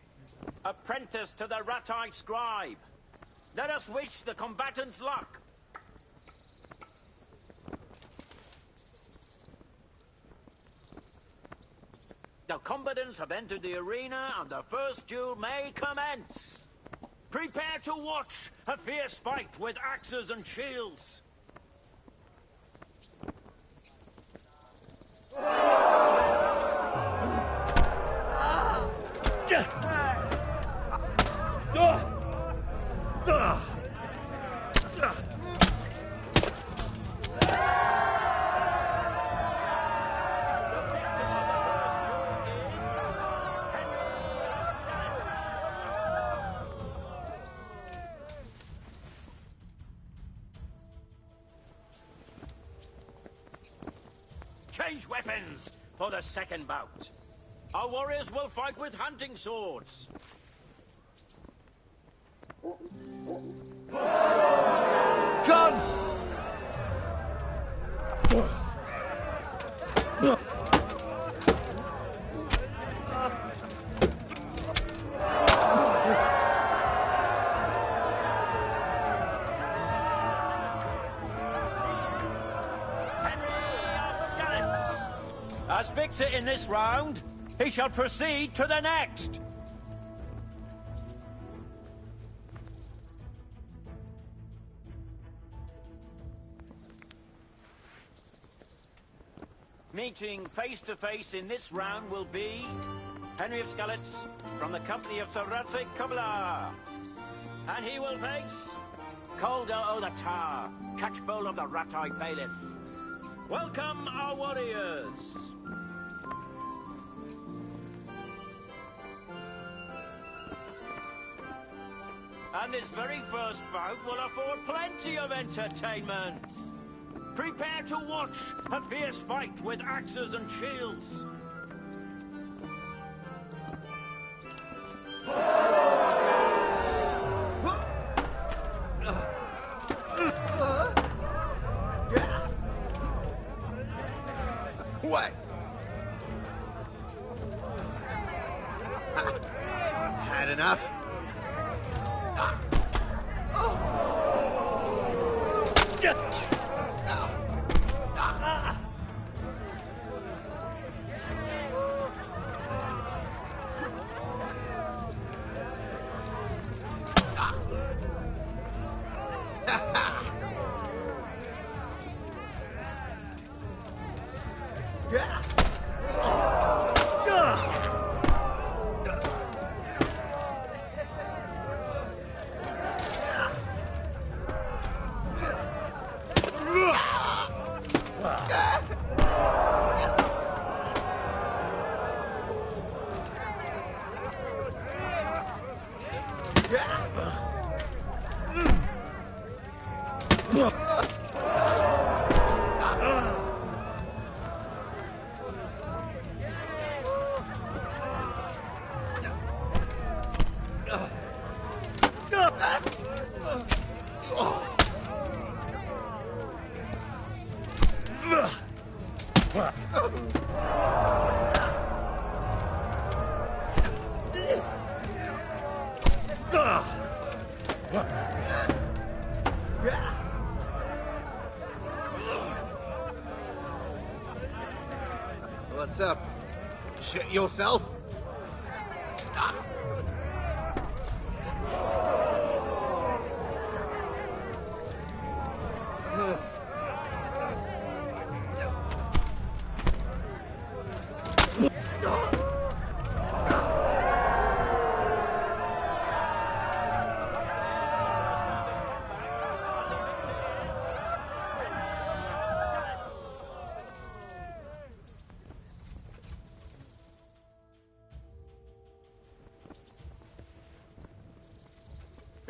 apprentice to the Ratai scribe. Let us wish the combatants luck. The combatants have entered the arena and the first duel may commence. Prepare to watch a fierce fight with axes and shields. Change weapons for the second bout. Our warriors will fight with hunting swords. Guns! As victor in this round, he shall proceed to the next. Meeting face to face in this round will be Henry of Skalitz from the company of Sir Radzig Kobyla. And he will face Kolga o' the Tar, catchpole of the Ratai bailiff. Welcome, our warriors. And this very first bout will afford plenty of entertainment. Prepare to watch a fierce fight with axes and shields. What? Had enough? What's up? Shit yourself?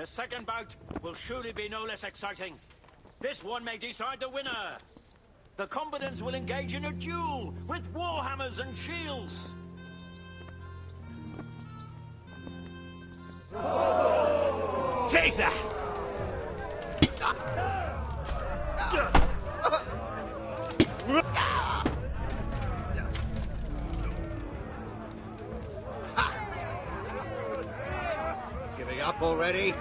The second bout will surely be no less exciting. This one may decide the winner. The combatants will engage in a duel with warhammers and shields. Take that! Giving up already?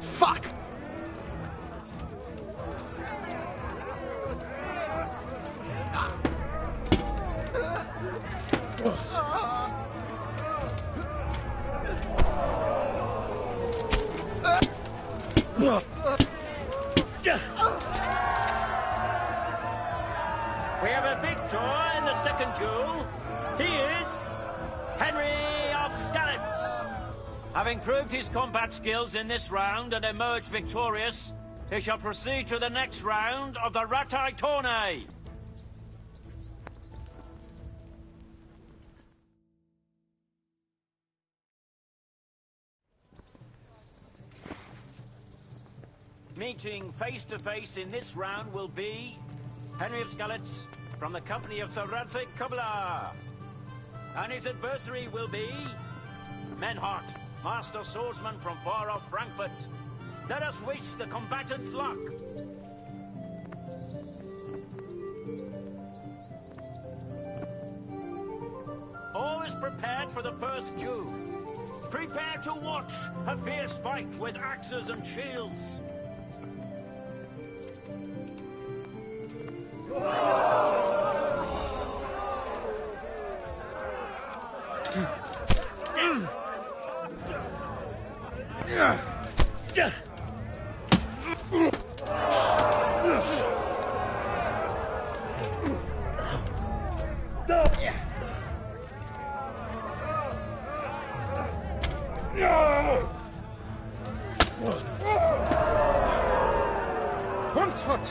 Fuck! We have a victor in the second duel. He is Henry of Skalitz. Having proved his combat skills in this round and emerged victorious, he shall proceed to the next round of the Ratai Tourney. Meeting face to face in this round will be Henry of Skalitz from the company of Sir Radzik Kubla. And his adversary will be Menhart, master swordsman from far off Frankfurt. Let us wish the combatants luck. All is prepared for the first duel. Prepare to watch a fierce fight with axes and shields. Huntsfoot!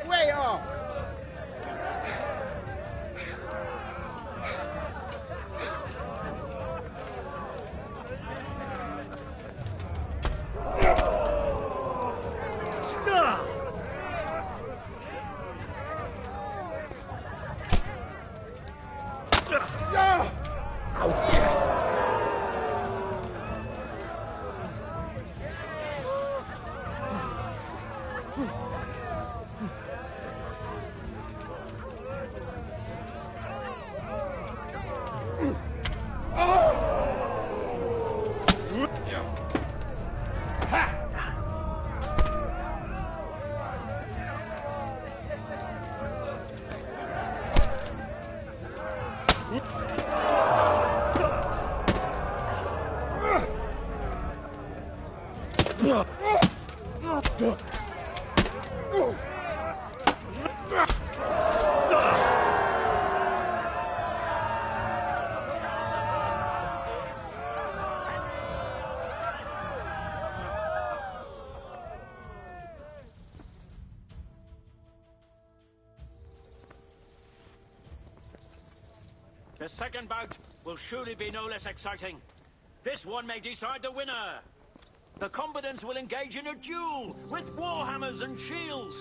Way off! The second bout will surely be no less exciting. This one may decide the winner. The combatants will engage in a duel with warhammers and shields.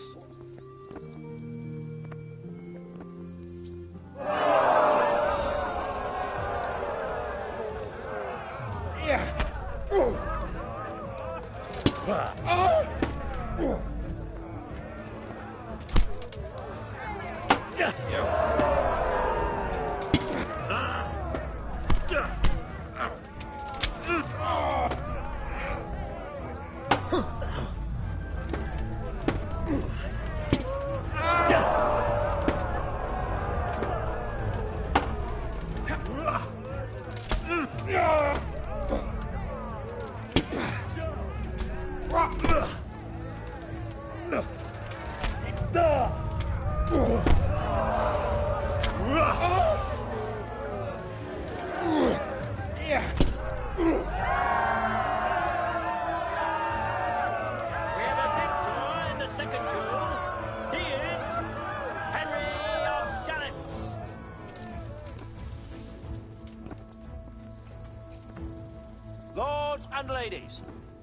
Lords and ladies,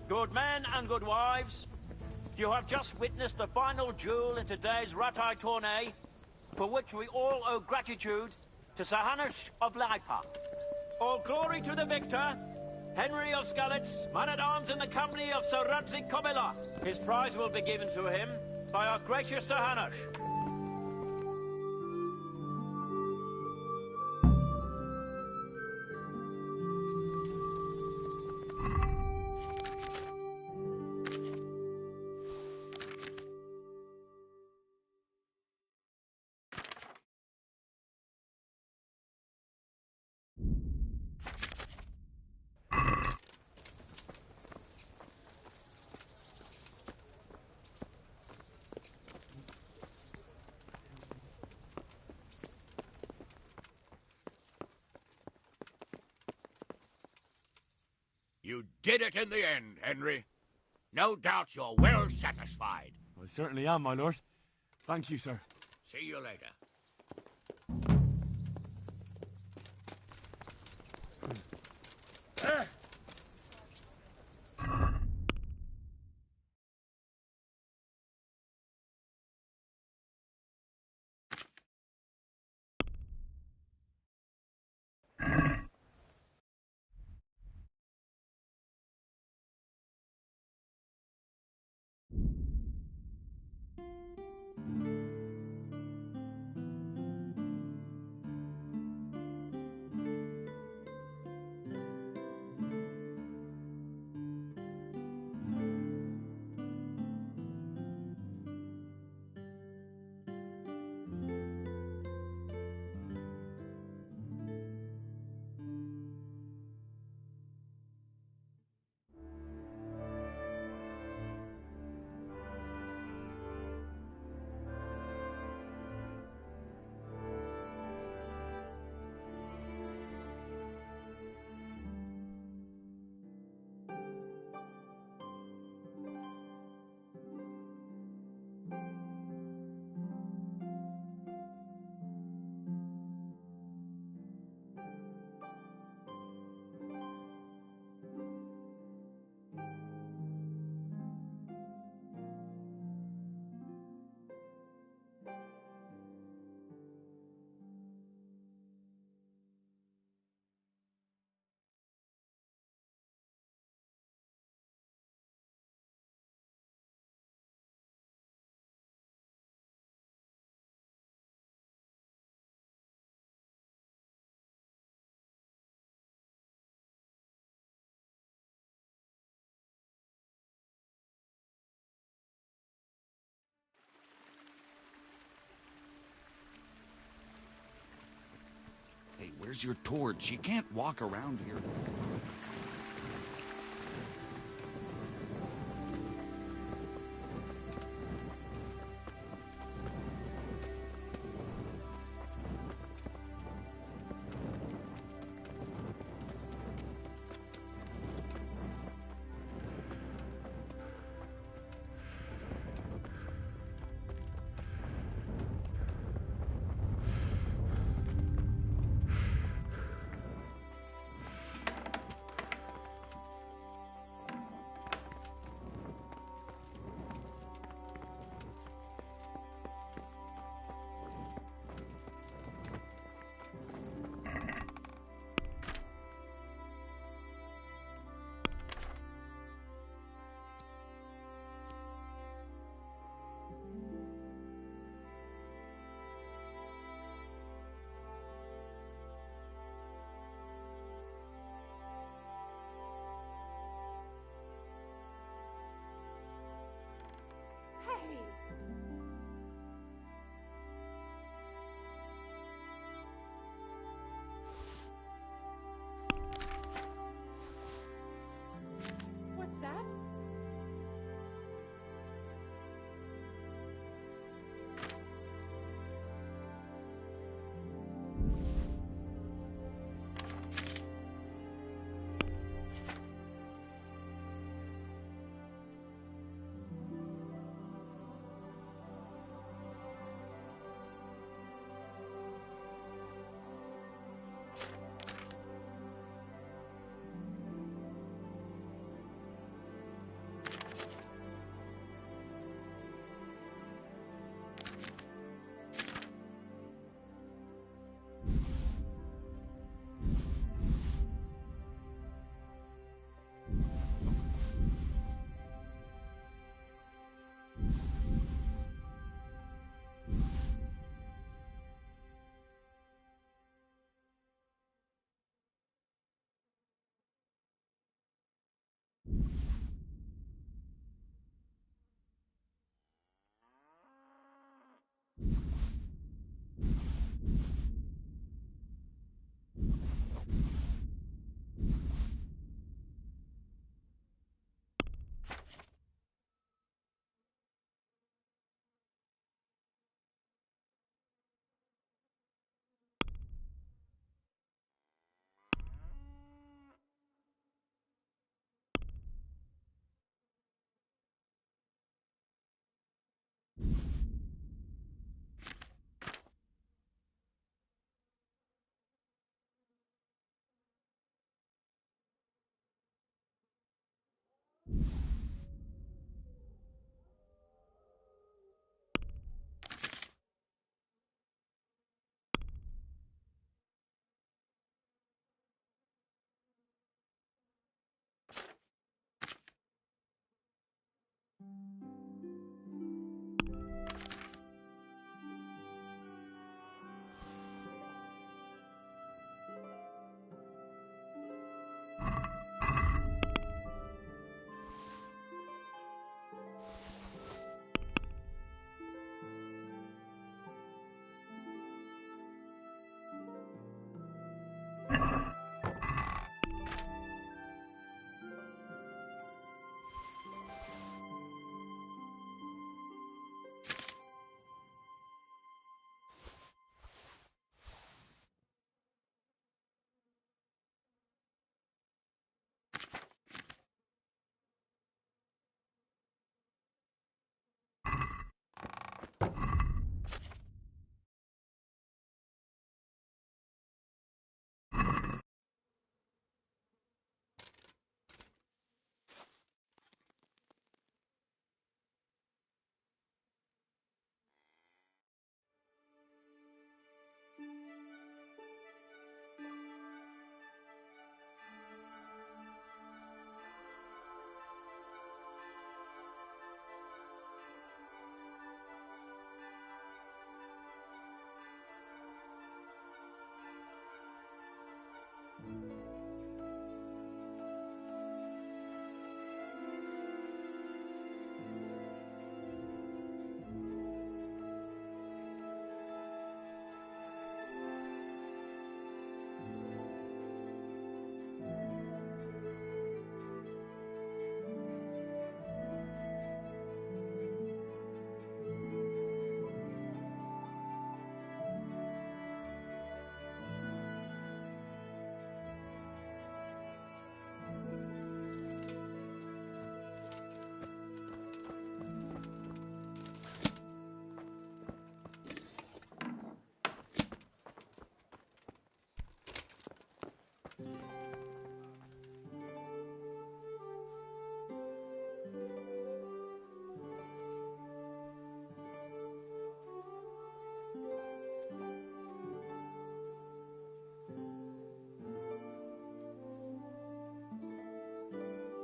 good men and good wives, you have just witnessed the final duel in today's Ratai tourney, for which we all owe gratitude to Sir Hanush of Laipa. All glory to the victor, Henry of Skalitz, man-at-arms in the company of Sir Radzik Kobila. His prize will be given to him by our gracious Sir Hanush. You did it in the end, Henry. No doubt you're well satisfied. I certainly am, my lord. Thank you, sir. See you later. Hey, where's your torch? You can't walk around here.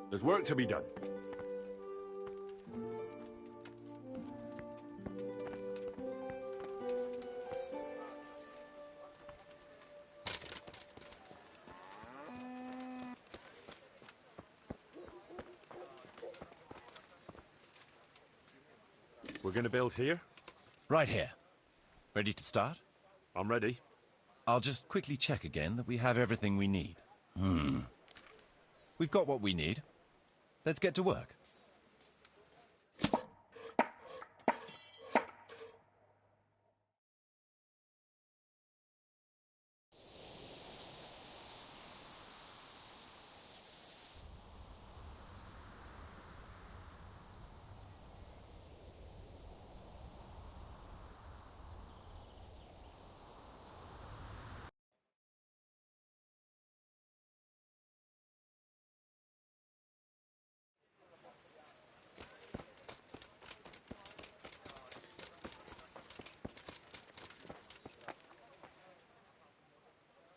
There's work to be done. We're gonna build here? Right here. Ready to start? I'm ready. I'll just quickly check again that we have everything we need. We've got what we need. Let's get to work.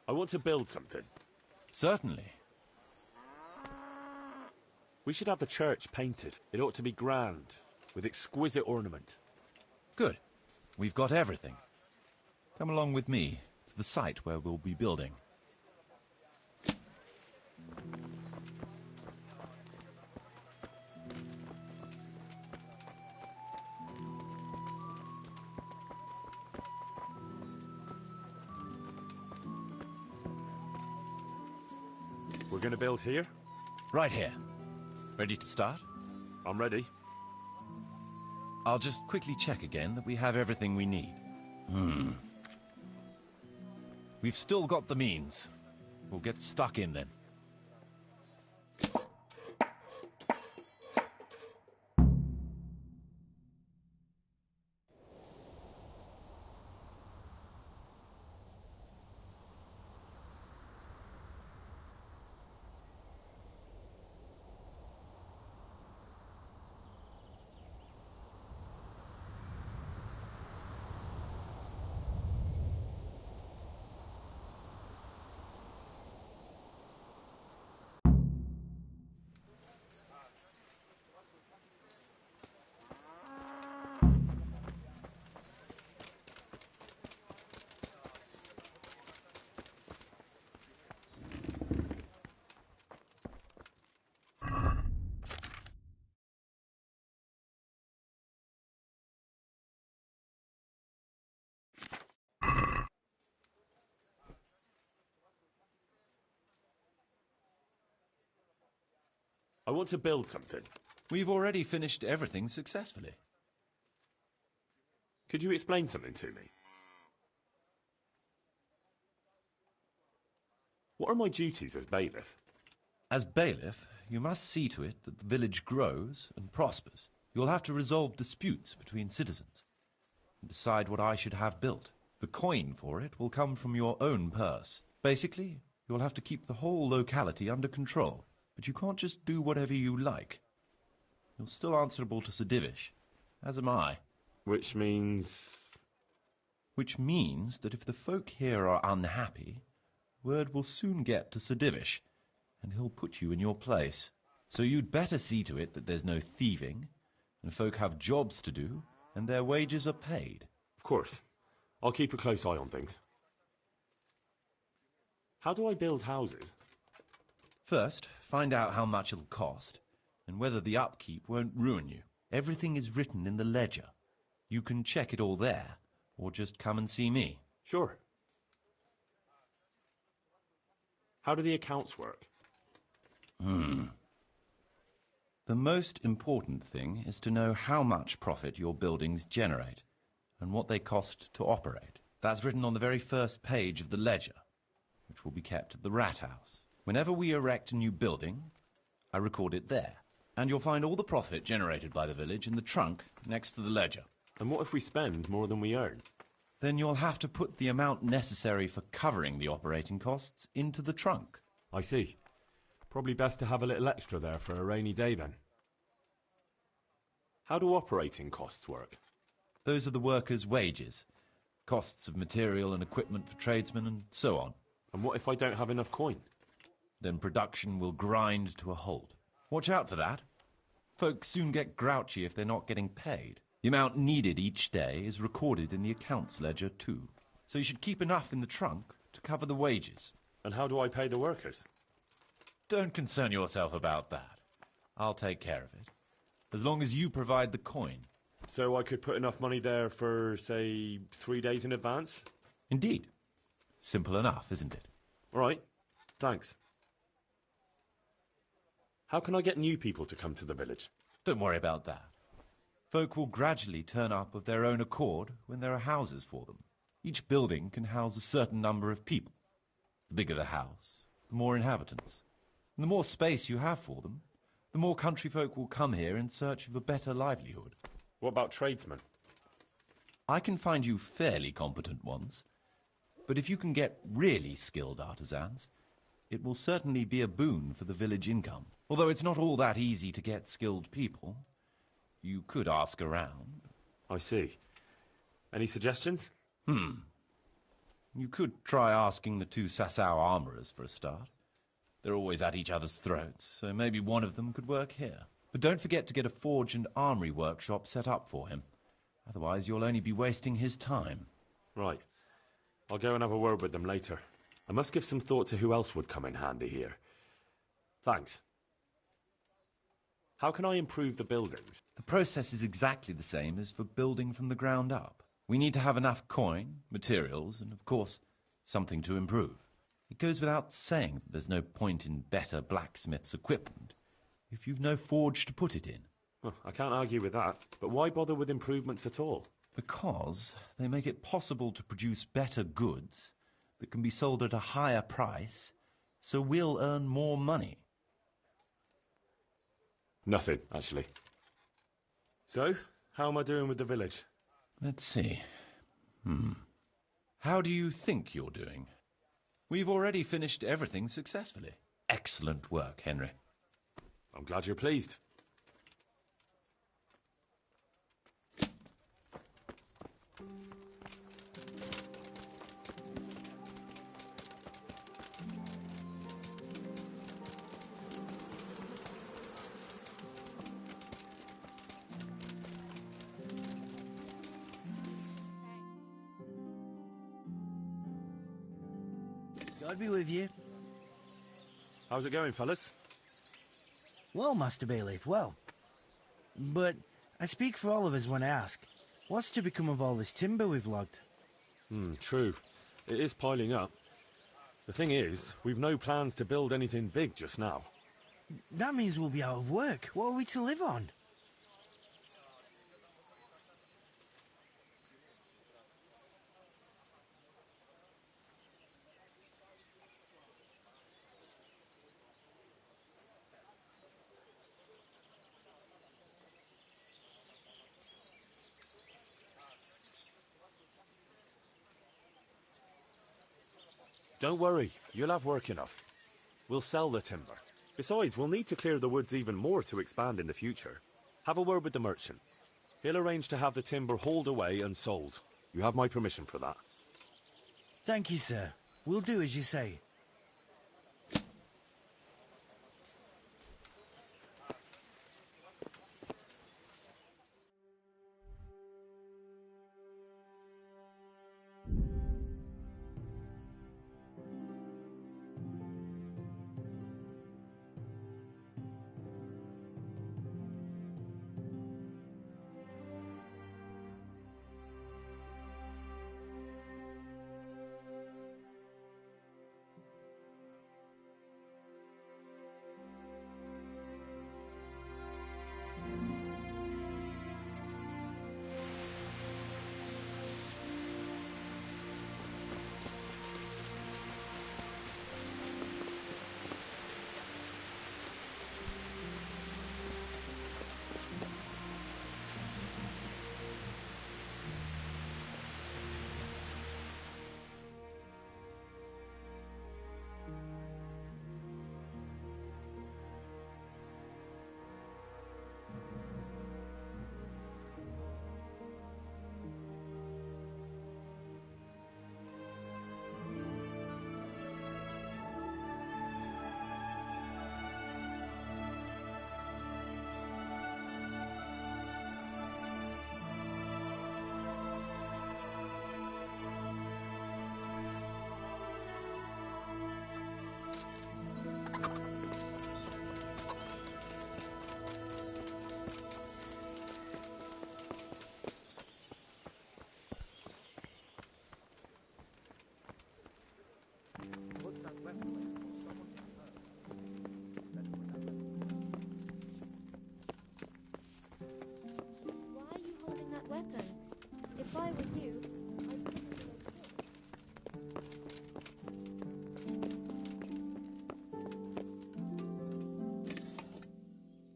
I want to build something. Certainly. We should have the church painted. It ought to be grand, with exquisite ornament. Good. We've got everything. Come along with me to the site where we'll be building. We're gonna build here? Right here. Ready to start? I'm ready. I'll just quickly check again that we have everything we need. We've still got the means. We'll get stuck in then. I want to build something. We've already finished everything successfully. Could you explain something to me? What are my duties as bailiff? As bailiff, you must see to it that the village grows and prospers. You'll have to resolve disputes between citizens and decide what I should have built. The coin for it will come from your own purse. Basically, you'll have to keep the whole locality under control, but you can't just do whatever you like. You're still answerable to Sir Divish, as am I. Which means... Which means that if the folk here are unhappy, word will soon get to Sir Divish, and he'll put you in your place. So you'd better see to it that there's no thieving, and folk have jobs to do, and their wages are paid. Of course. I'll keep a close eye on things. How do I build houses? First, find out how much it'll cost, and whether the upkeep won't ruin you. Everything is written in the ledger. You can check it all there, or just come and see me. Sure. How do the accounts work? The most important thing is to know how much profit your buildings generate, and what they cost to operate. That's written on the very first page of the ledger, which will be kept at the Rat House. Whenever we erect a new building, I record it there. And you'll find all the profit generated by the village in the trunk next to the ledger. And what if we spend more than we earn? Then you'll have to put the amount necessary for covering the operating costs into the trunk. I see. Probably best to have a little extra there for a rainy day then. How do operating costs work? Those are the workers' wages, costs of material and equipment for tradesmen, and so on. And what if I don't have enough coin? Then production will grind to a halt. Watch out for that. Folks soon get grouchy if they're not getting paid. The amount needed each day is recorded in the accounts ledger too. So you should keep enough in the trunk to cover the wages. And how do I pay the workers? Don't concern yourself about that. I'll take care of it. As long as you provide the coin. So I could put enough money there for, say, 3 days in advance? Indeed. Simple enough, isn't it? All right. Thanks. How can I get new people to come to the village? Don't worry about that. Folk will gradually turn up of their own accord when there are houses for them. Each building can house a certain number of people. The bigger the house, the more inhabitants. And the more space you have for them, the more country folk will come here in search of a better livelihood. What about tradesmen? I can find you fairly competent ones. But if you can get really skilled artisans, it will certainly be a boon for the village income. Although it's not all that easy to get skilled people. You could ask around. I see. Any suggestions? You could try asking the 2 Sasau armourers for a start. They're always at each other's throats, so maybe one of them could work here. But don't forget to get a forge and armoury workshop set up for him. Otherwise you'll only be wasting his time. Right. I'll go and have a word with them later. I must give some thought to who else would come in handy here. Thanks. How can I improve the buildings? The process is exactly the same as for building from the ground up. We need to have enough coin, materials, and of course, something to improve. It goes without saying that there's no point in better blacksmith's equipment if you've no forge to put it in. Well, I can't argue with that, but why bother with improvements at all? Because they make it possible to produce better goods that can be sold at a higher price, so we'll earn more money. Nothing, actually. So, how am I doing with the village? Let's see. How do you think you're doing? We've already finished everything successfully. Excellent work, Henry. I'm glad you're pleased. God be with you. How's it going, fellas? Well, Master Bailiff, well. But I speak for all of us when I ask, what's to become of all this timber we've logged? True. It is piling up. The thing is, we've no plans to build anything big just now. That means we'll be out of work. What are we to live on? Don't worry, you'll have work enough. We'll sell the timber. Besides, we'll need to clear the woods even more to expand in the future. Have a word with the merchant. He'll arrange to have the timber hauled away and sold. You have my permission for that. Thank you, sir. We'll do as you say.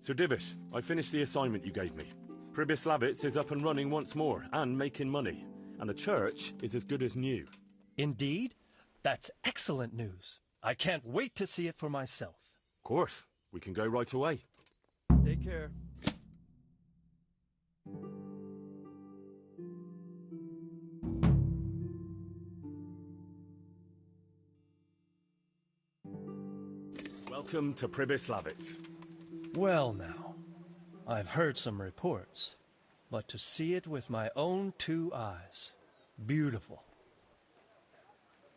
Sir Divish, I finished the assignment you gave me. Pribyslavitz is up and running once more, and making money. And the church is as good as new. Indeed? That's excellent news. I can't wait to see it for myself. Of course. We can go right away. Take care. Welcome to Pribyslavitz. Well now, I've heard some reports, but to see it with my own 2 eyes, beautiful.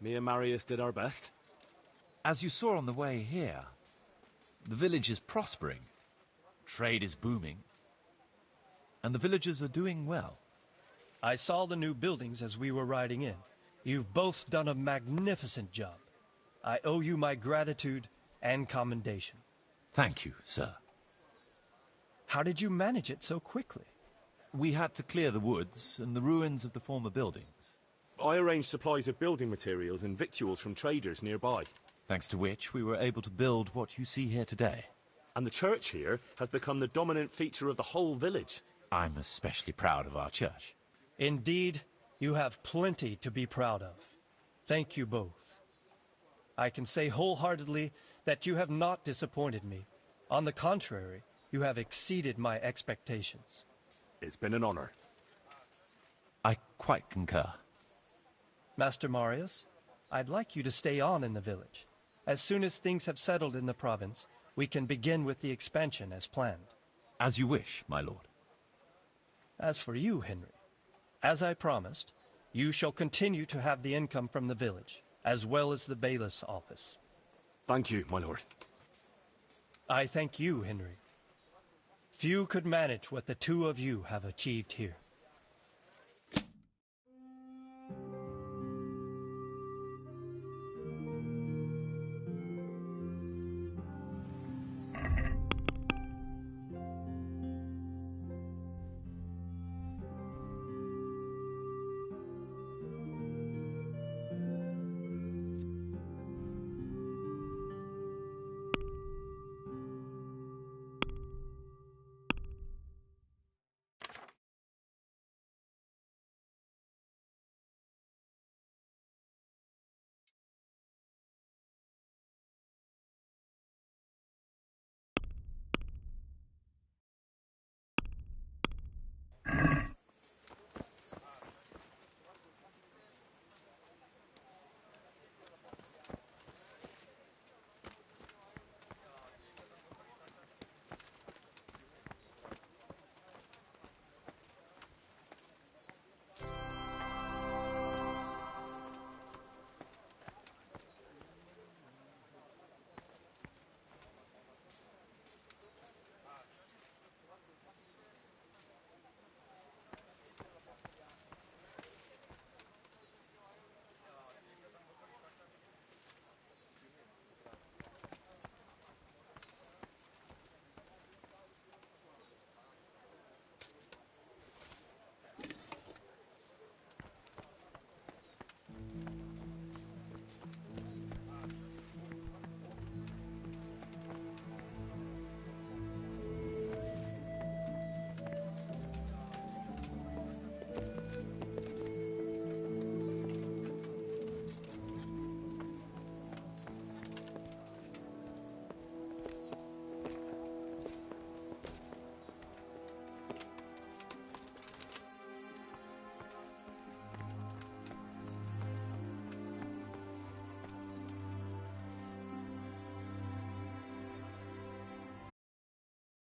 Me and Marius did our best. As you saw on the way here, the village is prospering, trade is booming, and the villagers are doing well. I saw the new buildings as we were riding in. You've both done a magnificent job. I owe you my gratitude and commendation. Thank you, sir. How did you manage it so quickly? We had to clear the woods and the ruins of the former buildings. I arranged supplies of building materials and victuals from traders nearby. Thanks to which we were able to build what you see here today. And the church here has become the dominant feature of the whole village. I'm especially proud of our church. Indeed, you have plenty to be proud of. Thank you both. I can say wholeheartedly that you have not disappointed me. On the contrary, you have exceeded my expectations. It's been an honor. I quite concur. Master Marius, I'd like you to stay on in the village. As soon as things have settled in the province, we can begin with the expansion as planned. As you wish, my lord. As for you, Henry, as I promised, you shall continue to have the income from the village, as well as the bailiff's office. Thank you, my lord. I thank you, Henry. Few could manage what the 2 of you have achieved here.